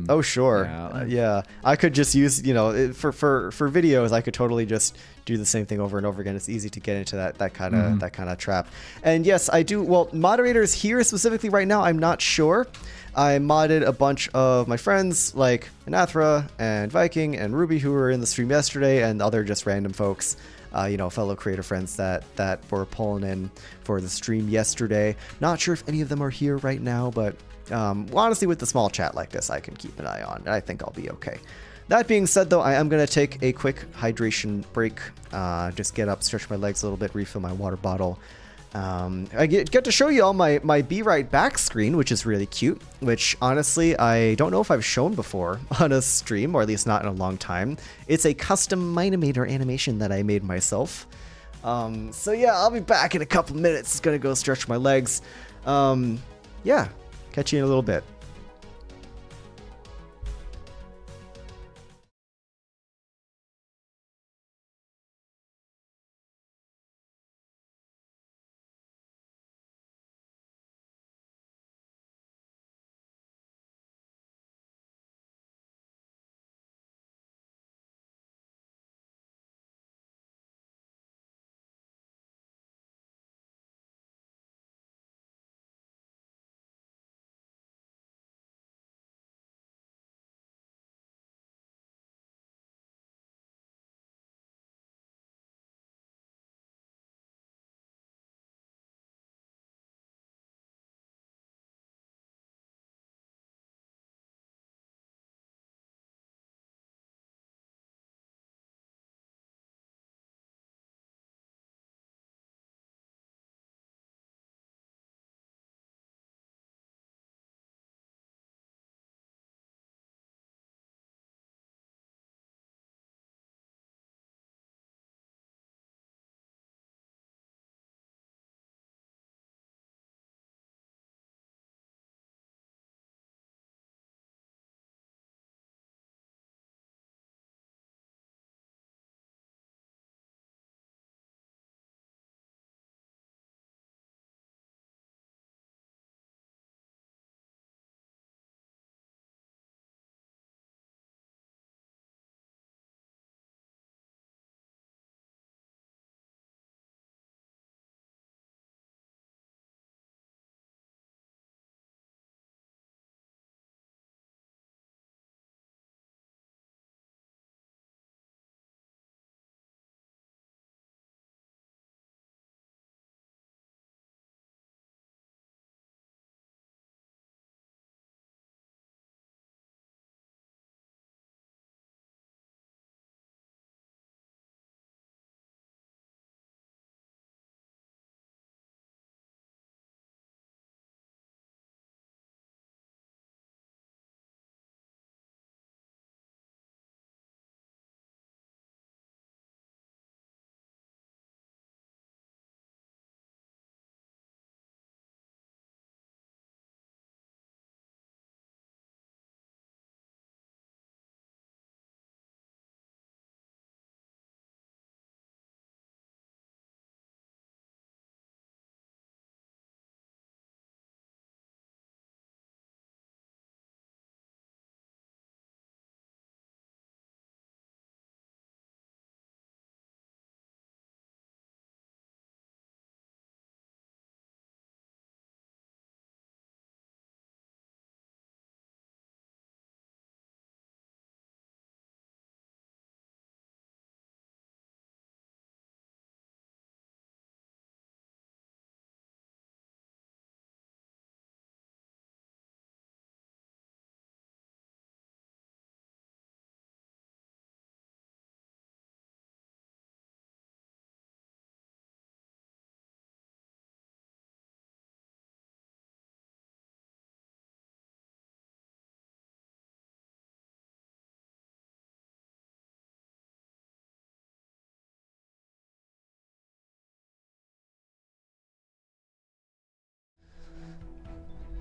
oh sure, yeah. I could just use, you know, for videos, I could totally just do the same thing over and over again. It's easy to get into that kind of trap. And yes, I do. Well, moderators here specifically right now, I'm not sure. I modded a bunch of my friends like Anathra and Viking and Ruby who were in the stream yesterday, and other just random folks. You know, fellow creator friends that were pulling in for the stream yesterday. Not sure if any of them are here right now, but honestly, with the small chat like this, I can keep an eye on, and I think I'll be okay. That being said, though, I am going to take a quick hydration break. Just get up, stretch my legs a little bit, refill my water bottle. I get to show you all my Be Right Back screen, which is really cute, which honestly, I don't know if I've shown before on a stream, or at least not in a long time. It's a custom Minimator animation that I made myself. So yeah, I'll be back in a couple minutes. It's gonna go stretch my legs. Yeah, catch you in a little bit.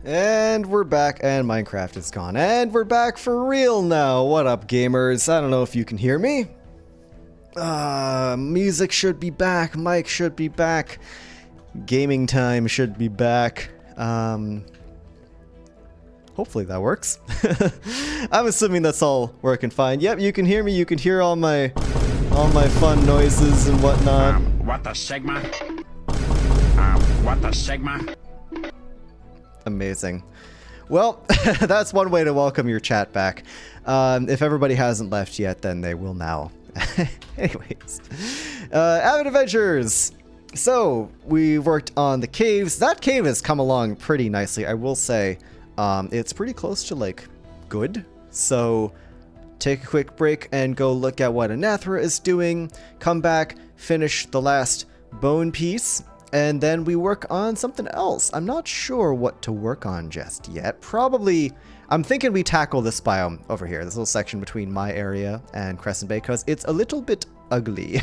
And we're back, and Minecraft is gone. And we're back for real now. What up, gamers? I don't know if you can hear me. Music should be back. Mic should be back. Gaming time should be back. Hopefully that works. I'm assuming that's all working fine. Yep, you can hear me. You can hear all my fun noises and whatnot. What the Sigma? What the Sigma? Amazing. Well, that's one way to welcome your chat back. If everybody hasn't left yet, then they will now. Anyways, Avid Adventures. So we worked on the caves. That cave has come along pretty nicely, I will say. It's pretty close to like good. So take a quick break and go look at what Anathra is doing. Come back, finish the last bone piece. And then we work on something else. I'm not sure what to work on just yet. Probably, I'm thinking we tackle this biome over here, this little section between my area and Crescent Bay, because it's a little bit ugly.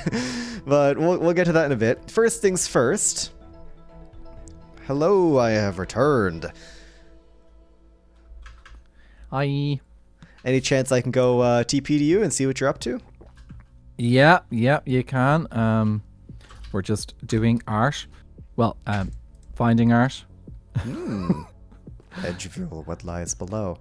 But we'll get to that in a bit. First things first. Hello, I have returned. Hi. Any chance I can go TP to you and see what you're up to? Yeah, you can. We're just doing art. Well, finding art. Edgeville, what lies below?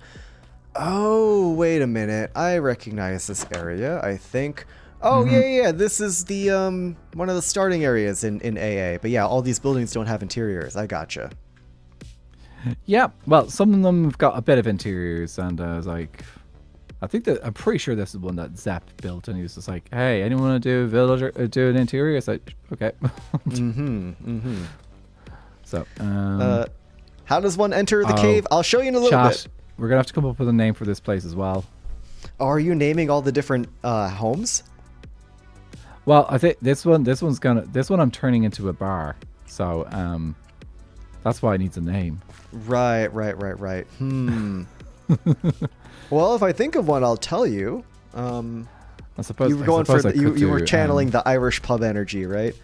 Oh, wait a minute. I recognize this area, I think. Oh, yeah. This is the one of the starting areas in AA. But yeah, all these buildings don't have interiors. I gotcha. Yeah, well, some of them have got a bit of interiors, and I was like, I'm pretty sure this is one that Zep built, and he was just like, "Hey, anyone want to do a villager, do an interior?" It's like, okay. So, how does one enter the cave? I'll show you in a little bit. We're gonna have to come up with a name for this place as well. Oh, are you naming all the different homes? Well, I think this one I'm turning into a bar, so that's why it needs a name. Right. Well, if I think of one, I'll tell you. I suppose you were going for you were channeling the Irish pub energy, right?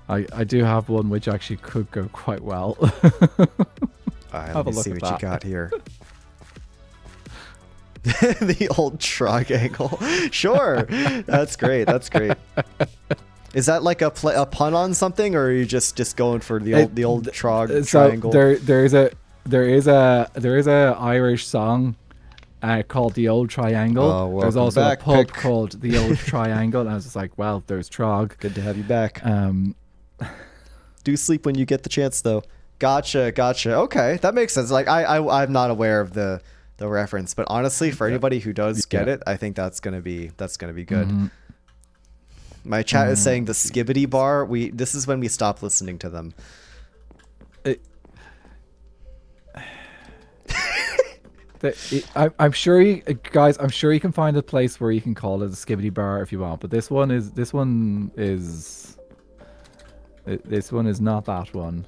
I do have one which actually could go quite well. Alright, let me see what you got here. The old triangle. Sure. That's great. Is that like a pun on something, or are you just going for the old triangle? There is a Irish song called The Old Triangle. Oh, there's also back, a pub Pick. called The Old Triangle, and I was just like, well, there's Trog. Good to have you back. Do sleep when you get the chance, though. Gotcha. Okay, that makes sense. Like I'm not aware of the reference, but honestly, for anybody who does get it, I think that's gonna be good. My chat is saying the Skibbity bar. This is when we stop listening to them. I'm sure you guys. I'm sure you can find a place where you can call it a Skibbity bar if you want. But this one is not that one.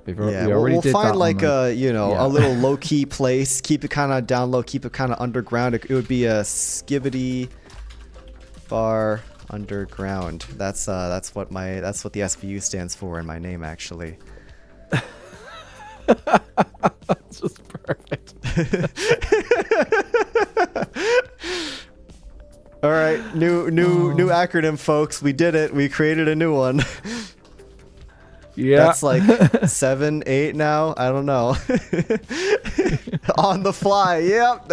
We'll find like a little low key place. Keep it kind of down low. Keep it kind of underground. It would be a Skibbity bar underground. That's what the SVU stands for in my name, actually. That's just perfect. All right, new acronym, folks. We did it. We created a new one. Yeah, that's like 7, 8 now. I don't know. On the fly. Yep.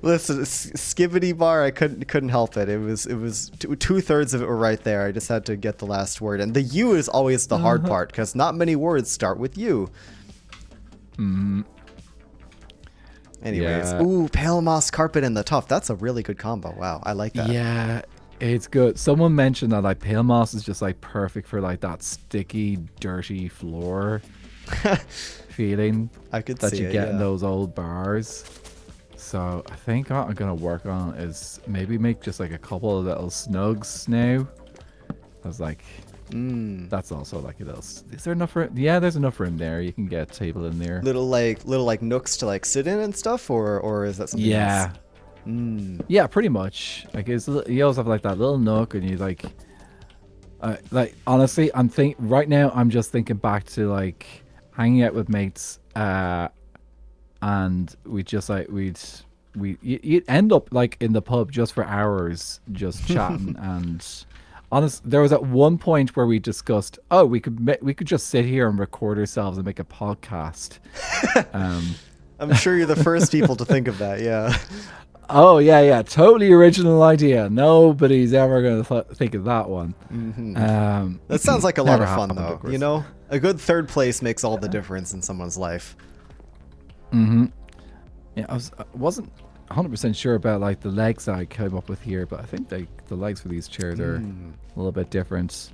Listen, Skibbity bar. I couldn't help it. It was 2/3 of it were right there. I just had to get the last word, and the U is always the hard part because not many words start with U. Anyways, ooh, pale moss carpet and the tuff. That's a really good combo. Wow, I like that. Yeah, it's good. Someone mentioned that like pale moss is just like perfect for like that sticky, dirty floor feeling I could that see you it, get in yeah. those old bars. So I think what I'm gonna work on is maybe make just like a couple of little snugs now. I was like, that's also like a little. Is there enough room? Yeah, there's enough room there. You can get a table in there. Little nooks to like sit in and stuff, or is that something else? Yeah, pretty much. Like you also have like that little nook, and you like. Like honestly, right now. I'm just thinking back to like hanging out with mates, and we just like you'd end up like in the pub just for hours, just chatting. And there was at one point where we discussed, oh, we could just sit here and record ourselves and make a podcast. I'm sure you're the first people to think of that. Yeah. Oh yeah, totally original idea. Nobody's ever going to think of that one. That sounds like a lot never of fun, happened, though. of course. You know, a good third place makes all the difference in someone's life. Yeah, I wasn't 100% sure about like the legs I came up with here, but I think the legs for these chairs are a little bit different.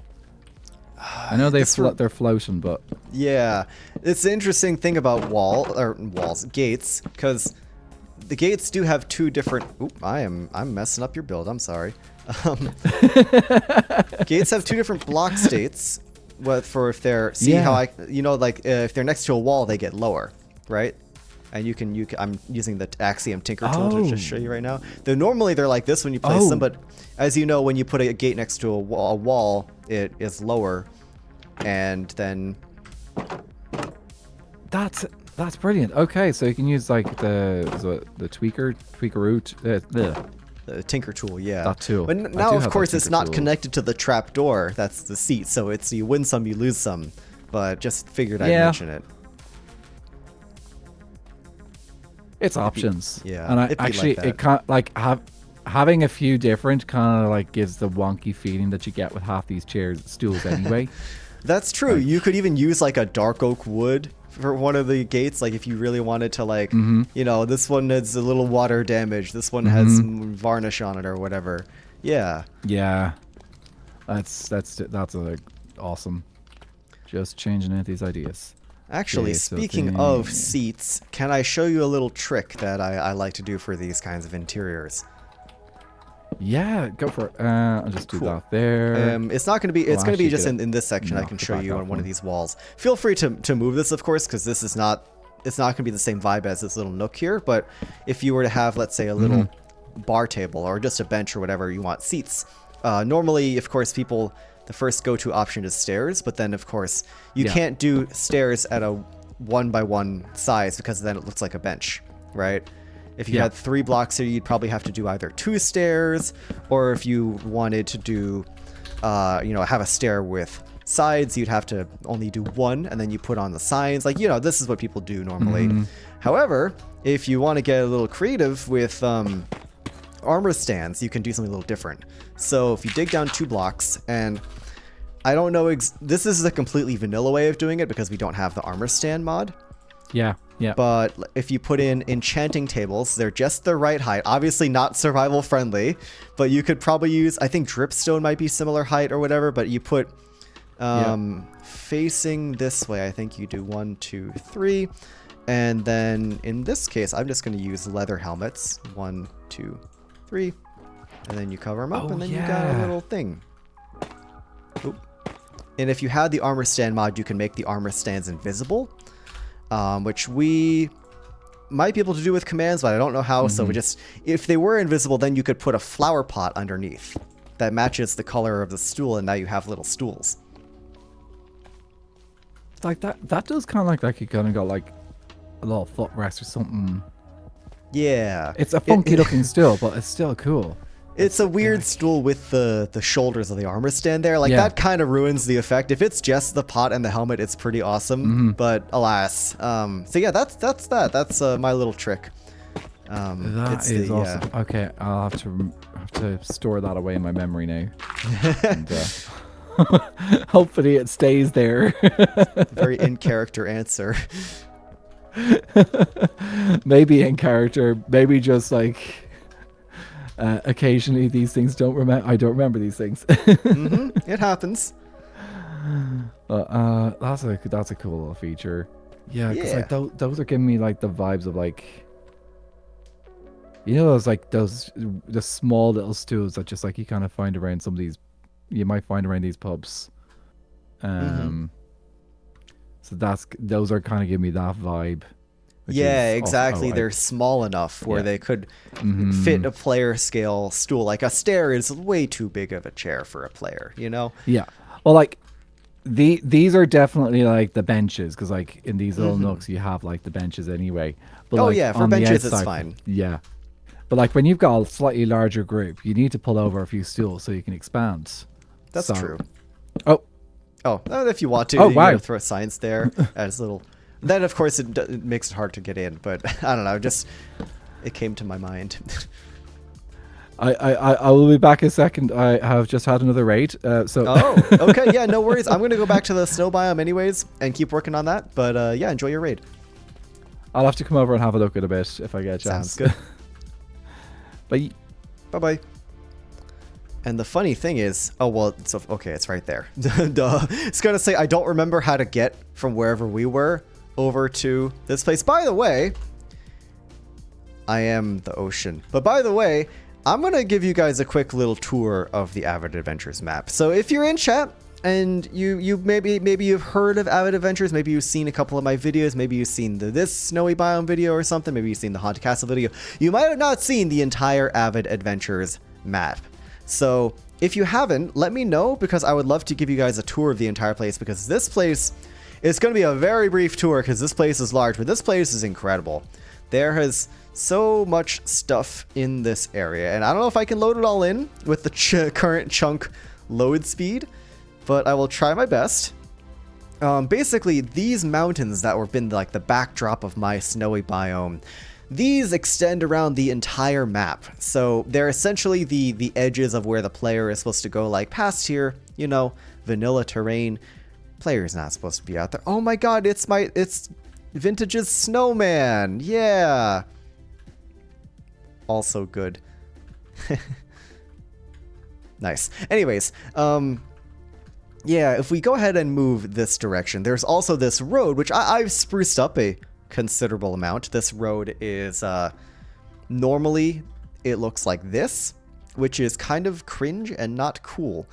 I know they're floating, but yeah, it's the interesting thing about gates, because the gates do have two different. Oop, I'm messing up your build. I'm sorry. Gates have two different block states. For if they're if they're next to a wall, they get lower, right? And you can I'm using the Axiom Tinker tool to just show you right now. Normally they're like this when you place them, but as you know, when you put a gate next to a wall, it is lower, and then that's brilliant. Okay, so you can use like the tweakeroo, the Tinker tool, yeah. That tool. But now, of course, it's not connected to the trap door. That's the seat, so it's you win some, you lose some. But just figured I'd mention it. It's options. Yeah. And it can't like having a few different kind of like gives the wonky feeling that you get with half these stools anyway. That's true. You could even use like a dark oak wood for one of the gates, like if you really wanted to, like, this one has a little water damage, this one has some varnish on it or whatever. Yeah. That's awesome. Just changing out these ideas. Actually, speaking of seats, can I show you a little trick that I like to do for these kinds of interiors? Yeah, go for it. I'll just do that there. It's not going to be. It's going to be just in this section. I can show you on one of these walls. Feel free to move this, of course, because this is not. It's not going to be the same vibe as this little nook here. But if you were to have, let's say, a little bar table or just a bench or whatever you want seats, normally, of course, the first go-to option is stairs. But then, of course, you can't do stairs at a 1x1 size because then it looks like a bench, right? If you had 3 blocks here, you'd probably have to do either 2 stairs, or if you wanted to do, have a stair with sides, you'd have to only do 1, and then you put on the signs. Like, this is what people do normally. However, if you want to get a little creative with armor stands, you can do something a little different. So if you dig down 2 blocks, and I don't know, this is a completely vanilla way of doing it because we don't have the armor stand mod. Yeah. But if you put in enchanting tables, they're just the right height. Obviously not survival friendly, but you could probably use, I think dripstone might be similar height or whatever, but you put facing this way, I think you do 1, 2, 3. And then in this case, I'm just going to use leather helmets. 1, 2, 3. And then you cover them up, and then you got a little thing. Oop. And if you had the armor stand mod, you can make the armor stands invisible. Which we might be able to do with commands, but I don't know how. So if they were invisible, then you could put a flower pot underneath that matches the color of the stool, and now you have little stools. Like that does kind of like you kind of got like a little footrest or something. Yeah. It's a funky looking stool, but it's still cool. It's a weird stool with the shoulders of the armor stand there. Like, that kind of ruins the effect. If it's just the pot and the helmet, it's pretty awesome. But alas. So yeah, that's that. That's my little trick. That is awesome. Okay, I'll have to store that away in my memory now. And, hopefully it stays there. Very in-character answer. Maybe in character. Maybe just like... occasionally these things I don't remember these things. It happens. That's a cool little feature. Yeah, because like those are giving me like the vibes of like, the small little stools that just like you kind of find around you might find around these pubs. So those are kind of giving me that vibe. Yeah, exactly. They're small enough where they could fit a player scale stool. Like a stair is way too big of a chair for a player, Yeah. Well, like these are definitely like the benches because like in these little nooks you have like the benches anyway. But Oh like yeah, for on the benches it's outside, fine. yeah. But like when you've got a slightly larger group, you need to pull over a few stools so you can expand. That's So- true. Oh, Oh, if you want to, Oh, you wow. know, throw signs there as little. Then of course it makes it hard to get in, but I don't know. Just it came to my mind. I will be back in a second. I have just had another raid. So Oh, okay, yeah, no worries. I'm gonna go back to the snow biome anyways and keep working on that. But yeah, enjoy your raid. I'll have to come over and have a look at a bit if I get a chance. Sounds good. Bye. Bye bye. And the funny thing is, oh well, it's okay, it's right there. Duh. It's gonna say I don't remember how to get from wherever we were over to this place. By the way, I am the ocean. But by the way, I'm gonna give you guys a quick little tour of the Avid Adventures map. So if you're in chat and you maybe you've heard of Avid Adventures, maybe you've seen a couple of my videos, maybe you've seen this snowy biome video or something, maybe you've seen the Haunted Castle video, you might have not seen the entire Avid Adventures map. So if you haven't, let me know because I would love to give you guys a tour of the entire place because this place is going to be a very brief tour because this place is large, but this place is incredible. There has so much stuff in this area, and I don't know if I can load it all in with the current chunk load speed, but I will try my best. Basically, these mountains that have been like the backdrop of my snowy biome, these extend around the entire map. So they're essentially the edges of where the player is supposed to go, like past here, you know, vanilla terrain. Player's not supposed to be out there. Oh my god, it's Vintage's snowman. Yeah. Also good. Nice. Anyways, yeah, if we go ahead and move this direction, there's also this road, which I've spruced up a considerable amount. This road is, normally it looks like this, which is kind of cringe and not cool.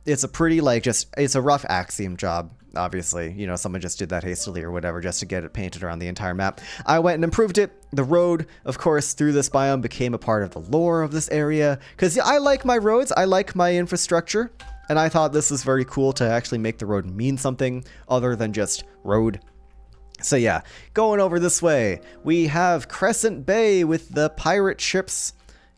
It's a pretty, like, it's a rough axiom job, obviously. You know, someone just did that hastily or whatever just to get it painted around the entire map. I went and improved it. The road, of course, through this biome became a part of the lore of this area. Because I like my roads, I like my infrastructure, and I thought this is very cool to actually make the road mean something other than just road. So yeah, going over this way, we have Crescent Bay with the pirate ships.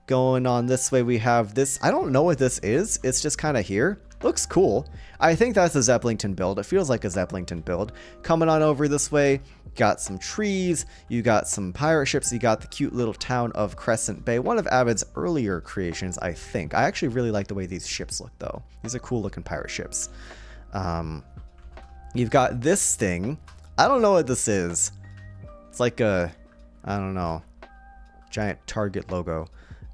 Going on this way, we have this. I don't know what this is. It's just kind of here. Looks cool. I think that's a Zeppelington build. It feels like a Zeppelington build. Coming on over this way, got some trees. You got some pirate ships. You got the cute little town of Crescent Bay. One of Avid's earlier creations, I think. I actually really like the way these ships look, though. These are cool looking pirate ships. You've got this thing. I don't know what this is. It's like a, I don't know, giant Target logo.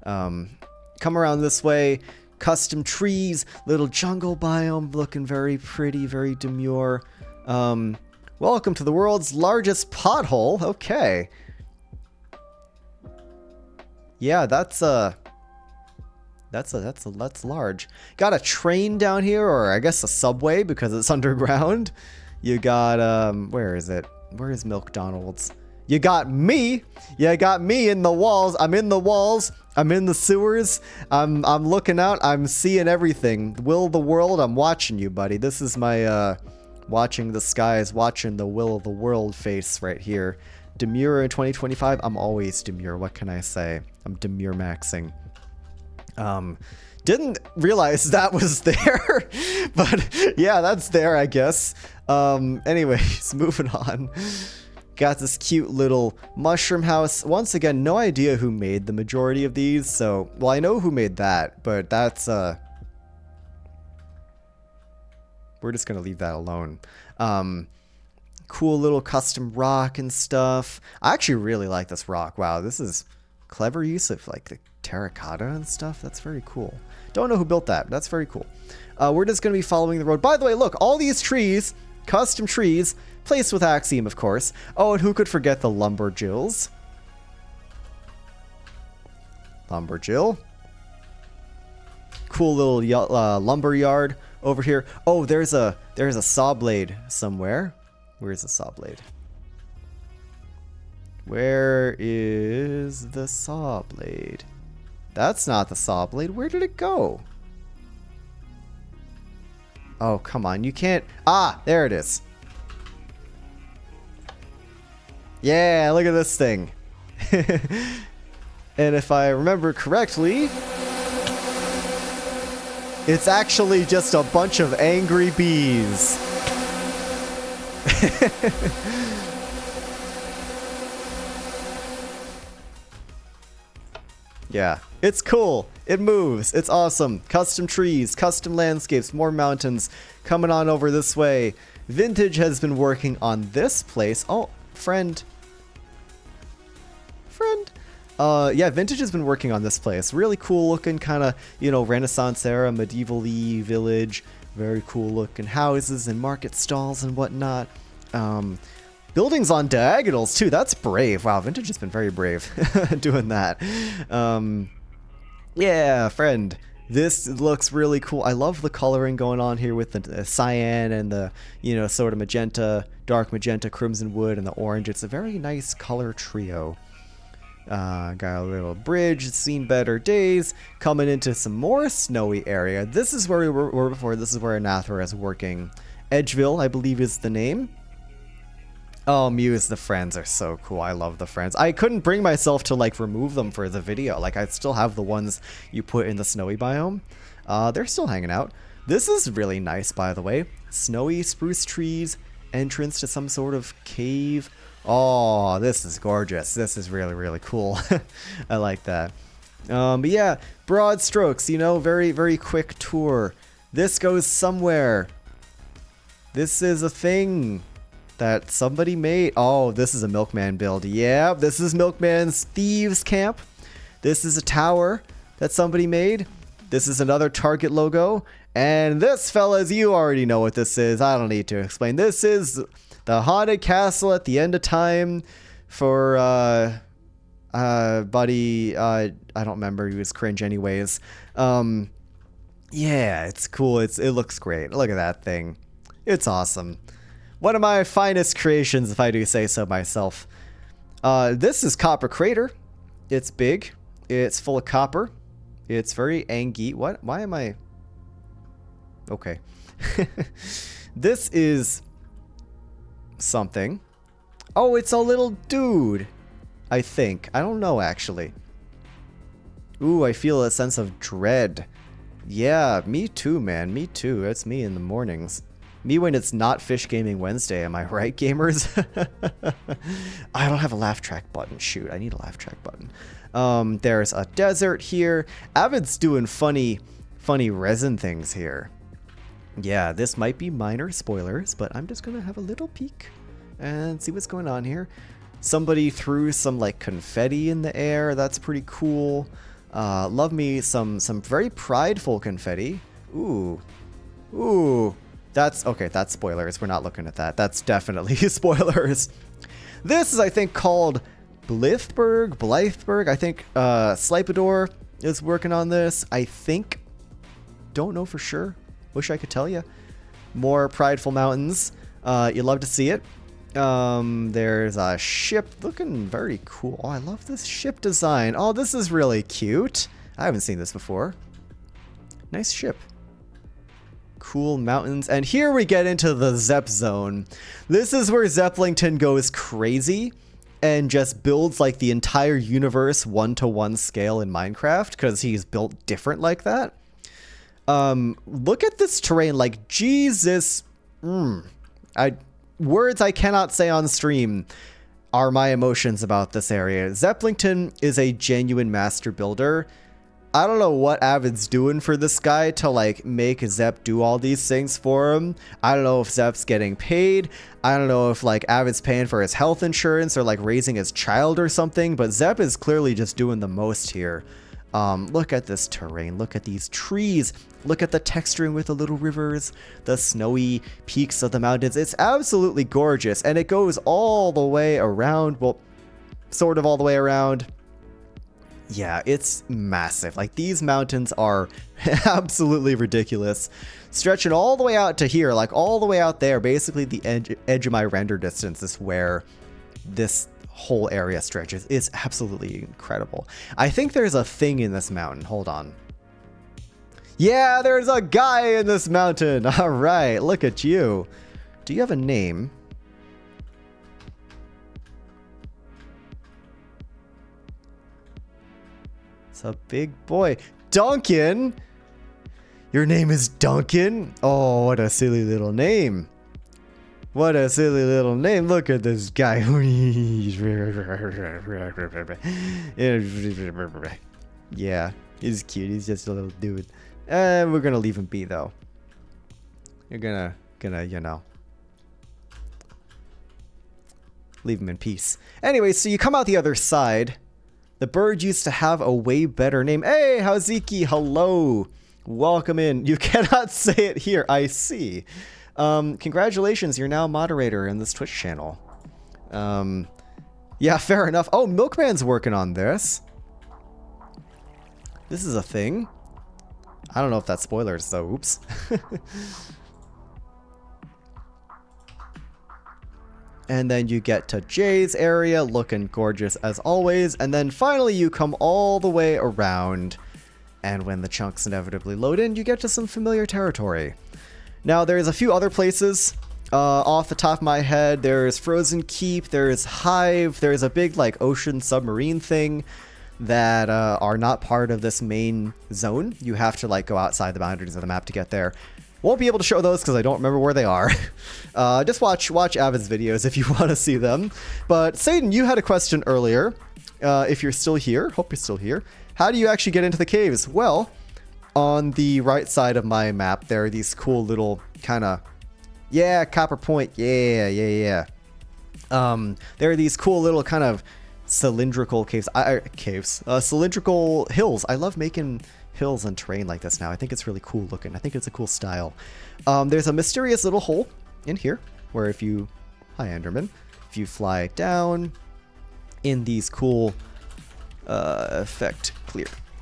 Come around this way, custom trees, little jungle biome looking very pretty, very demure. Welcome to the world's largest pothole. Okay. Yeah, that's large. Got a train down here, or I guess a subway because it's underground. You got, where is it? Where is McDonald's? You got me. You got me in the walls. I'm in the walls. I'm in the sewers. I'm looking out. I'm seeing everything. Will of the world, I'm watching you, buddy. This is my, watching the skies, watching the will of the world face right here. Demure in 2025. I'm always demure. What can I say? I'm demure maxing. Didn't realize that was there, but yeah, that's there, I guess. Anyways, moving on. Got this cute little mushroom house. Once again, no idea who made the majority of these. So, well, I know who made that, but that's, we're just gonna leave that alone. Cool little custom rock and stuff. I actually really like this rock. Wow, this is clever use of like the terracotta and stuff. That's very cool. Don't know who built that. That's very cool. We're just gonna be following the road. By the way, look, all these trees, custom trees, placed with Axiom, of course. Oh, and who could forget the Lumberjills? Lumberjill. Cool little lumber yard over here. Oh, there's a saw blade somewhere. Where's the saw blade? Where is the saw blade? That's not the saw blade. Where did it go? Oh, come on. You can't. Ah, there it is. Yeah, look at this thing. And if I remember correctly, it's actually just a bunch of angry bees. Yeah, it's cool. It moves. It's awesome. Custom trees, custom landscapes, more mountains coming on over this way. Vintage has been working on this place. Oh, friend. Yeah, Vintage has been working on this place. Really cool looking, kind of, you know, Renaissance era, medieval-y village. Very cool looking houses and market stalls and whatnot. Buildings on diagonals too. That's brave. Wow, Vintage has been very brave doing that. Yeah, friend. This looks really cool. I love the coloring going on here with the cyan and the, you know, sort of magenta, dark magenta, crimson wood, and the orange. It's a very nice color trio. Got a little bridge, seen better days, coming into some more snowy area. This is where we were before. This is where Anathra is working. Edgeville, I believe, is the name. Oh, Muse, the friends are so cool. I love the friends. I couldn't bring myself to, like, remove them for the video. Like, I still have the ones you put in the snowy biome. They're still hanging out. This is really nice, by the way. Snowy spruce trees, entrance to some sort of cave. Oh, this is gorgeous. This is really, really cool. I like that. But yeah, broad strokes, you know, very, very quick tour. This goes somewhere. This is a thing that somebody made. Oh, this is a Milkman build. Yeah, this is Milkman's Thieves Camp. This is a tower that somebody made. This is another Target logo. And this, fellas, you already know what this is. I don't need to explain. This is the haunted castle at the end of time for buddy. I don't remember. He was cringe anyways. Yeah, it's cool. It looks great. Look at that thing. It's awesome. One of my finest creations, if I do say so myself. This is Copper Crater. It's big. It's full of copper. It's very angy. What? Why am I? Okay. This is something. Oh, it's a little dude. I think. I don't know, actually. Ooh, I feel a sense of dread. Yeah, me too, man. Me too. That's me in the mornings. Me when it's not Fish Gaming Wednesday. Am I right, gamers? I don't have a laugh track button. Shoot, I need a laugh track button. There's a desert here. Avid's doing funny resin things here. Yeah, this might be minor spoilers, but I'm just gonna have a little peek and see what's going on here. Somebody threw some like confetti in the air. That's pretty cool. Love me some very prideful confetti. Ooh. That's okay. That's spoilers. We're not looking at that. That's definitely spoilers. This is, I think, called Blytheburg. I think Slipador is working on this. I think. Don't know for sure. Wish I could tell you. More prideful mountains. You love to see it. There's a ship looking very cool. Oh, I love this ship design. Oh, this is really cute. I haven't seen this before. Nice ship. Cool mountains. And here we get into the Zepp zone. This is where Zepplington goes crazy and just builds like the entire universe 1-to-1 scale in Minecraft because he's built different like that. Look at this terrain, like Jesus. Words I cannot say on stream are my emotions about this area. Zepplington is a genuine master builder. I don't know what Avid's doing for this guy to like make Zepp do all these things for him. I don't know if Zepp's getting paid. I don't know if like Avid's paying for his health insurance or like raising his child or something, but Zepp is clearly just doing the most here. Look at this terrain. Look at these trees. Look at the texturing with the little rivers, the snowy peaks of the mountains. It's absolutely gorgeous, and it goes all the way around. Well, sort of all the way around. Yeah, it's massive. Like, these mountains are absolutely ridiculous. Stretching all the way out to here, like all the way out there. Basically, the edge of my render distance is where this whole area stretches. Is absolutely incredible. I think there's a thing in this mountain. Hold on. Yeah, there's a guy in this mountain. All right, look at you. Do you have a name? It's a big boy. Duncan? Your name is Duncan? Oh, what a silly little name. What a silly little name. Look at this guy. Yeah, he's cute. He's just a little dude. We're gonna leave him be though. You're gonna, you know, leave him in peace. Anyway, so you come out the other side. The bird used to have a way better name. Hey, Haziki, hello. Welcome in. You cannot say it here, I see. Congratulations, you're now moderator in this Twitch channel. Yeah, fair enough. Oh, Milkman's working on this. This is a thing. I don't know if that's spoilers, though. Oops. And then you get to Jay's area, looking gorgeous as always. And then finally you come all the way around. And when the chunks inevitably load in, you get to some familiar territory. Now, there's a few other places. Off the top of my head, there's Frozen Keep, there's Hive, there's a big, like, ocean submarine thing that are not part of this main zone. You have to, like, go outside the boundaries of the map to get there. Won't be able to show those because I don't remember where they are. Just watch Avid's videos if you want to see them. But Satan, you had a question earlier. If you're still here, hope you're still here. How do you actually get into the caves? Well, on the right side of my map, there are these cool little kind of, yeah, Copper Point, yeah. There are these cool little kind of cylindrical caves, cylindrical hills. I love making hills and terrain like this now. I think it's really cool looking. I think it's a cool style. There's a mysterious little hole in here where if you, hi Enderman, if you fly down in these cool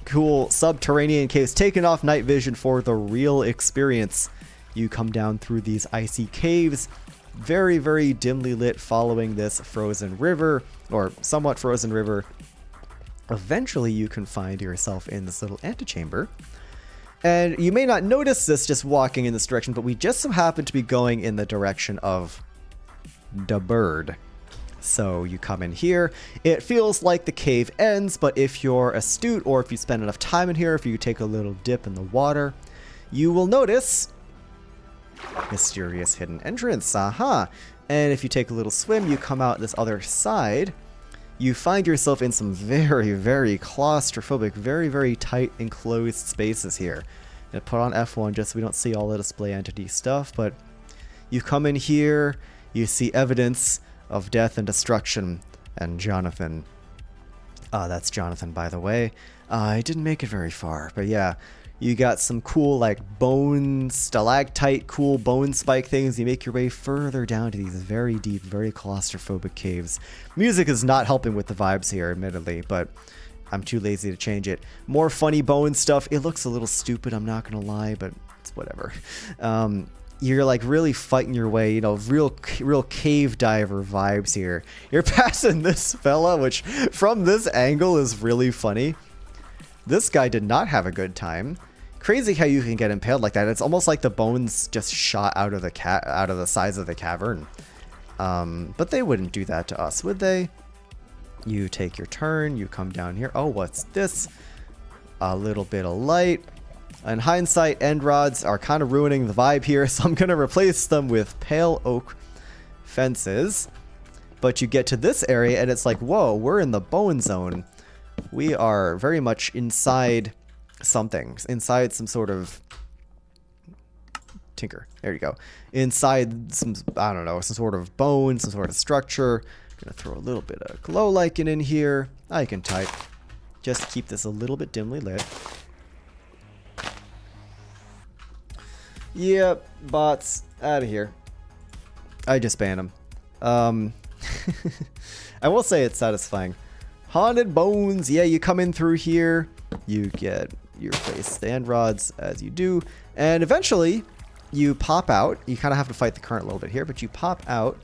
cool subterranean caves, taking off night vision for the real experience. You come down through these icy caves, very, very dimly lit, following this frozen river, or somewhat frozen river. Eventually you can find yourself in this little antechamber. And you may not notice this just walking in this direction, but we just so happen to be going in the direction of the bird. So you come in here, it feels like the cave ends, but if you're astute or if you spend enough time in here, if you take a little dip in the water, you will notice mysterious hidden entrance. Aha! And if you take a little swim, you come out this other side. You find yourself in some very, very claustrophobic, very, very tight enclosed spaces here. I'm gonna put on F1 just so we don't see all the display entity stuff, but you come in here, you see evidence of death and destruction, and Jonathan. That's Jonathan, by the way. I didn't make it very far, but yeah. You got some cool, like, bone, stalactite, cool bone spike things. You make your way further down to these very deep, very claustrophobic caves. Music is not helping with the vibes here, admittedly, but I'm too lazy to change it. More funny bone stuff. It looks a little stupid, I'm not gonna lie, but it's whatever. You're, like, really fighting your way, you know, real cave diver vibes here. You're passing this fella, which, from this angle, is really funny. This guy did not have a good time. Crazy how you can get impaled like that. It's almost like the bones just shot out of the sides of the cavern. But they wouldn't do that to us, would they? You take your turn, you come down here. Oh, what's this? A little bit of light. In hindsight, end rods are kind of ruining the vibe here, so I'm going to replace them with pale oak fences. But you get to this area and it's like, whoa, we're in the bone zone. We are very much inside something, inside some sort of tinker. There you go. Inside some, I don't know, some sort of bone, some sort of structure. Gonna throw a little bit of glow lichen in here. I can type. Just keep this a little bit dimly lit. Yep, bots, out of here. I just banned them. I will say it's satisfying. Haunted bones. Yeah, you come in through here. You get your face stand rods as you do. And eventually, you pop out. You kind of have to fight the current a little bit here, but you pop out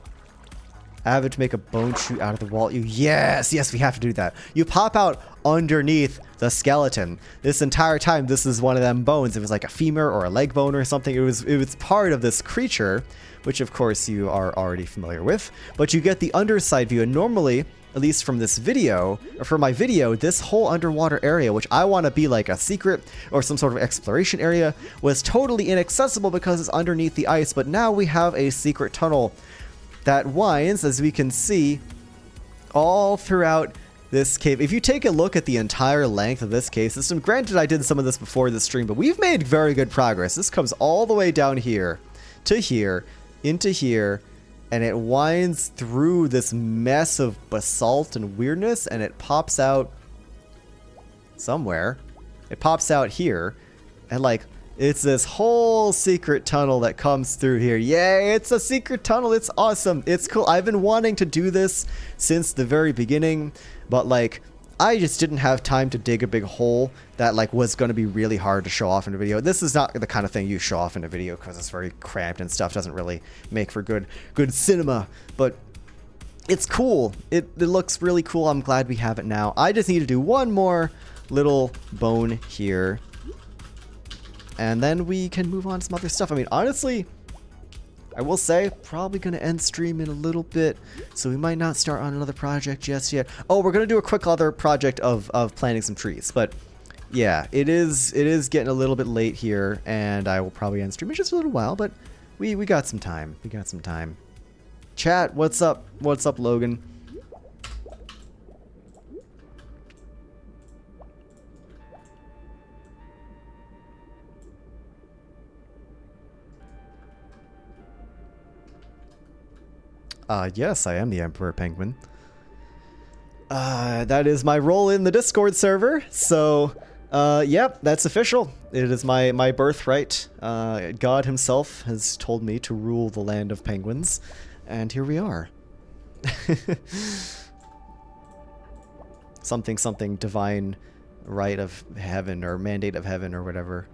I have it to make a bone shoot out of the wall. Yes, we have to do that. You pop out underneath the skeleton. This entire time, this is one of them bones. It was like a femur or a leg bone or something. It was part of this creature, which of course you are already familiar with. But you get the underside view, and normally, at least from this video, or from my video, this whole underwater area, which I want to be like a secret or some sort of exploration area, was totally inaccessible because it's underneath the ice. But now we have a secret tunnel that winds, as we can see, all throughout this cave. If you take a look at the entire length of this cave system, granted I did some of this before this stream, but we've made very good progress. This comes all the way down here to here, into here, and it winds through this mess of basalt and weirdness, and it pops out somewhere. It pops out here, and like, it's this whole secret tunnel that comes through here. Yay, it's a secret tunnel. It's awesome. It's cool. I've been wanting to do this since the very beginning, but like, I just didn't have time to dig a big hole that like was going to be really hard to show off in a video. This is not the kind of thing you show off in a video because it's very cramped and stuff doesn't really make for good cinema, but it's cool. It looks really cool. I'm glad we have it now. I just need to do one more little bone here, and then we can move on to some other stuff. I mean, honestly, I will say, probably going to end stream in a little bit, so we might not start on another project just yet. Oh, we're going to do a quick other project of planting some trees, but yeah, it is getting a little bit late here, and I will probably end stream in just a little while, but we got some time. We got some time. Chat, what's up? What's up, Logan? Yes, I am the Emperor Penguin. That is my role in the Discord server, so, yep, that's official. It is my birthright. God himself has told me to rule the land of penguins, and here we are. Something divine right of heaven, or mandate of heaven, or whatever.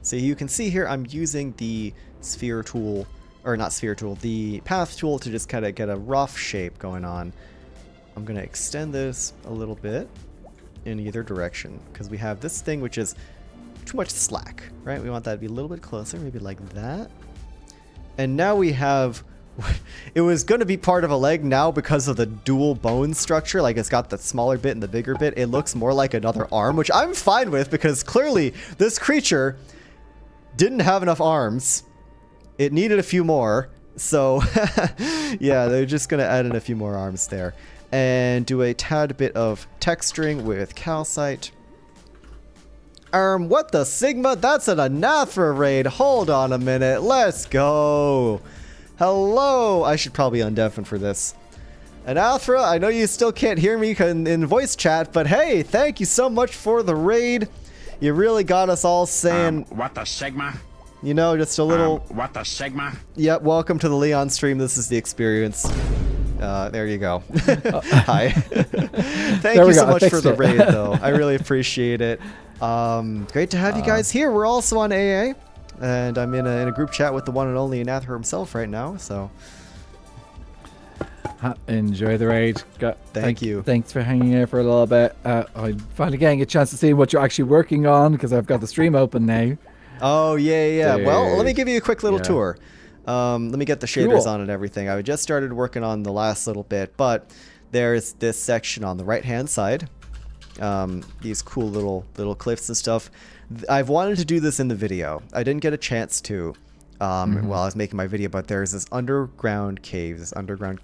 So you can see here I'm using the sphere tool, or not sphere tool, the path tool to just kind of get a rough shape going on. I'm going to extend this a little bit in either direction because we have this thing which is too much slack, right? We want that to be a little bit closer, maybe like that. And now we have, it was going to be part of a leg, now because of the dual bone structure, like it's got the smaller bit and the bigger bit, it looks more like another arm, which I'm fine with because clearly this creature didn't have enough arms. It needed a few more. So yeah, they're just going to add in a few more arms there. And do a tad bit of texturing with calcite. What the Sigma? That's an Anathra raid. Hold on a minute. Let's go. Hello. I should probably undeafen for this. Anathra, I know you still can't hear me in voice chat, but hey, thank you so much for the raid. You really got us all saying... what the Sigma? You know, just a little... what the Sigma? Yep, welcome to the Leon stream. This is the experience. There you go. Hi. Thank you so much for the raid, though. I really appreciate it. Great to have you guys here. We're also on AA, and I'm in a group chat with the one and only Anathra himself right now, so... Enjoy the raid. Thank you. Thanks for hanging here for a little bit. I'm finally getting a chance to see what you're actually working on because I've got the stream open now. Oh, yeah. Dude. Well, let me give you a quick little tour. Let me get the shaders on and everything. I just started working on the last little bit, but there's this section on the right-hand side. These cool little cliffs and stuff. I've wanted to do this in the video. I didn't get a chance to. While I was making my video, but there's this underground cave, this underground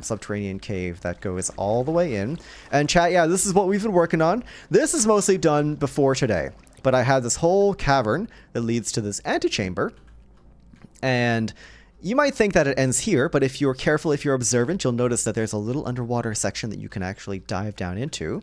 subterranean cave that goes all the way in. And chat, yeah, this is what we've been working on. This is mostly done before today, but I have this whole cavern that leads to this antechamber. And you might think that it ends here, but if you're careful, if you're observant, you'll notice that there's a little underwater section that you can actually dive down into.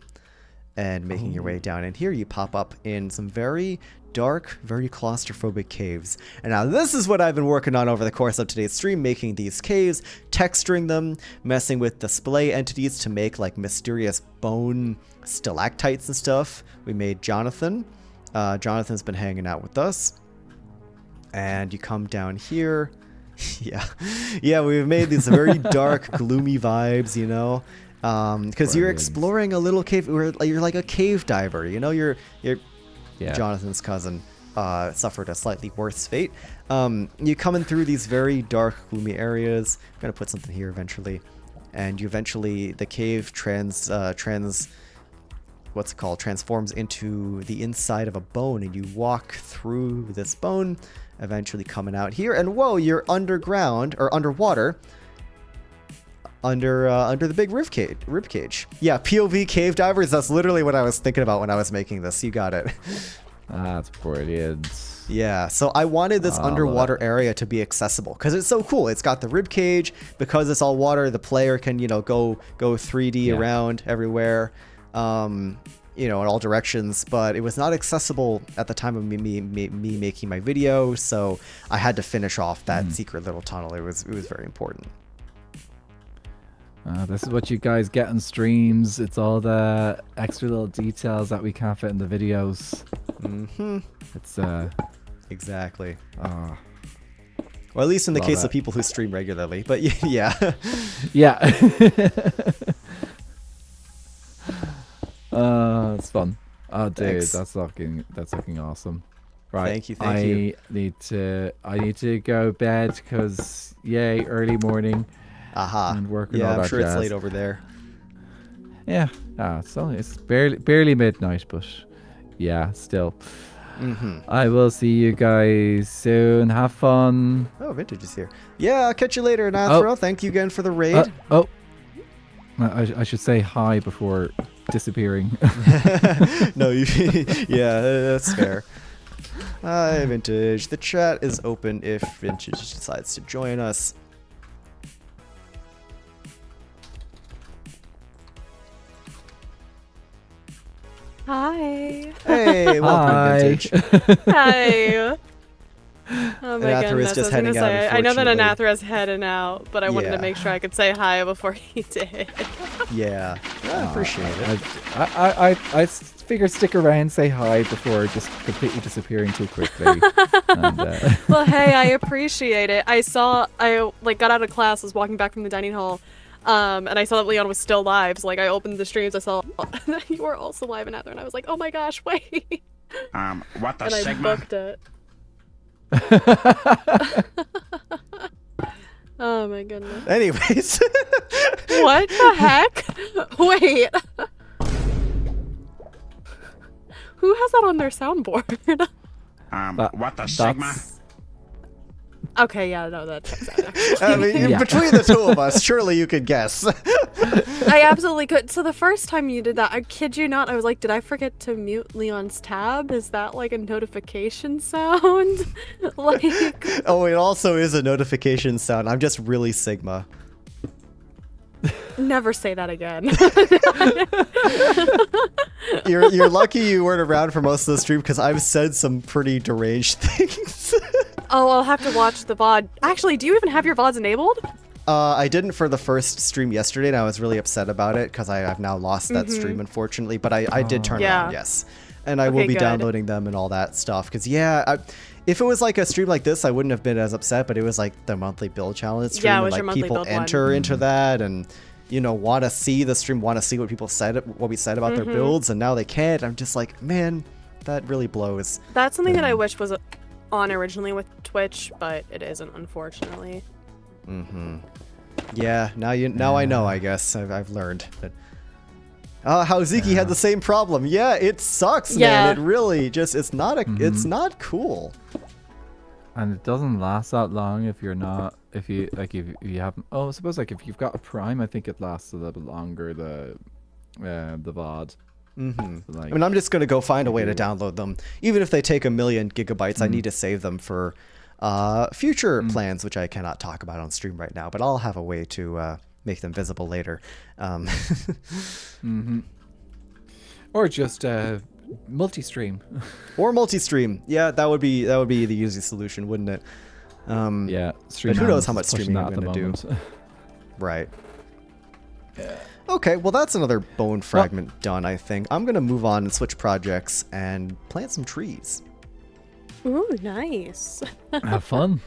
and making your way down in here, you pop up in some very dark, very claustrophobic caves. And now this is what I've been working on over the course of today's stream, making these caves, texturing them, messing with display entities to make like mysterious bone stalactites and stuff. We made Jonathan. Jonathan's been hanging out with us. And you come down here. Yeah, we've made these very dark, gloomy vibes, you know, because you're exploring a little cave. You're like a cave diver, you know. You're Jonathan's cousin suffered a slightly worse fate. You coming through these very dark, gloomy areas. I'm gonna put something here eventually, and you eventually the cave transforms into the inside of a bone, and you walk through this bone, eventually coming out here, and whoa, you're underground or underwater, under the big rib cage. Yeah, POV cave divers. That's literally what I was thinking about when I was making this. You got it. That's brilliant. Yeah, so I wanted this underwater area to be accessible because it's so cool. It's got the rib cage. Because it's all water, the player can, you know, go 3D around everywhere, you know, in all directions. But it was not accessible at the time of me making my video, so I had to finish off that secret little tunnel. It was very important. This is what you guys get on streams. It's all the extra little details that we can't fit in the videos. It's exactly. Or at least in the case of people who stream regularly. But yeah. Yeah. It's fun. Oh, dude, Thanks. that's looking awesome. Right. Thank you. I need to go bed because yay, early morning. And working all that I'm sure jazz. it's late over there. Yeah. It's barely midnight, but yeah, still. I will see you guys soon. Have fun. Oh, Vintage is here. Yeah, I'll catch you later, Nathro. Thank you again for the raid. I should say hi before disappearing. No, yeah, that's fair. Hi, Vintage. The chat is open if Vintage decides to join us. Hi. Hey, welcome, Vintage. Hi. Oh my Anathra goodness. is just I was heading gonna say, out, I know that unfortunately. Anathra's heading out, but I wanted to make sure I could say hi before he did. Yeah, I appreciate it. I figured stick around, say hi before just completely disappearing too quickly. Well, hey, I appreciate it. I got out of class, was walking back from the dining hall, and I saw that Leon was still live. So I opened the streams, I saw that you were also live, Anathra, and I was like, oh my gosh, wait. What the and Sigma? I booked it. Oh my goodness. Anyways. What the heck? Wait. Who has that on their soundboard? What the Sigma? Okay, yeah, no, that checks out, actually. I mean, between the two of us, surely you could guess. I absolutely could. So the first time you did that, I kid you not, I was like, did I forget to mute Leon's tab? Is that like a notification sound? Oh, it also is a notification sound. I'm just really Sigma. Never say that again. You're lucky you weren't around for most of the stream because I've said some pretty deranged things. Oh, I'll have to watch the VOD. Actually, do you even have your VODs enabled? I didn't for the first stream yesterday, and I was really upset about it because I've now lost that stream, unfortunately. But I did turn it on, yes. And I will be downloading them and all that stuff. Because, yeah, if it was like a stream like this, I wouldn't have been as upset. But it was like the monthly build challenge stream. Yeah, it and was like your monthly people build enter one. into that and, you know, want to see the stream, want to see what people said, what we said about their builds. And now they can't. I'm just like, man, that really blows. That's something that I wish was on originally with Twitch, but it isn't, unfortunately. Yeah, now I know, I guess. I've learned. But, Hauziki had the same problem. Yeah, it sucks, man. It really just, it's not cool. And it doesn't last that long if you're not, if you haven't, I suppose like if you've got a Prime, I think it lasts a little bit longer, the VOD. I mean, I'm just going to go find a way to download them. Even if they take 1 million gigabytes, I need to save them for future plans, which I cannot talk about on stream right now, but I'll have a way to make them visible later. Or just multi-stream. Or multi-stream. Yeah, that would be the easiest solution, wouldn't it? Yeah, stream. But who knows Hands how much is pushing streaming I'm that at the going to do. moment. Right. Okay, well that's another bone fragment done, I think. I'm going to move on and switch projects and plant some trees. Ooh, nice. Have fun.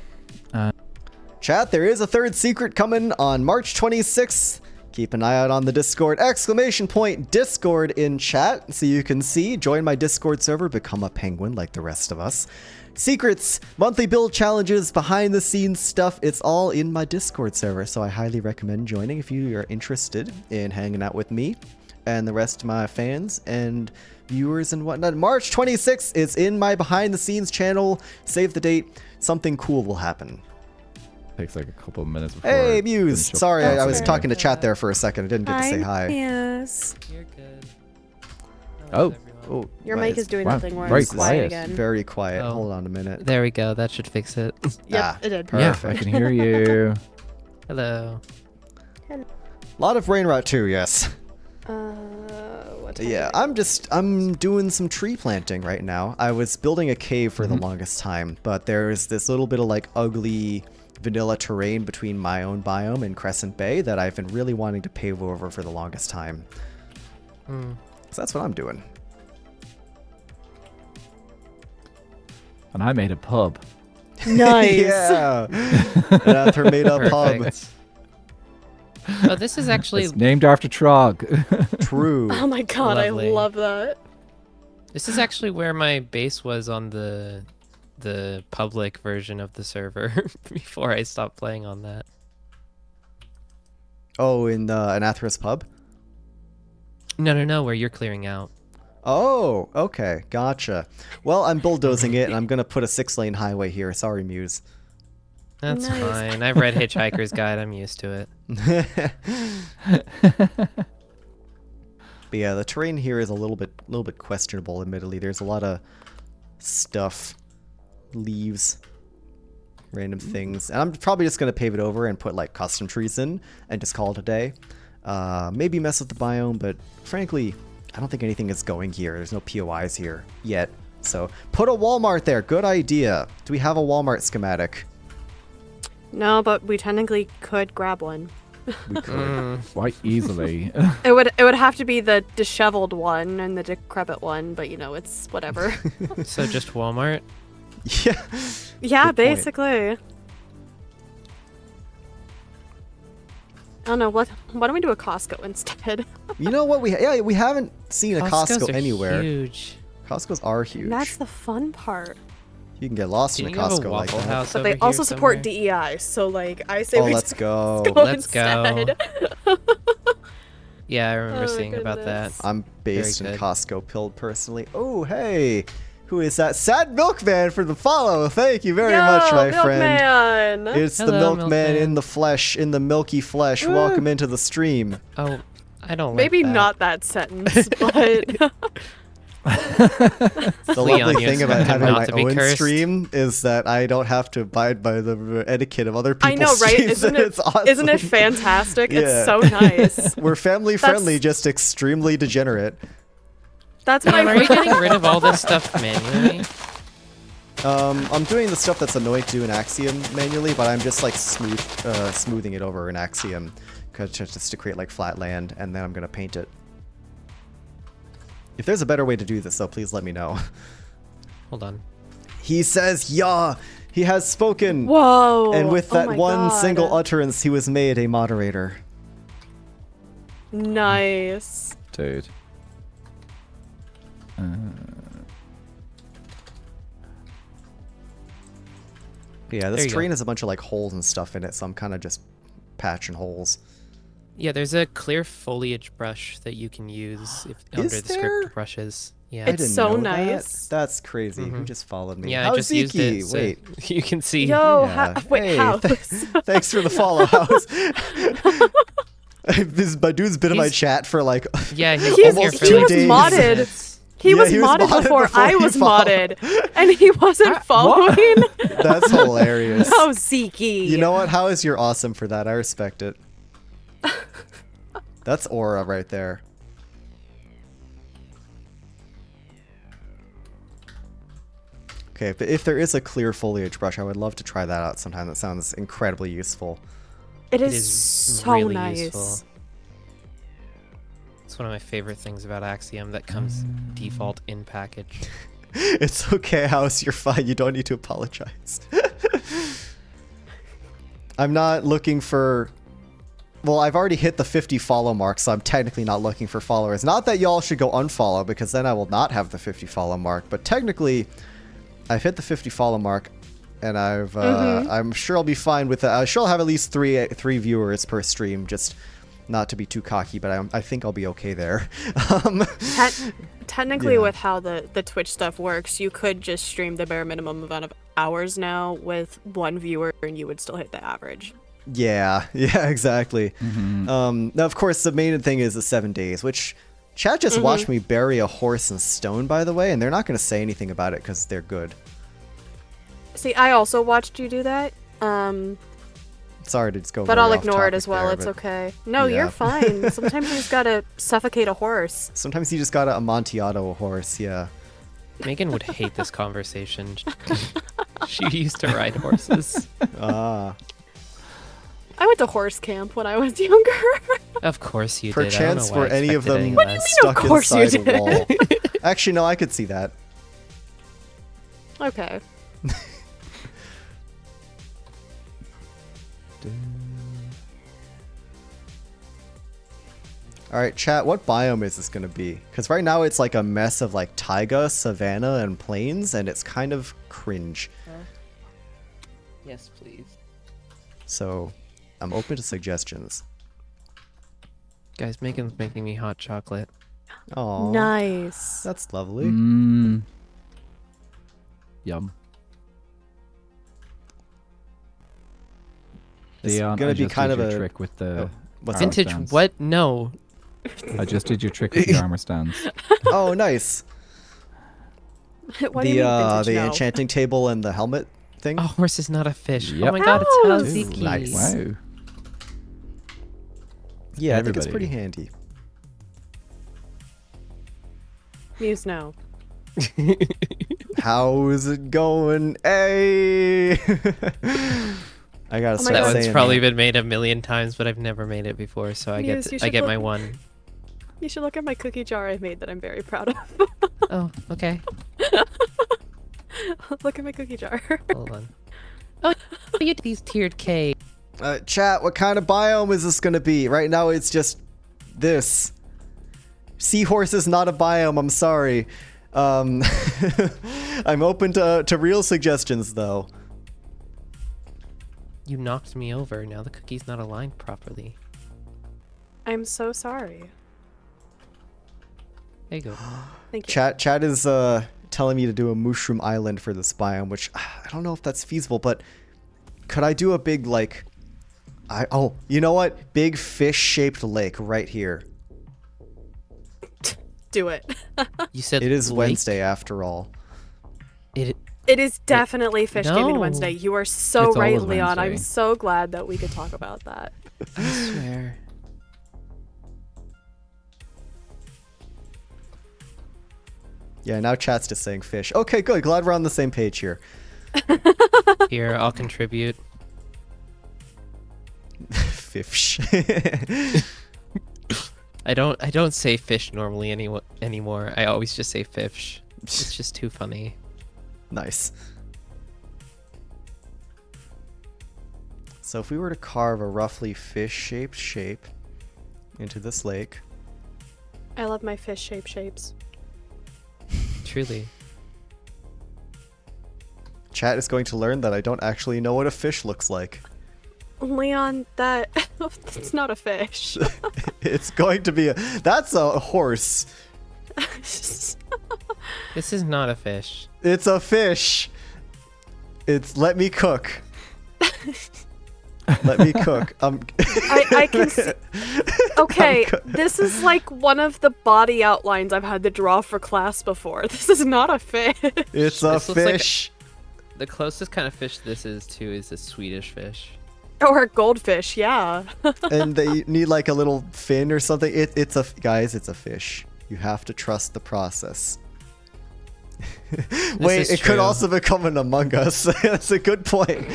Chat, there is a third secret coming on March 26th. Keep an eye out on the Discord. !Discord in chat so you can see. Join my Discord server, become a penguin like the rest of us. Secrets, monthly build challenges, behind the scenes stuff. It's all in my Discord server, so I highly recommend joining if you are interested in hanging out with me and the rest of my fans and viewers and whatnot. March 26th is in my behind the scenes channel. Save the date. Something cool will happen. Takes like a couple of minutes before. Hey, I Muse. finish up. Sorry, I was fair. talking to chat there for a second. I didn't get to say hi. Yes. You're good. Oh. Oh, Your right, mic it's is doing Wow, nothing where very it's quiet quiet. again. very quiet. Oh. Hold on a minute. There we go. That should fix it. Yep, Ah, it did. perfect. Yeah, I can hear you. Hello. A lot of rain rot too, yes. What time Yeah, is it? I'm doing some tree planting right now. I was building a cave for the Mm-hmm. longest time, but there's this little bit of like ugly vanilla terrain between my own biome and Crescent Bay that I've been really wanting to pave over for the longest time. Hmm. So that's what I'm doing. And I made a pub. Nice. Yeah. An Arthur made up pub. Perfect. Oh, this is actually It's named after Trog. True. Oh my god, Lovely. I love that. this is actually where my base was on the public version of the server before I stopped playing on that. Oh, in Anathra's pub? No, where you're clearing out. Oh, okay. Gotcha. Well, I'm bulldozing it, and I'm going to put a 6-lane highway here. Sorry, Muse. That's Nice. fine. I've read Hitchhiker's Guide. I'm used to it. But yeah, the terrain here is a little bit questionable, admittedly. There's a lot of stuff, leaves, random things. And I'm probably just going to pave it over and put like custom trees in and just call it a day. Maybe mess with the biome, but frankly, I don't think anything is going here. There's no POIs here yet. So put a Walmart there. Good idea. Do we have a Walmart schematic? No, but we technically could grab one. We could. Quite easily. It would have to be the disheveled one and the decrepit one, but you know, it's whatever. So just Walmart? Yeah. Yeah, Good point. basically. I don't know, why don't we do a Costco instead? You know what? We haven't seen a Costco's Costco are anywhere. Huge. Costco's are huge. That's the fun part. You can get lost in a Didn't you have a Costco like Waffle that. House But over they here also support somewhere? DEI, so like I say Oh, we let's go. go Let's go. instead. Yeah, I remember Oh, seeing about that. goodness. I'm based Very in good. Costco pilled personally. Oh, hey. Who is that? Sad Milkman for the follow. Thank you very much, my friend. Milkman! It's the Hello, milkman in Milkman. the flesh, in the milky flesh. Welcome into the stream. Oh, I don't Maybe like that. not that sentence, but The Leon, lovely you thing about expect him having not my to be own cursed? stream is that I don't have to abide by the etiquette of other I people's know, right? streams, Isn't and it, it's awesome. isn't it fantastic? Yeah. It's so nice. We're family friendly, That's- just extremely degenerate. That's what Leon, are you I getting rid of all this stuff manually? I'm doing the stuff that's annoying to do in Axiom manually, but I'm just like smoothing it over in Axiom, just to create like flat land, and then I'm gonna paint it. If there's a better way to do this, though, please let me know. Hold on. He says, "Yeah, he has spoken." Whoa! And with oh that my one God. single utterance, he was made a moderator. Nice. Dude. Yeah, There this you go. terrain has a bunch of like holes and stuff in it, so I'm kind of just patching holes. Yeah, there's a clear foliage brush that you can use under the there? script brushes. Yeah. I It's didn't so know that. nice. That's crazy. Who just followed me? Yeah, I How's just used it. Zeke? So Wait. you can see. Yo, Yeah. wait, Hey, how? Thanks for the follow, House. My dude's been in my He's- chat for like Yeah, He was- here for he like was 2 modded. minutes. He Yeah, was he was modded modded before before I you was followed. modded, and he wasn't following. That's hilarious. Oh, Zeke. You know what? How is you're awesome for that? I respect it. That's aura right there. okay. But if there is a clear foliage brush, I would love to try that out sometime. That sounds incredibly useful. It It is is so really nice. useful. It's one of my favorite things about Axiom that comes default in package. It's okay, House. You're fine. You don't need to apologize. I'm not looking for... Well, I've already hit the 50 follow mark, so I'm technically not looking for followers. Not that y'all should go unfollow, because then I will not have the 50 follow mark. But technically, I've hit the 50 follow mark, and I'm sure I'll be fine with that. I'm sure I'll have at least three viewers per stream, just not to be too cocky, but I think I'll be okay there. Technically, Yeah. with how the Twitch stuff works, you could just stream the bare minimum amount of hours now with one viewer, and you would still hit the average. Yeah, exactly. Now, of course, the main thing is the 7 days, which chat just watched me bury a horse in stone, by the way, and they're not going to say anything about it because they're good. See, I also watched you do that. Sorry to just go But very I'll off ignore it topic as well. there, It's but okay. No, yeah. you're fine. Sometimes you just gotta suffocate a horse. Sometimes you just got to Amontillado a horse, yeah. Megan would hate this conversation. She used to ride horses. Ah. I went to horse camp when I was younger. Of course you did. I don't Perchance know why were I any of expected them any What do you less. mean, of stuck course you inside a did? wall? Actually, no, I could see that. Okay. Alright, chat, what biome is this going to be? Because right now it's like a mess of like taiga, savanna, and plains, and it's kind of cringe. Yes, please. So, I'm open to suggestions. Guys, Megan's making me hot chocolate. Oh, Nice. that's lovely. Mmm. Yum. It's Leon, gonna I be just kind did of your a trick with the what's armor Vintage stands. what? No. I just did your trick with the armor stands. Oh, nice. What do you mean vintage? The No. enchanting table and the helmet thing. A horse is not a fish. Yep. Oh my god, House. it's Ooh, Hazuki. nice. Wow. Yeah, I think it's everybody. pretty handy. Muse no. How's it going? Hey! I gotta Oh my start That God. one's saying probably that. been made a million times, but I've never made it before, so I Muse, you I should get my look- one. You should look at my cookie jar I made that I'm very proud of. Oh, okay. Look at my cookie jar. Hold on. Oh, you did these tiered cakes. Chat, what kind of biome is this gonna be? Right now it's just this. Seahorse is not a biome, I'm sorry. I'm open to real suggestions though. You knocked me over. Now the cookie's not aligned properly. I'm so sorry. There you go. Thank you. Chat is telling me to do a mushroom island for this biome, which I don't know if that's feasible, but could I do a big like oh, you know what? Big fish-shaped lake right here. Do it. You said It is lake? Wednesday after all. It is definitely Fish Gaming no. Wednesday. You are so It's right, always Leon. I'm Wednesday. so glad that we could talk about that. I swear. Yeah, now chat's just saying fish. Okay, good. Glad we're on the same page here. Here, I'll contribute. Fish. I don't say fish normally anymore. I always just say fish. It's just too funny. Nice. So if we were to carve a roughly fish-shaped shape into this lake, I love my fish shapes. Truly. chat is going to learn that I don't actually know what a fish looks like. Leon, it's not a fish. It's going to be that's a horse. This is not a fish. It's a fish. It's let me cook. Let me cook. I can see. Okay, this is like one of the body outlines I've had to draw for class before. This is not a fish. It's a This looks like fish. The closest kind of fish this is to is a Swedish fish. Or a goldfish, yeah. And they need like a little fin or something. It's a guys. It's a fish. You have to trust the process. Wait, is it could true. also become an Among Us. That's a good point.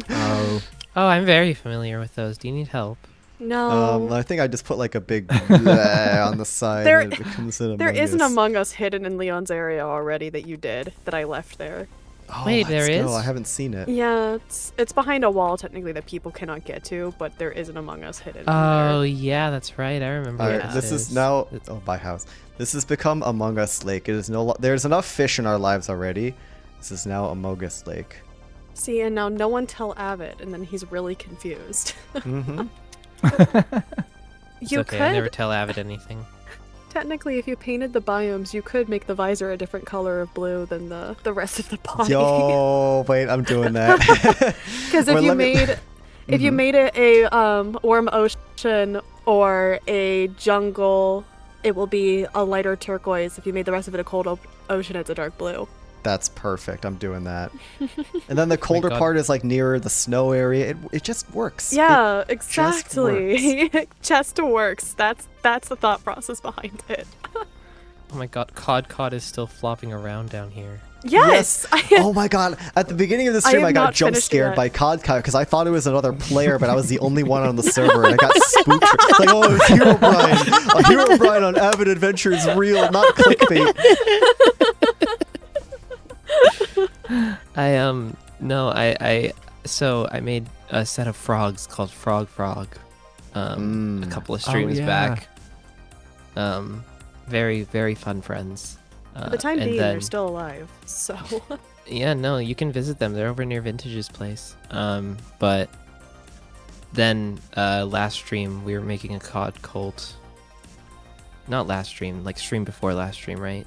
Oh, Oh, I'm very familiar with those. Do you need help? No. I think I just put like a big bleh on the side There- and it becomes an Among There is an Us. Among Us hidden in Leon's area already that you did, that I left there. Oh, Wait, there let's go. is? I haven't seen it. Yeah, it's behind a wall technically that people cannot get to, but there is an Among Us hidden in Oh, there. yeah, that's right. I remember. All what right, that this is now. Oh, by house. This has become Among Us Lake. It is there's enough fish in our lives already. This is now Among Us Lake. See, and now no one tell Avid, and then he's really confused. Mm-hmm. It's You okay. could, I never tell Avid anything. technically, if you painted the biomes, you could make the visor a different color of blue than the rest of the body. Yo, wait, I'm doing that. Because if Well, you let me- made if you made it a warm ocean or a jungle, it will be a lighter turquoise. If you made the rest of it a cold ocean, it's a dark blue. That's perfect. I'm doing that. And then the colder God. part is like nearer the snow area. It just works. Yeah, It exactly. Just works. That's the thought process behind it. Oh my god, Cod is still flopping around down here. Yes. Oh my god! At the beginning of the I stream, have I got not jump finished scared yet. by Codcow because I thought it was another player, but I was the only one on the server, and I got spooked. It's like, oh, it's Hero Brian. Hero Brian on Avid Adventure is real, not clickbait. So I made a set of frogs called Frog a couple of streams yeah. back. Very, very fun friends. For the time and being, then, they're still alive. So Yeah, no, you can visit them. They're over near Vintage's place. But then last stream we were making a COD cult. Not last stream, like stream before last stream, right?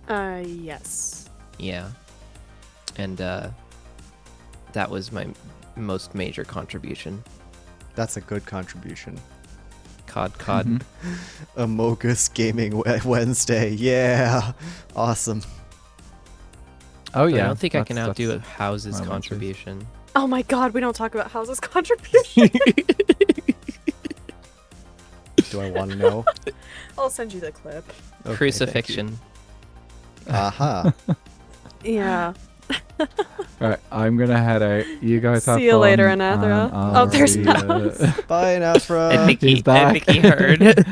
yes. Yeah. And that was my most major contribution. That's a good contribution. COD. Mhm. Amogus Gaming Wednesday. Yeah. Awesome. Oh But yeah. I don't think I can that's- outdo that's- House's my lunches. contribution. Oh my god, we don't talk about House's contribution. Do I want to know? I'll send you the clip. Okay, thank you. Crucifixion. Aha. Yeah. Right, I'm gonna head out. You guys have See you fun, later, and Anathra. I'll Oh, there's be, House. Bye, Nafra. I think he's he back. heard.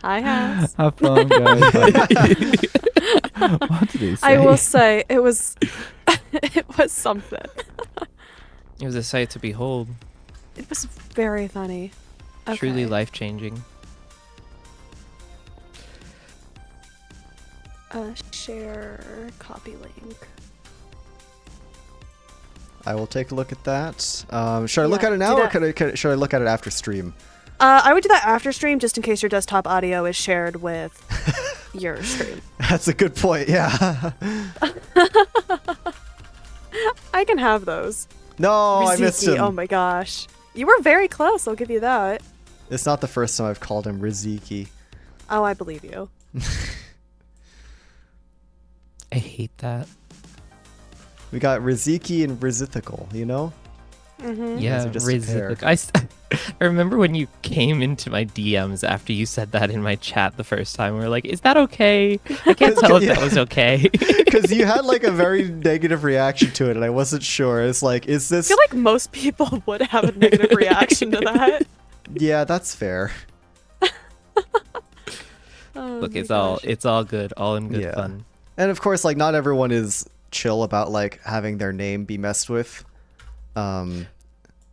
Hi, House. Have fun, guys. Bye. What did he say? I will say it was it was something. It was a sight to behold. It was very funny. Truly Okay. life-changing. Share copy link. I will take a look at that. Should I look Yeah, at it now, do or that. should I look at it after stream? I would do that after stream just in case your desktop audio is shared with your stream. That's a good point. Yeah. I can have those. No, I missed Riziki, him. oh my gosh. You were very close, I'll give you that. It's not the first time I've called him Riziki. Oh, I believe you. I hate that. We got Riziki and Rizithical, you know? Mm-hmm. Yeah, guys are just a pair. Rizik. I remember when you came into my DMs after you said that in my chat the first time. We were like, "Is that okay?" I can't tell if Yeah. that was okay. Because you had like a very negative reation to it, and I wasn't sure. It's like, is I this... feel like most people would have a negative reaction to that. Yeah, that's fair. Oh Look, my it's all gosh. good, all in good Yeah. fun. And of course, like, not everyone is chill about like having their name be messed with. Man,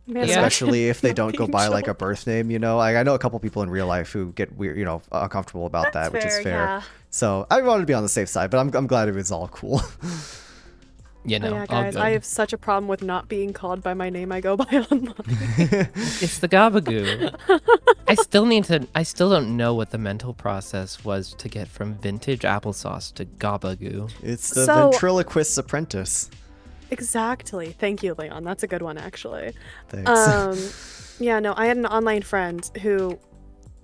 Yeah. Especially if they Not don't go being by like a chill. birth name, you know? I know a couple people in real life who get weird, you know, uncomfortable about that, which is fair. Yeah. So I wanted to be on the safe side, but I'm glad it was all cool. Yeah, no, Oh, yeah, all guys, good. I have such a problem with not being called by my name I go by online. It's the gabagoo. I still don't know what the mental process was to get from vintage applesauce to gabagoo. It's the So- ventriloquist's apprentice. Exactly. Thank you, Leon. That's a good one, actually. Thanks. Yeah, no, I had an online friend who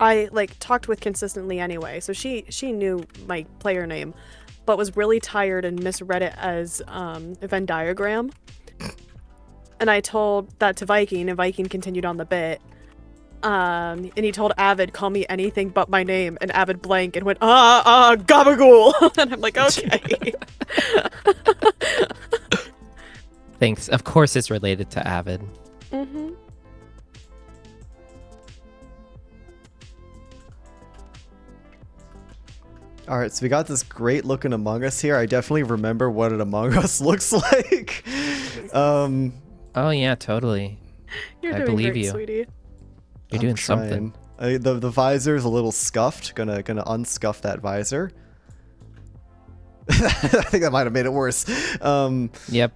I like talked with consistently anyway, so she knew my player name, but was really tired and misread it as a Venn diagram. And I told that to Viking, and Viking continued on the bit. And he told Avid, call me anything but my name, and Avid blank and went, gabagool. And I'm like, okay. Thanks. Of course it's related to Avid. Mm-hmm. All right, so we got this great looking Among Us here. I definitely remember what an Among Us looks like. Oh yeah, totally. You're I doing believe great, you. sweetie. You're I'm doing something. trying. The visor's a little scuffed. Gonna unscuff that visor. I think that might have made it worse. Yep.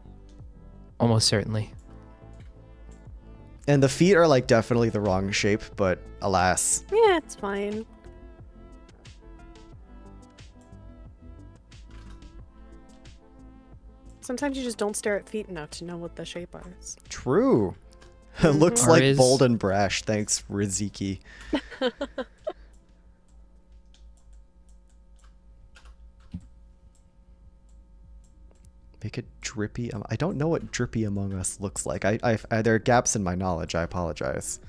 Almost certainly. And the feet are like definitely the wrong shape, but alas. Yeah, it's fine. Sometimes you just don't stare at feet enough to know what the shape is. True. It looks like Riz. bold and brash. Thanks, Riziki. Make it drippy. I don't know what drippy Among Us looks like. There are gaps in my knowledge. I apologize.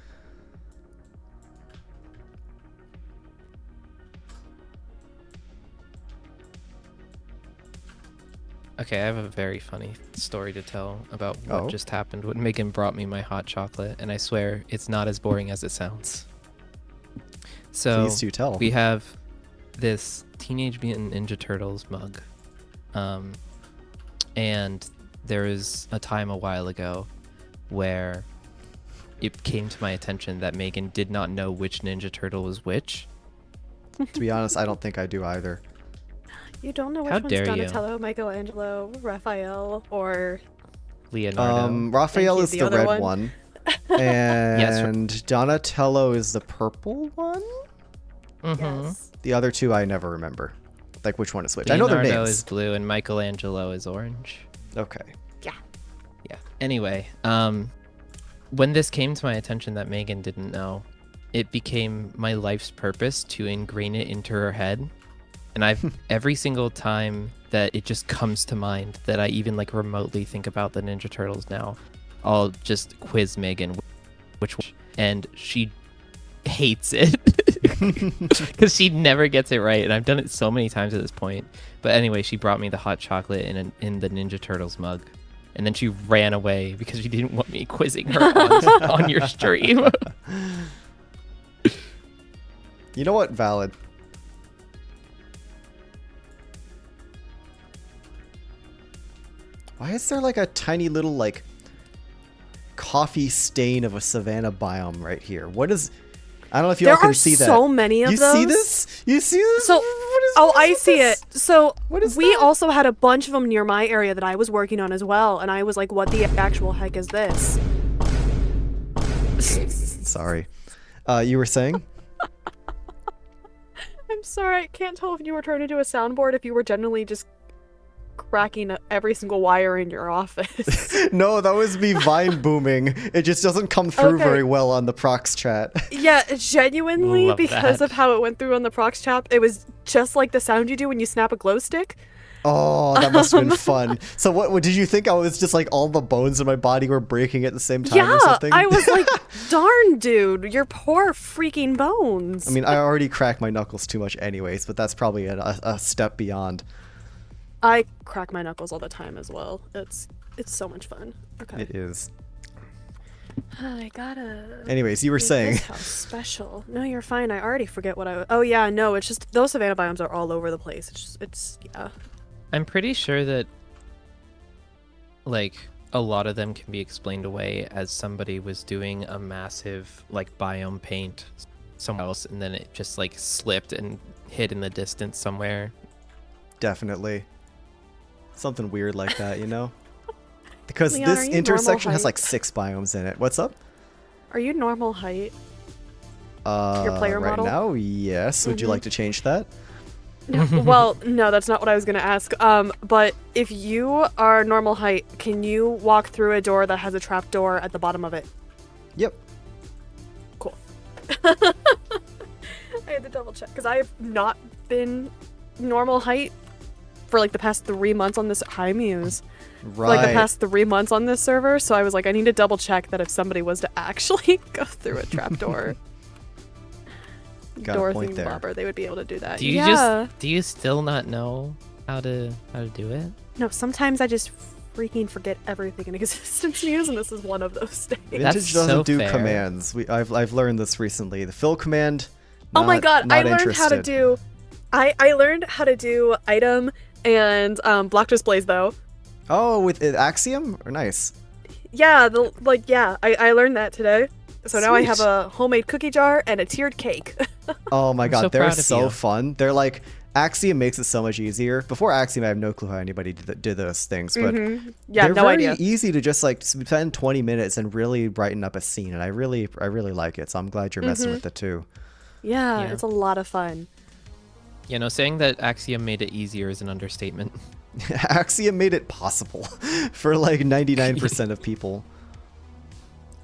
Okay, I have a very funny story to tell about what Oh. just happened when Megan brought me my hot chocolate, and I swear it's not as boring as it sounds. So Please do tell. we have this Teenage Mutant Ninja Turtles mug, and there was a time a while ago where it came to my attention that Megan did not know which Ninja Turtle was which. To be honest, I don't think I do either. You don't know which How one's dare you. Donatello, Michelangelo, Raphael, or... Leonardo. Raphael Thank is you, the the other red one. one. And Donatello is the purple one? Mhm. Yes. The other two I never remember. Like which one is which. I know their Leonardo names. is blue and Michelangelo is orange. Okay. Yeah. Anyway, when this came to my attention that Megan didn't know, it became my life's purpose to ingrain it into her head. And I've every single time that it just comes to mind that I even like remotely think about the Ninja Turtles now, I'll just quiz Megan which one, and she hates it because she never gets it right, and I've done it so many times at this point. But anyway, she brought me the hot chocolate in the Ninja Turtles mug, and then she ran away because she didn't want me quizzing her on your stream. You know what? Valid. Why is there like a tiny little like coffee stain of a savanna biome right here? What is... I don't know if you all can see that. There are so many of you those. see this? You see this? So, What I is see this? it. So What is we that? also had a bunch of them near my area that I was working on as well, and I was like, what the actual heck is this? Sorry. You were saying? I'm sorry, I can't tell if you were turned into a soundboard, if you were generally just cracking every single wire in your office. No, that was me vine booming. It just doesn't come through Okay. very well on the prox chat. Yeah, genuinely, Love because that. of how it went through on the prox chat, it was just like the sound you do when you snap a glow stick. Oh, that must have been fun. So what did you think? I was just like all the bones in my body were breaking at the same time Yeah, or something? I was like, darn, dude, your poor freaking bones. I mean, I already crack my knuckles too much anyways, but that's probably a step beyond. I crack my knuckles all the time as well. It's so much fun. Okay. It is. I gotta... Anyways, you were make saying. this house special. No, you're fine. I already forget what I... Oh, yeah, no, it's just... Those savanna biomes are all over the place. Yeah. I'm pretty sure that like a lot of them can be explained away as somebody was doing a massive like biome paint somewhere else, and then it just like slipped and hid in the distance somewhere. Definitely. Something weird like that, you know? Because Leon, are this you intersection normal has like height? 6 biomes in it. What's up? Are you normal height? Your player right model? now, yes. Would you Mhm. like to change that? Well, no, that's not what I was gonna ask. But if you are normal height, can you walk through a door that has a trap door at the bottom of it? Yep. Cool. I had to double check because I have not been normal height for like the past 3 months on this. Hi, Muse. Right. For, like the past 3 months on this server, so I was like, I need to double check that if somebody was to actually go through a trapdoor, Got a Dorothy point and there. Bobber, they would be able to do that. Do you do you still not know how to do it? No, sometimes I just freaking forget everything in existence, Muse, and this is one of those days. That's Vintage doesn't so do fair. commands. I've learned this recently. The fill command. Oh my not- god, not I learned how to interested. do I learned how to do item and block displays though. Oh, with Axiom? Or nice. Yeah, I learned that today. So now I have Sweet. a homemade cookie jar and a tiered cake. Oh my I'm god, so they're proud of so you. fun. They're like Axiom makes it so much easier. Before Axiom, I have no clue how anybody did those things, but Yeah, they're no very idea. easy to just like spend 20 minutes and really brighten up a scene, and I really like it. So I'm glad you're messing with it too. Yeah, Yeah. it's a lot of fun. You know, saying that Axiom made it easier is an understatement. Axiom made it possible for like 99% of people.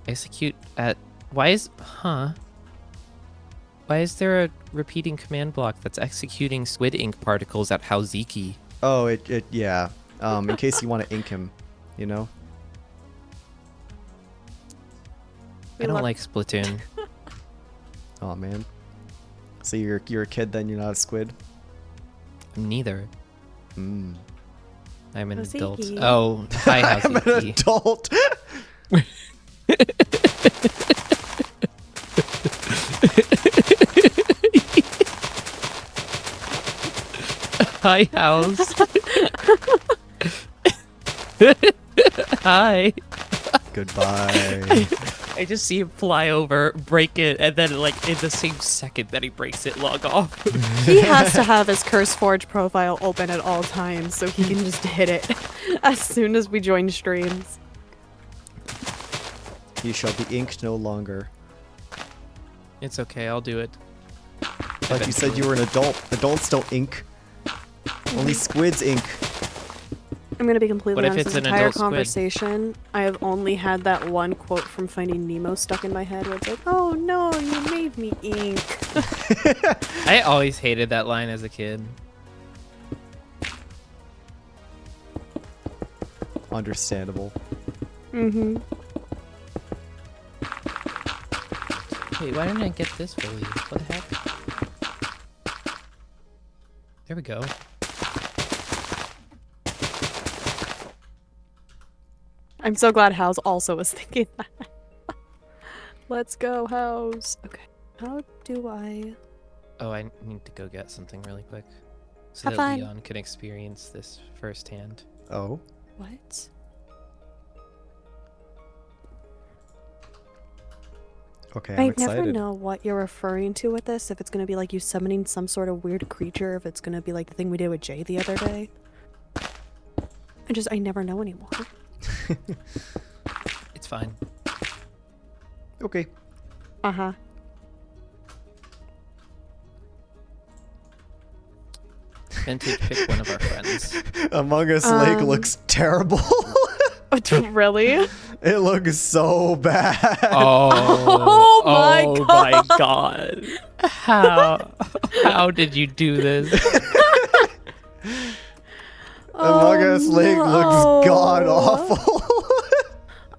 Execute at why is there a repeating command block that's executing squid ink particles at Hauziki? Oh, yeah. In case you want to ink him, you know. I don't like Splatoon. Oh man. So you're a kid then, you're not a squid. I'm neither. Mm. I'm an adult. Hauziki. Oh, hi I'm an Hauziki. adult. Hi, House. Hi. Goodbye. I just see him fly over, break it, and then like in the same second that he breaks it, log off. He has to have his CurseForge profile open at all times so he can just hit it as soon as we join streams. You shall be inked no longer. It's okay, I'll do it. Like you said, you were an adult. Adults don't ink. Only squids ink. I'm gonna be completely What if honest. it's This an entire adult squid? conversation, I have only had that one quote from Finding Nemo stuck in my head, where it's like, "Oh no, you made me ink." I always hated that line as a kid. Understandable. Mm-hmm. Wait, why didn't I get this fully? What the heck? There we go. I'm so glad House also was thinking that. Let's go, House. Okay. How do I? Oh, I need to go get something really quick. So Have that fun. Leon can experience this firsthand. Oh. What? Okay, I'm I excited. never know what you're referring to with this. If it's gonna be like you summoning some sort of weird creature, if it's gonna be like the thing we did with Jay the other day. I never know anymore. It's fine. Okay. Uh-huh. Vintage, pick one of our friends. Among Us Lake Um, looks terrible. Really? It looks so bad. Oh, Oh my god. How did you do this? Among Us Lake no. looks god awful.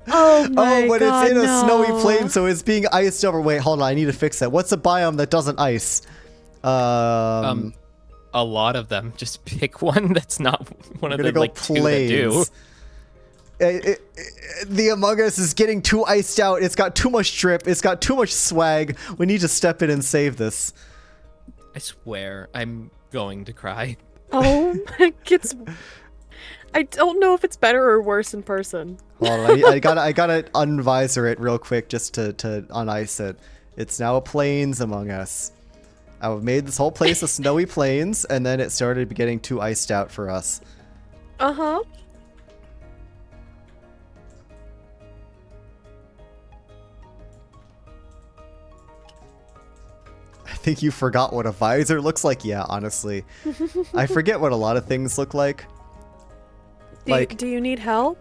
Oh my But god, it's in a no. snowy plain, so it's being iced over. Wait, hold on, I need to fix that. What's a biome that doesn't ice? A lot of them. Just pick one that's not one of We're the gonna go like two that do. plains. The Among Us is getting too iced out. It's got too much drip. It's got too much swag. We need to step in and save this. I swear, I'm going to cry. Oh, it's. I don't know if it's better or worse in person. Hold on, I gotta unvisor it real quick just to unice it. It's now a plains Among Us. I've made this whole place a snowy plains, and then it started getting too iced out for us. Uh-huh. I think you forgot what a visor looks like. Yeah, honestly. I forget what a lot of things look like. Do you need help?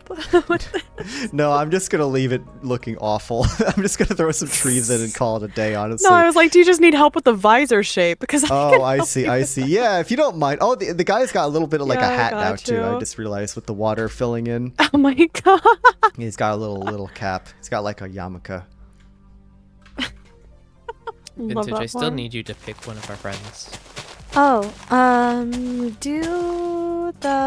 No, I'm just gonna leave it looking awful. I'm just gonna throw some trees in and call it a day, honestly. No, I was like, do you just need help with the visor shape? Because Oh, I see, I see. Yeah, if you don't mind. Oh, the guy's got a little bit of like Yeah, a I hat now got too. I you. just realized with the water filling in. Oh my god. He's got a little cap. He's got like a yarmulke. Love Vintage, I that still one. need you to pick one of our friends. Oh, do the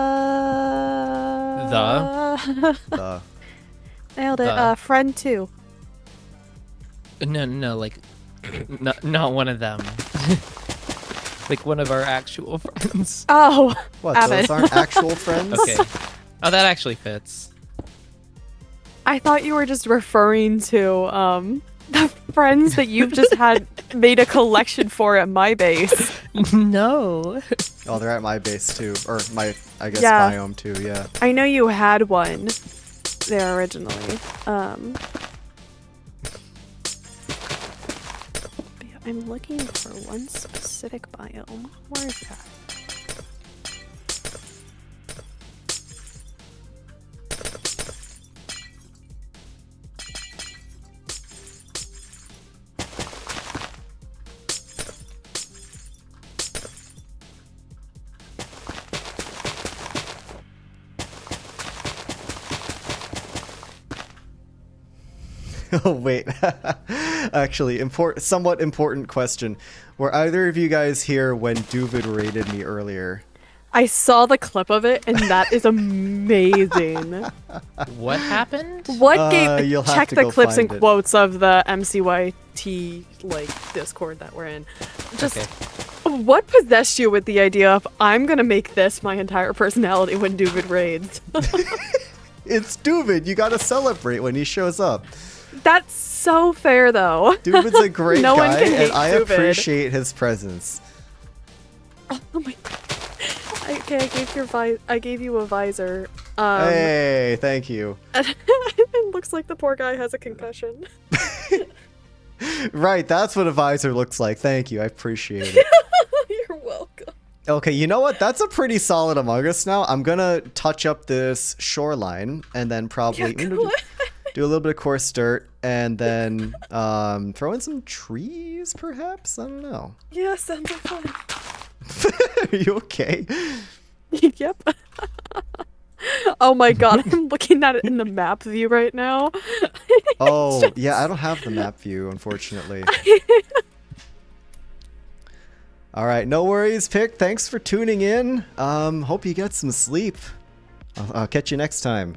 The nailed it. The- Friend 2. No, like, not one of them. Like one of our actual friends. Oh, what? Avid. Those aren't actual friends? Okay. Oh, that actually fits. I thought you were just referring to the friends that you've just had made a collection for at my base. No. Oh, they're at my base too, or my I guess Yeah. biome too. Yeah. I know you had one there originally. But yeah, I'm looking for one specific biome. Where is that? Oh wait, actually, somewhat important question. Were either of you guys here when Duvid raided me earlier? I saw the clip of it, and that is amazing. What happened? What game? You'll have Check to the go clips and find it. quotes of the MCYT like Discord that we're in. Just Okay. what possessed you with the idea of I'm gonna make this my entire personality when Duvid raids? It's Duvid. You gotta celebrate when he shows up. That's so fair, though. Duvid's a great No one guy, can hate and I Duvid. appreciate his presence. Oh my god. Okay, I gave you a visor. Hey, thank you. It looks like the poor guy has a concussion. Right, that's what a visor looks like. Thank you, I appreciate it. You're welcome. Okay, you know what? That's a pretty solid Among Us now. I'm gonna touch up this shoreline and then probably do a little bit of coarse dirt and then throw in some trees, perhaps? I don't know. Yeah, sounds like fun. Are you okay? Yep. Oh my god, I'm looking at it in the map view right now. Oh, yeah, I don't have the map view, unfortunately. All right, no worries, Pick. Thanks for tuning in. Hope you get some sleep. I'll catch you next time.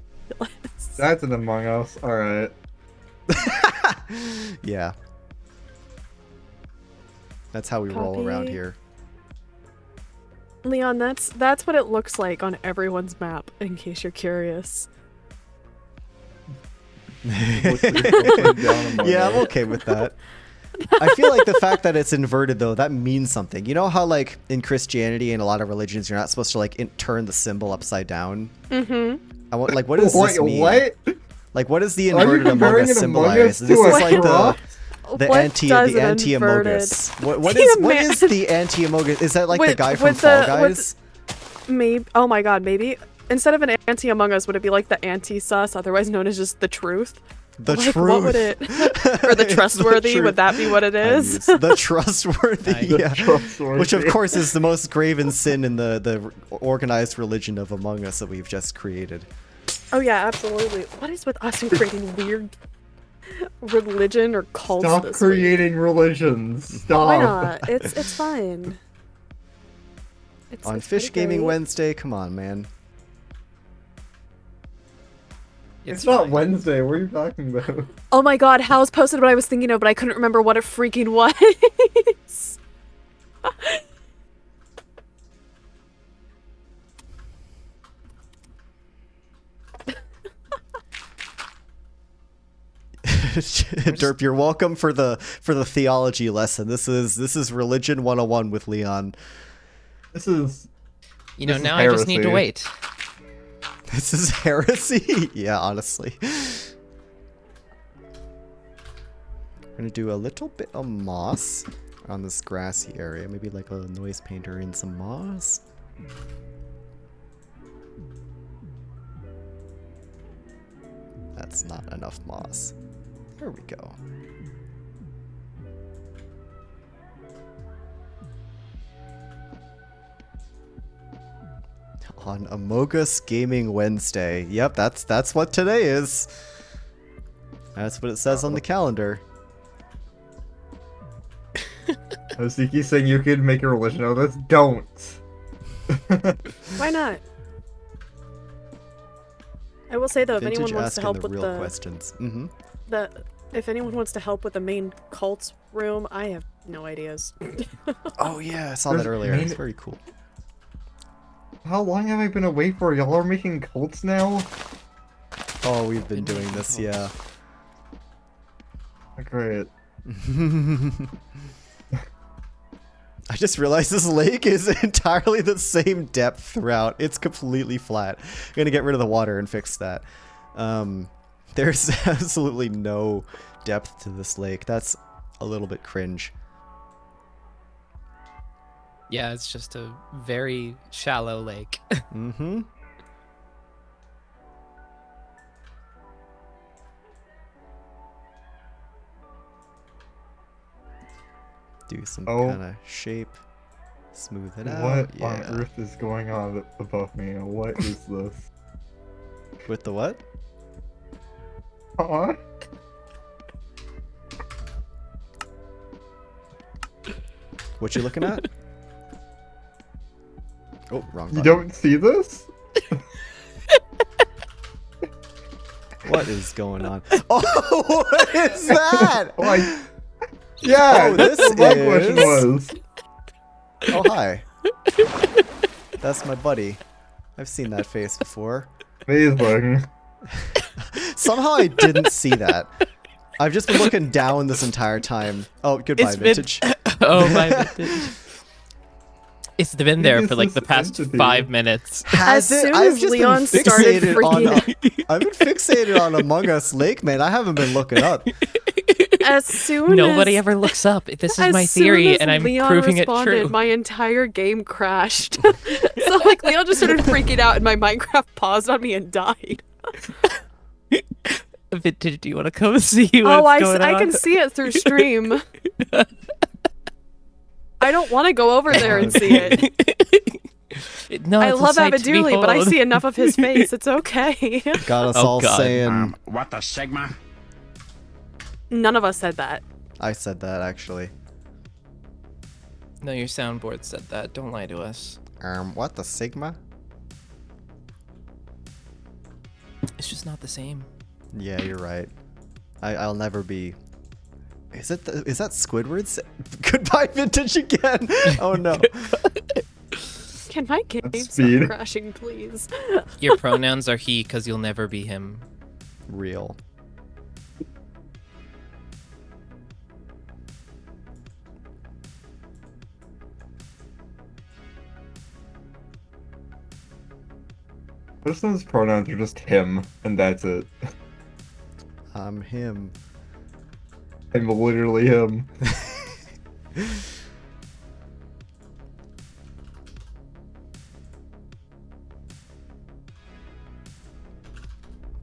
That's an Among Us. All right. Yeah. That's how we roll around Copy. here. Leon, that's what it looks like on everyone's map, in case you're curious. Yeah, I'm okay with that. I feel like the fact that it's inverted, though, that means something. You know how, like, in Christianity and a lot of religions, you're not supposed to, like, turn the symbol upside down? Mm-hmm. I want, like, what does this mean? What? Like, what does the Are you inverted Among comparing Us an Among symbolize? Us This to is a like cross? the What anti does the an anti inverted- Amogus. What What is the anti Amogus? Is that like the With- guy from with Fall the- with Guys? Maybe. Oh my god, maybe. Instead of an anti Among Us, would it be like the anti-sus, otherwise known as just the truth? The Like, truth. what would it? Or the It's trustworthy? truth. Would that be what it I is? use the trustworthy, Nice. yeah. Trustworthy. Which of course is the most graven sin in the organized religion of Among Us that we've just created. Oh yeah, absolutely. What is with us and creating weird religion or cults? Stop this week? creating religions. Stop. Why not? It's fine. On It's Fish pretty Gaming great. Wednesday, come on, man. It's not fine. Wednesday. What are you talking about? Oh my god, Hal's posted what I was thinking of, but I couldn't remember what it freaking was. Derp, you're welcome for the theology lesson. This is religion 101 with Leon. This is. You know, This is now I just need to heresy. wait. This is heresy. Yeah, honestly. We're gonna do a little bit of moss on this grassy area. Maybe like a noise painter and some moss. That's not enough moss. There we go. On Amogus Gaming Wednesday. Yep, that's what today is. That's what it says on the calendar. Osiki saying you could make a religion out of this. Don't. Why not? I will say though, if Vintage anyone wants to asking help the with real questions. Mm-hmm. if anyone wants to help with the main cults room, I have no ideas. Oh yeah, I saw There's that earlier. main- It's very cool. How long have I been away for? Y'all are making cults now? Oh, we've been doing this, yeah. Great. I just realized this lake is entirely the same depth throughout. It's completely flat. I'm gonna get rid of the water and fix that. There's absolutely no depth to this lake. That's a little bit cringe. Yeah, it's just a very shallow lake. Mm-hmm. Do some Oh. kind of shape. Smooth it out. What Yeah. on earth is going on above me? What is this? With the what? Huh? What you looking at? Oh, wrong You button. don't see this? What is going on? Oh, what is that? Like, yeah, Oh, this that's what my question is- was. Oh, hi. That's my buddy. I've seen that face before. Amazing. Somehow I didn't see that. I've just been looking down this entire time. Oh, goodbye, It's been- Vintage. Oh my vintage. It's been there Who for is like the this past entity? 5 minutes. Has As it? soon I've as just Leon been started fixated freaking I've been fixated on Among Us Lake, man. I haven't been looking up. As soon Nobody as ever looks up. This is as my soon theory, as and I'm Leon proving it responded, true. my entire game crashed. So like Leon just started freaking out, and my Minecraft paused on me and died. Vintage, do you want to come see what's Oh, going on? I can see it through stream. I don't want to go over there and see it. No, I it's a love sight to Abaduli, but I behold. see enough of his face. It's okay. Got us Oh, all God. saying. What the Sigma? None of us said that. I said that actually. No, your soundboard said that. Don't lie to us. What the Sigma? It's just not the same. Yeah, you're right. I'll never be. Is that Squidward's? Goodbye, Vintage again. Oh no. Can my game speed. stop crashing, please? Your pronouns are he, because you'll never be him. Real. Kristen's pronouns are just him, and that's it. I'm him. I'm literally him.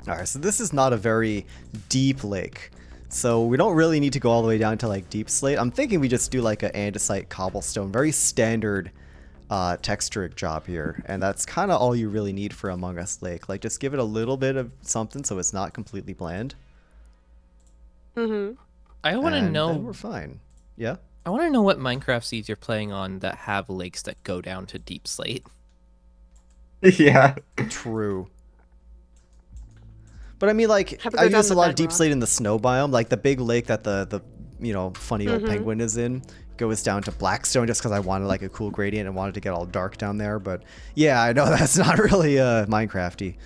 Alright, so this is not a very deep lake. So we don't really need to go all the way down to like deep slate. I'm thinking we just do like an andesite cobblestone. Very standard texture job here. And that's kind of all you really need for Among Us Lake. Like just give it a little bit of something so it's not completely bland. Mm-hmm. I want to and know. then we're fine. Yeah? I want to know what Minecraft seeds you're playing on that have lakes that go down to deep slate. Yeah. True. But I mean, like, Have it I go down use a the lot of deep bedrock. slate in the snow biome. Like, the big lake that the funny old Mhm. penguin is in goes down to blackstone just because I wanted, like, a cool gradient and wanted to get all dark down there. But, yeah, I know that's not really Minecrafty.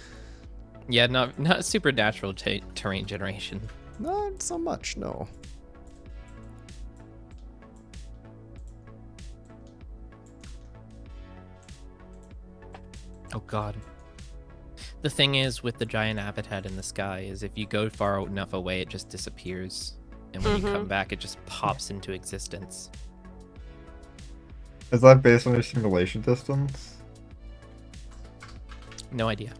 Yeah, not supernatural terrain generation. Not so much, no. Oh god. The thing is with the giant avatar in the sky is if you go far enough away, it just disappears. And when you come back, it just pops into existence. Is that based on your simulation distance? No idea.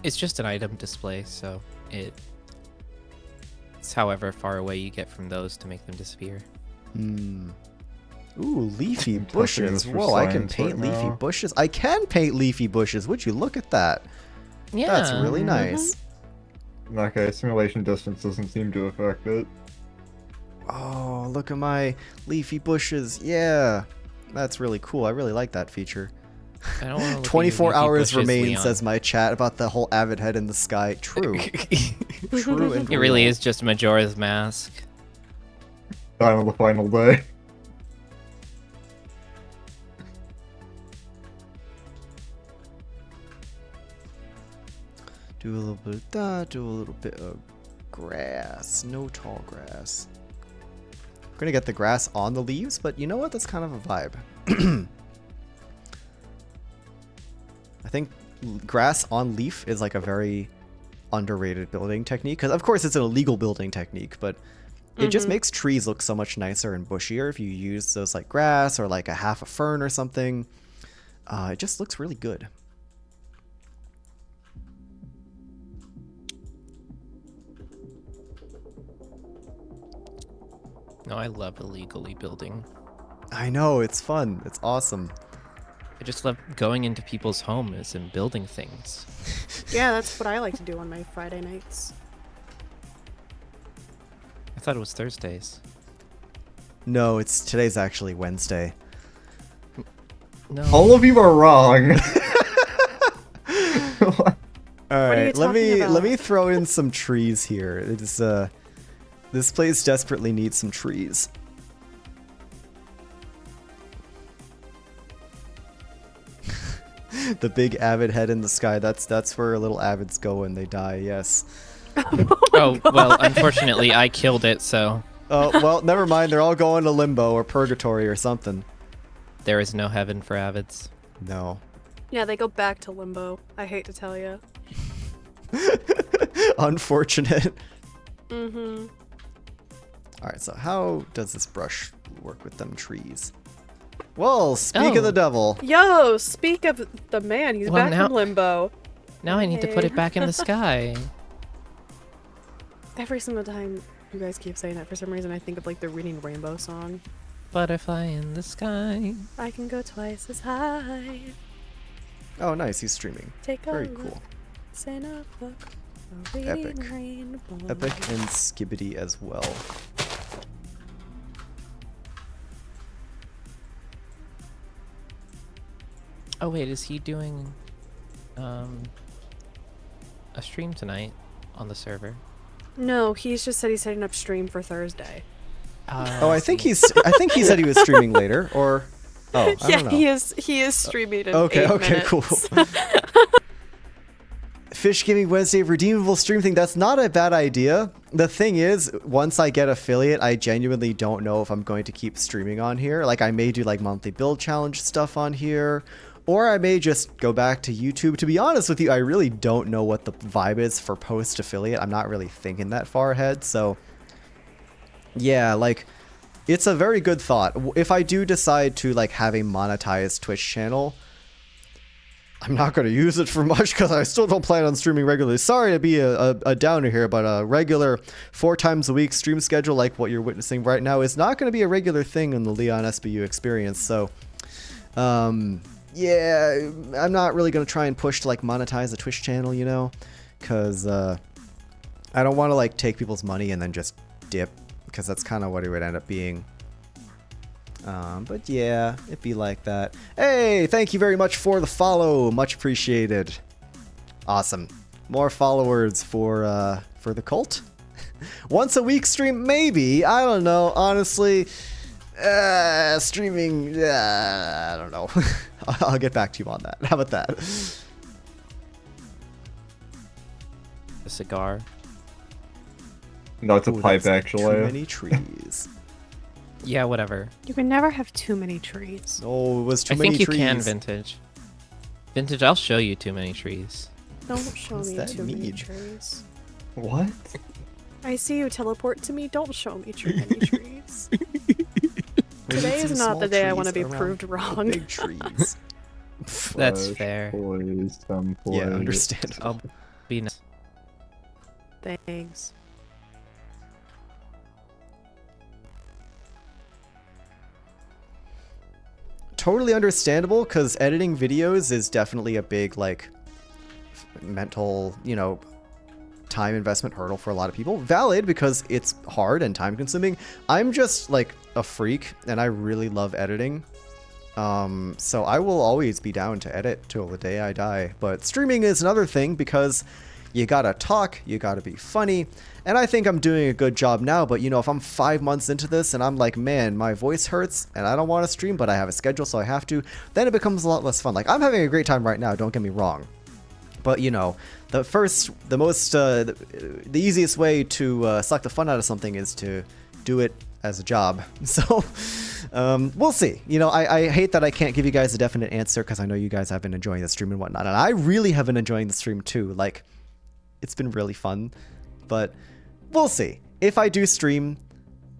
It's just an item display, so it's however far away you get from those to make them disappear. Hmm. Ooh, leafy I'm testing this bushes. for Whoa, I can science paint right leafy now. bushes. I can paint leafy bushes. Would you look at that? Yeah, That's really nice. Okay, simulation distance doesn't seem to affect it. Oh, look at my leafy bushes. Yeah. That's really cool. I really like that feature. I don't want to 24 hours bushes, remain, Leon. says my chat about the whole avid head in the sky. True. True and It really real. is just Majora's Mask. Time of the final day. Do a little bit of that, do a little bit of grass. No tall grass. We're gonna get the grass on the leaves, but you know what? That's kind of a vibe. I think grass on leaf is like a very underrated building technique. Because of course it's an illegal building technique, but it just makes trees look so much nicer and bushier if you use those like grass or like a half a fern or something. It just looks really good. No, I love illegally building. I know, it's fun. It's awesome. I just love going into people's homes and building things. Yeah, that's what I like to do on my Friday nights. I thought it was Thursdays. No, today's actually Wednesday. No. All of you are wrong. All are you right, let me talking throw in some trees here. It's this place desperately needs some trees. The big avid head in the sky. That's where little avids go when they die. Yes. Oh, well, unfortunately, I killed it, so Oh well, never mind. They're all going to limbo or purgatory or something. there is no heaven for avids. No. Yeah, they go back to limbo. I hate to tell you. Unfortunate. Mm-hmm. All right. So how does this brush work with them trees? Well, speak of the Oh. devil. Yo, speak of the man. He's Well, back now- from limbo. Now I need to put Hey. it back in the sky. Every single time you guys keep saying that, for some reason I think of like the Reading Rainbow song. Butterfly in the sky. I can go twice as high. Oh, nice. He's streaming. Take a Very look, cool. say no book, a reading Epic. rainbow. Epic and Skibbity as well. Oh wait, is he doing a stream tonight on the server? No, he's just said he's setting up stream for Thursday. Oh, I think I think he said he was streaming later, or oh, I Yeah, don't know. he is streaming in Okay, 8 okay, minutes. cool. Fish Giving Wednesday redeemable stream thing. That's not a bad idea. The thing is, once I get affiliate, I genuinely don't know if I'm going to keep streaming on here. Like, I may do like monthly build challenge stuff on here, or I may just go back to YouTube. To be honest with you, I really don't know what the vibe is for post affiliate. I'm not really thinking that far ahead. So yeah, like, it's a very good thought. If I do decide to like have a monetized Twitch channel, I'm not going to use it for much because I still don't plan on streaming regularly. Sorry to be a downer here, but a regular 4 times a week stream schedule like what you're witnessing right now is not going to be a regular thing in the Leon SBU experience. So, yeah, I'm not really going to try and push to like monetize the Twitch channel, you know, because I don't want to like take people's money and then just dip, because that's kind of what it would end up being. But yeah, it'd be like that. Hey, thank you very much for the follow. Much appreciated. Awesome. More followers for the cult. Once a week stream, maybe. I don't know. Honestly, streaming. I don't know. I'll get back to you on that. How about that? A cigar. No, it's a Ooh, pipe, that's actually. Too many trees. Yeah, whatever. You can never have too many trees. Oh, it was too I many think you trees. can, Vintage. Vintage, I'll show you too many trees. Don't show does me that too many mean? trees. What? I see you teleport to me. Don't show me too many trees. We need Today some is not the small day I want to trees be around proved the wrong. Big trees. That's Flesh, fair. Poise, Yeah, understandable. Be nice. Thanks. Totally understandable, because editing videos is definitely a big, like, mental, you know, time investment hurdle for a lot of people. Valid, because it's hard and time consuming. I'm just, like, a freak, and I really love editing. So I will always be down to edit till the day I die. But streaming is another thing, because you gotta talk, you gotta be funny, and I think I'm doing a good job now, but you know, if I'm 5 months into this and I'm like, man, my voice hurts and I don't want to stream, but I have a schedule so I have to, then it becomes a lot less fun. Like, I'm having a great time right now, don't get me wrong. But you know, the easiest way to suck the fun out of something is to do it as a job. So, we'll see. You know, I hate that I can't give you guys a definite answer, because I know you guys have been enjoying the stream and whatnot, and I really have been enjoying the stream too. Like, it's been really fun, but we'll see. If I do stream,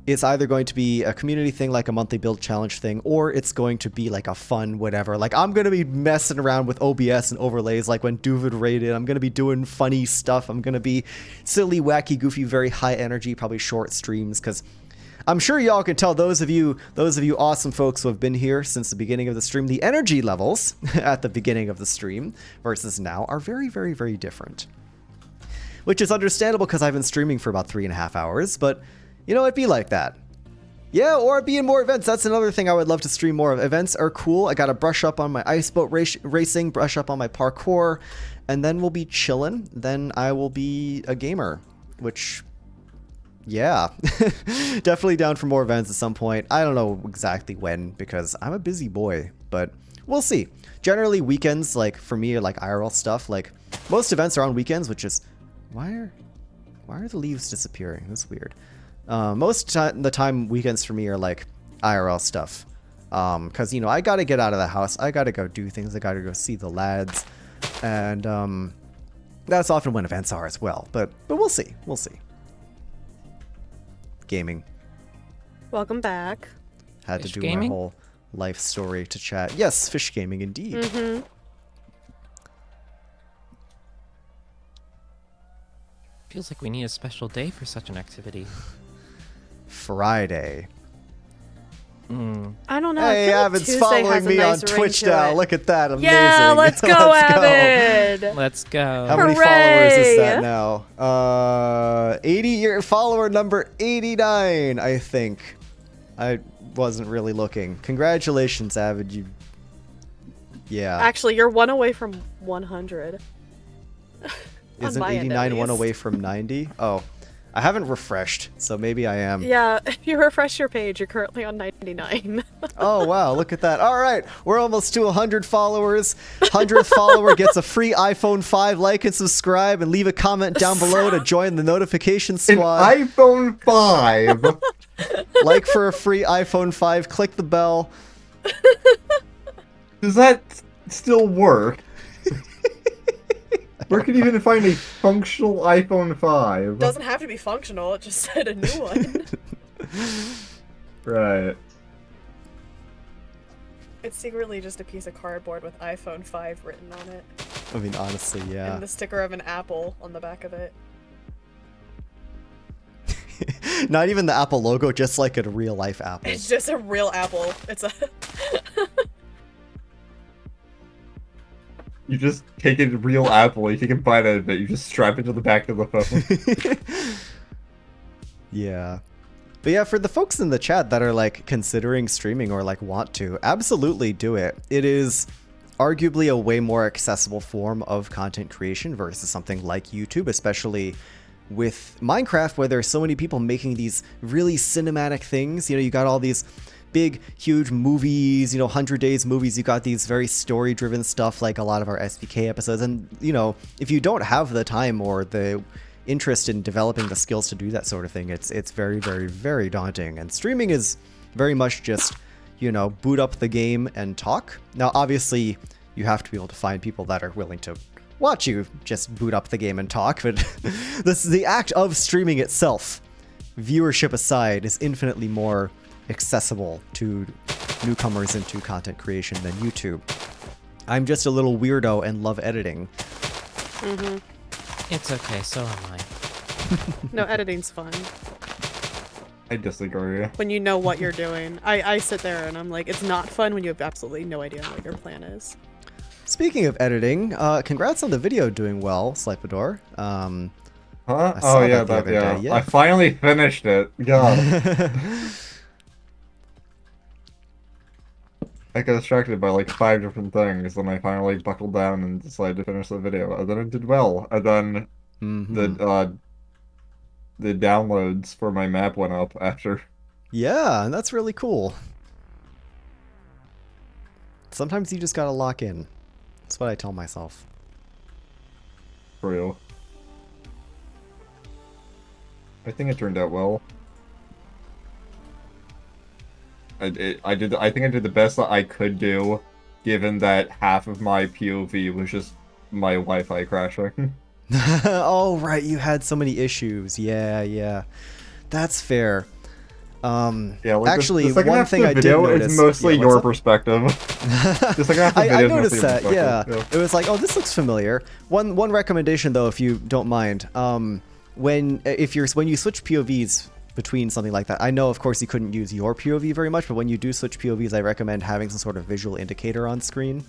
it's either going to be a community thing, like a monthly build challenge thing, or it's going to be like a fun whatever. Like, I'm going to be messing around with OBS and overlays like when Duvid raided. I'm going to be doing funny stuff. I'm going to be silly, wacky, goofy, very high energy, probably short streams, because I'm sure y'all can tell, those of you awesome folks who have been here since the beginning of the stream, the energy levels at the beginning of the stream versus now are very, very, very different. Which is understandable, because I've been streaming for about 3.5 hours, but, you know, it'd be like that. Yeah, or be in more events. That's another thing I would love to stream more of. Events are cool. I gotta brush up on my ice boat racing, brush up on my parkour, and then we'll be chilling. Then I will be a gamer, which, yeah, definitely down for more events at some point. I don't know exactly when, because I'm a busy boy, but we'll see. Generally, weekends, like, for me, are like IRL stuff. Like, most events are on weekends, which is... Why are the leaves disappearing? That's weird. Most of the time, weekends for me are like IRL stuff. Because, you know, I gotta get out of the house. I gotta go do things. I gotta go see the lads. And that's often when events are as well. But we'll see. We'll see. Gaming. Welcome back. Had Fish to do gaming? my whole life story to chat. Yes, fish gaming indeed. Mm-hmm. Feels like we need a special day for such an activity. Friday. I don't know. Hey, I feel like Avid's Tuesday following has a me nice on ring Twitch to now. it. Look at that. Amazing. Yeah, let's go, Avid. Let's go. How many followers is that Hooray! now? 80 year follower number 89, I think. I wasn't really looking. Congratulations, Avid. You. Yeah. Actually, you're one away from 100. Isn't my end, at 89 one least. away from 90? Oh, I haven't refreshed, so maybe I am. Yeah, if you refresh your page, you're currently on 99. Oh, wow, look at that. All right, we're almost to 100 followers. 100th follower gets a free iPhone 5. Like and subscribe, and leave a comment down below to join the notification An squad. iPhone 5. Like for a free iPhone 5, click the bell. Does that still work? Where can you even find a functional iPhone 5? Doesn't have to be functional, it just said a new one. Right. It's secretly just a piece of cardboard with iPhone 5 written on it. I mean, honestly, yeah. And the sticker of an apple on the back of it. Not even the Apple logo, just like a real life Apple. It's just a real apple. It's a... You just take a real apple, you take a bite out of it, you just strap it to the back of the phone. Yeah. But yeah, for the folks in the chat that are like considering streaming or like want to, absolutely do it. It is arguably a way more accessible form of content creation versus something like YouTube, especially with Minecraft, where there's so many people making these really cinematic things. You know, you got all these big, huge movies, you know, 100 Days movies. You got these very story-driven stuff like a lot of our SPK episodes. And, you know, if you don't have the time or the interest in developing the skills to do that sort of thing, it's very, very, very daunting. And streaming is very much just, you know, boot up the game and talk. Now, obviously, you have to be able to find people that are willing to watch you just boot up the game and talk, but this is the act of streaming itself, viewership aside, is infinitely more accessible to newcomers into content creation than YouTube. I'm just a little weirdo and love editing. It's okay, so am I. No, editing's fun. I disagree. When you know what you're doing. I sit there and I'm like, it's not fun when you have absolutely no idea what your plan is. Speaking of editing, congrats on the video doing well, Slipador. Huh? I saw Oh yeah, that the other yeah. day, yeah. I finally finished it. God. I got distracted by like 5 different things, and I finally buckled down and decided to finish the video. And then it did well. And then the downloads for my map went up after. Yeah, that's really cool. Sometimes you just gotta lock in. That's what I tell myself. For real. I think it turned out well. I think I did the best that I could do, given that half of my POV was just my Wi-Fi crashing. Oh, right, you had so many issues. Yeah. That's fair. Yeah, like actually, the second one half thing of I the did video notice... is mostly yeah, your what's up? perspective. The second half of the I video is noticed mostly that, your yeah. perspective. It was like, oh, this looks familiar. One recommendation, though, if you don't mind. When you switch POVs between something like that, I know, of course, you couldn't use your POV very much, but when you do switch POVs, I recommend having some sort of visual indicator on screen.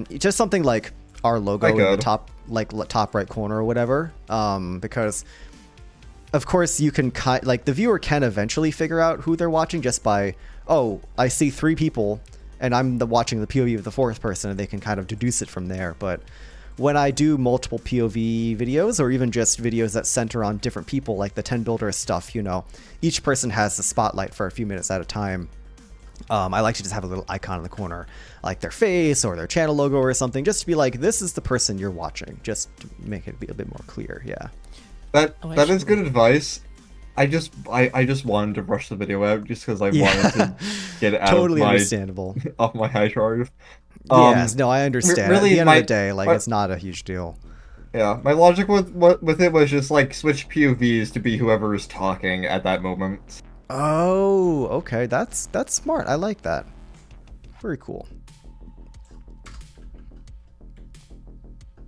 Just something like our logo in the top right corner or whatever, because of course you can the viewer can eventually figure out who they're watching just by, oh, I see 3 people and I'm watching the POV of the 4th person, and they can kind of deduce it from there. But when I do multiple POV videos, or even just videos that center on different people, like the 10 builder stuff, each person has the spotlight for a few minutes at a time. I like to just have a little icon in the corner, like their face or their channel logo or something, just to be like, this is the person you're watching, just to make it be a bit more clear. Yeah. That is good advice. I just wanted to rush the video out just because I wanted to get it out totally of understandable. off my high drive. Yes, no, I understand. Really, at the end of the day, it's not a huge deal. Yeah, my logic with it was just like switch POVs to be whoever is talking at that moment. Oh, okay, that's smart. I like that. Very cool.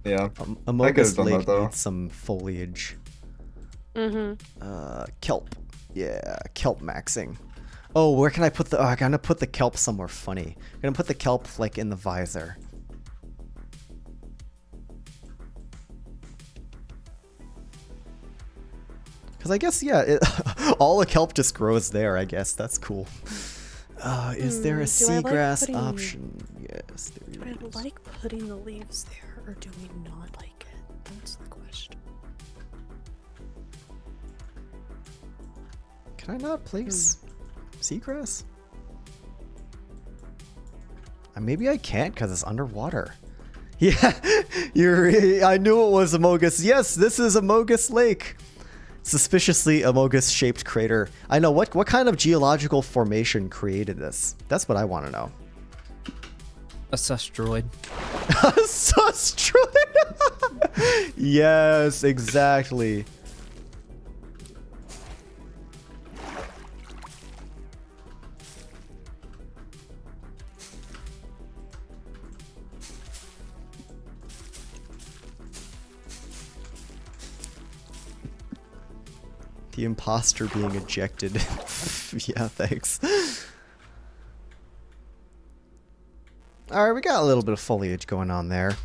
Yeah, Amogus Lake needs some foliage. Mm-hmm. Kelp. Yeah, kelp maxing. Oh, where can I put the... Oh, I'm gonna put the kelp somewhere funny. I'm gonna put the kelp, in the visor. Because I guess, yeah, all the kelp just grows there, I guess. That's cool. Is there a seagrass option? Yes, there is. Do I like putting the leaves there, or do we not like it? That's the question. Can I not place seagrass? Maybe I can't because it's underwater. Yeah, I knew it was Amogus. Yes, this is Amogus Lake. Suspiciously Amogus-shaped crater. I know, what kind of geological formation created this? That's what I want to know. A sustroid. A sustroid! Yes, exactly. The imposter being ejected. Yeah, thanks. Alright, we got a little bit of foliage going on there.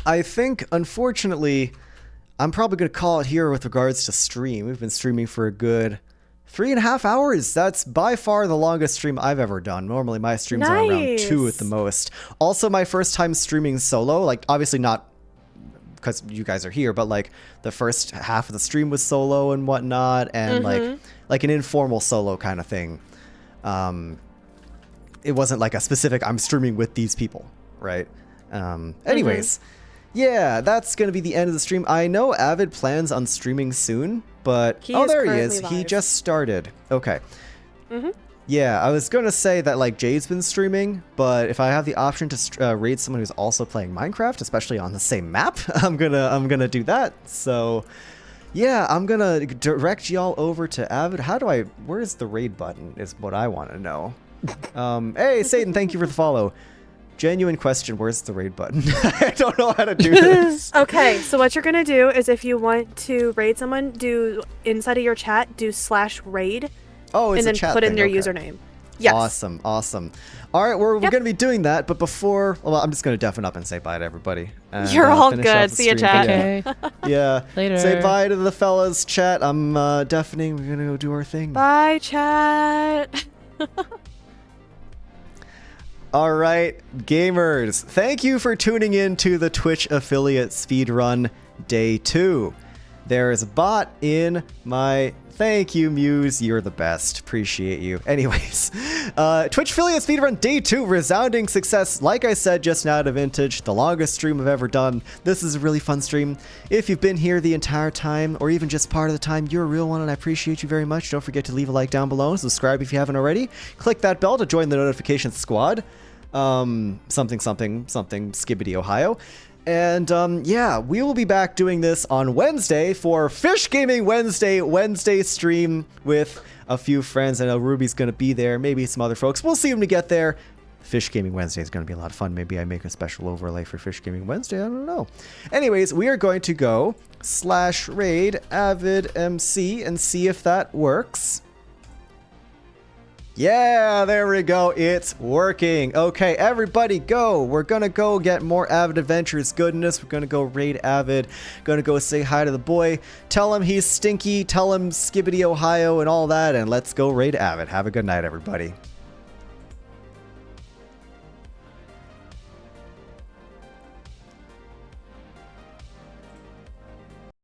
I think, unfortunately, I'm probably going to call it here with regards to stream. We've been streaming for a good 3.5 hours. That's by far the longest stream I've ever done. Normally my streams are around 2 at the most. Also, my first time streaming solo, obviously not because you guys are here, but the first half of the stream was solo and whatnot, and like an informal solo kind of thing. It wasn't like a specific I'm streaming with these people, right? Anyways, yeah, that's gonna be the end of the stream. I know Avid plans on streaming soon, but there he is. He just started. Okay. Yeah, I was gonna say that Jade's been streaming, but if I have the option to raid someone who's also playing Minecraft, especially on the same map, I'm gonna do that. So, yeah, I'm gonna direct y'all over to Avid. Where's the raid button? Is what I want to know. Hey, Satan, thank you for the follow. Genuine question, where's the raid button? I don't know how to do this. Okay, so what you're gonna do is if you want to raid someone, do inside of your chat, do /raid, Oh, it's and a then chat put in thing, their okay. username. Yes. Awesome, awesome. All right, we're Yep. going to be doing that, but before, well, I'm just going to deafen up and say bye to everybody. And, You're all finish off good. the See ya, stream. chat. Yeah. Okay. Yeah. Later. Say bye to the fellas, chat. I'm deafening. We're going to go do our thing. Bye, chat. All right, gamers, thank you for tuning in to the Twitch affiliate speedrun day 2. There is a bot in my thank you, Muse. You're the best. Appreciate you. Anyways, Twitch affiliate speedrun day 2, resounding success. Like I said just now to Vintage, the longest stream I've ever done. This is a really fun stream. If you've been here the entire time, or even just part of the time, you're a real one, and I appreciate you very much. Don't forget to leave a like down below and subscribe if you haven't already. Click that bell to join the notification squad. Something Skibbity Ohio. And yeah, we will be back doing this on Wednesday for Fish Gaming Wednesday stream with a few friends. I know Ruby's gonna be there, maybe some other folks. We'll see when we get there. Fish Gaming Wednesday is gonna be a lot of fun. Maybe I make a special overlay for Fish Gaming Wednesday. I don't know. Anyways, we are going to go /raid avidmc and see if that works. Yeah, there we go. It's working. Okay, everybody go. We're going to go get more Avid Adventures goodness. We're going to go raid Avid. Going to go say hi to the boy. Tell him he's stinky. Tell him Skibbity Ohio and all that. And let's go raid Avid. Have a good night, everybody.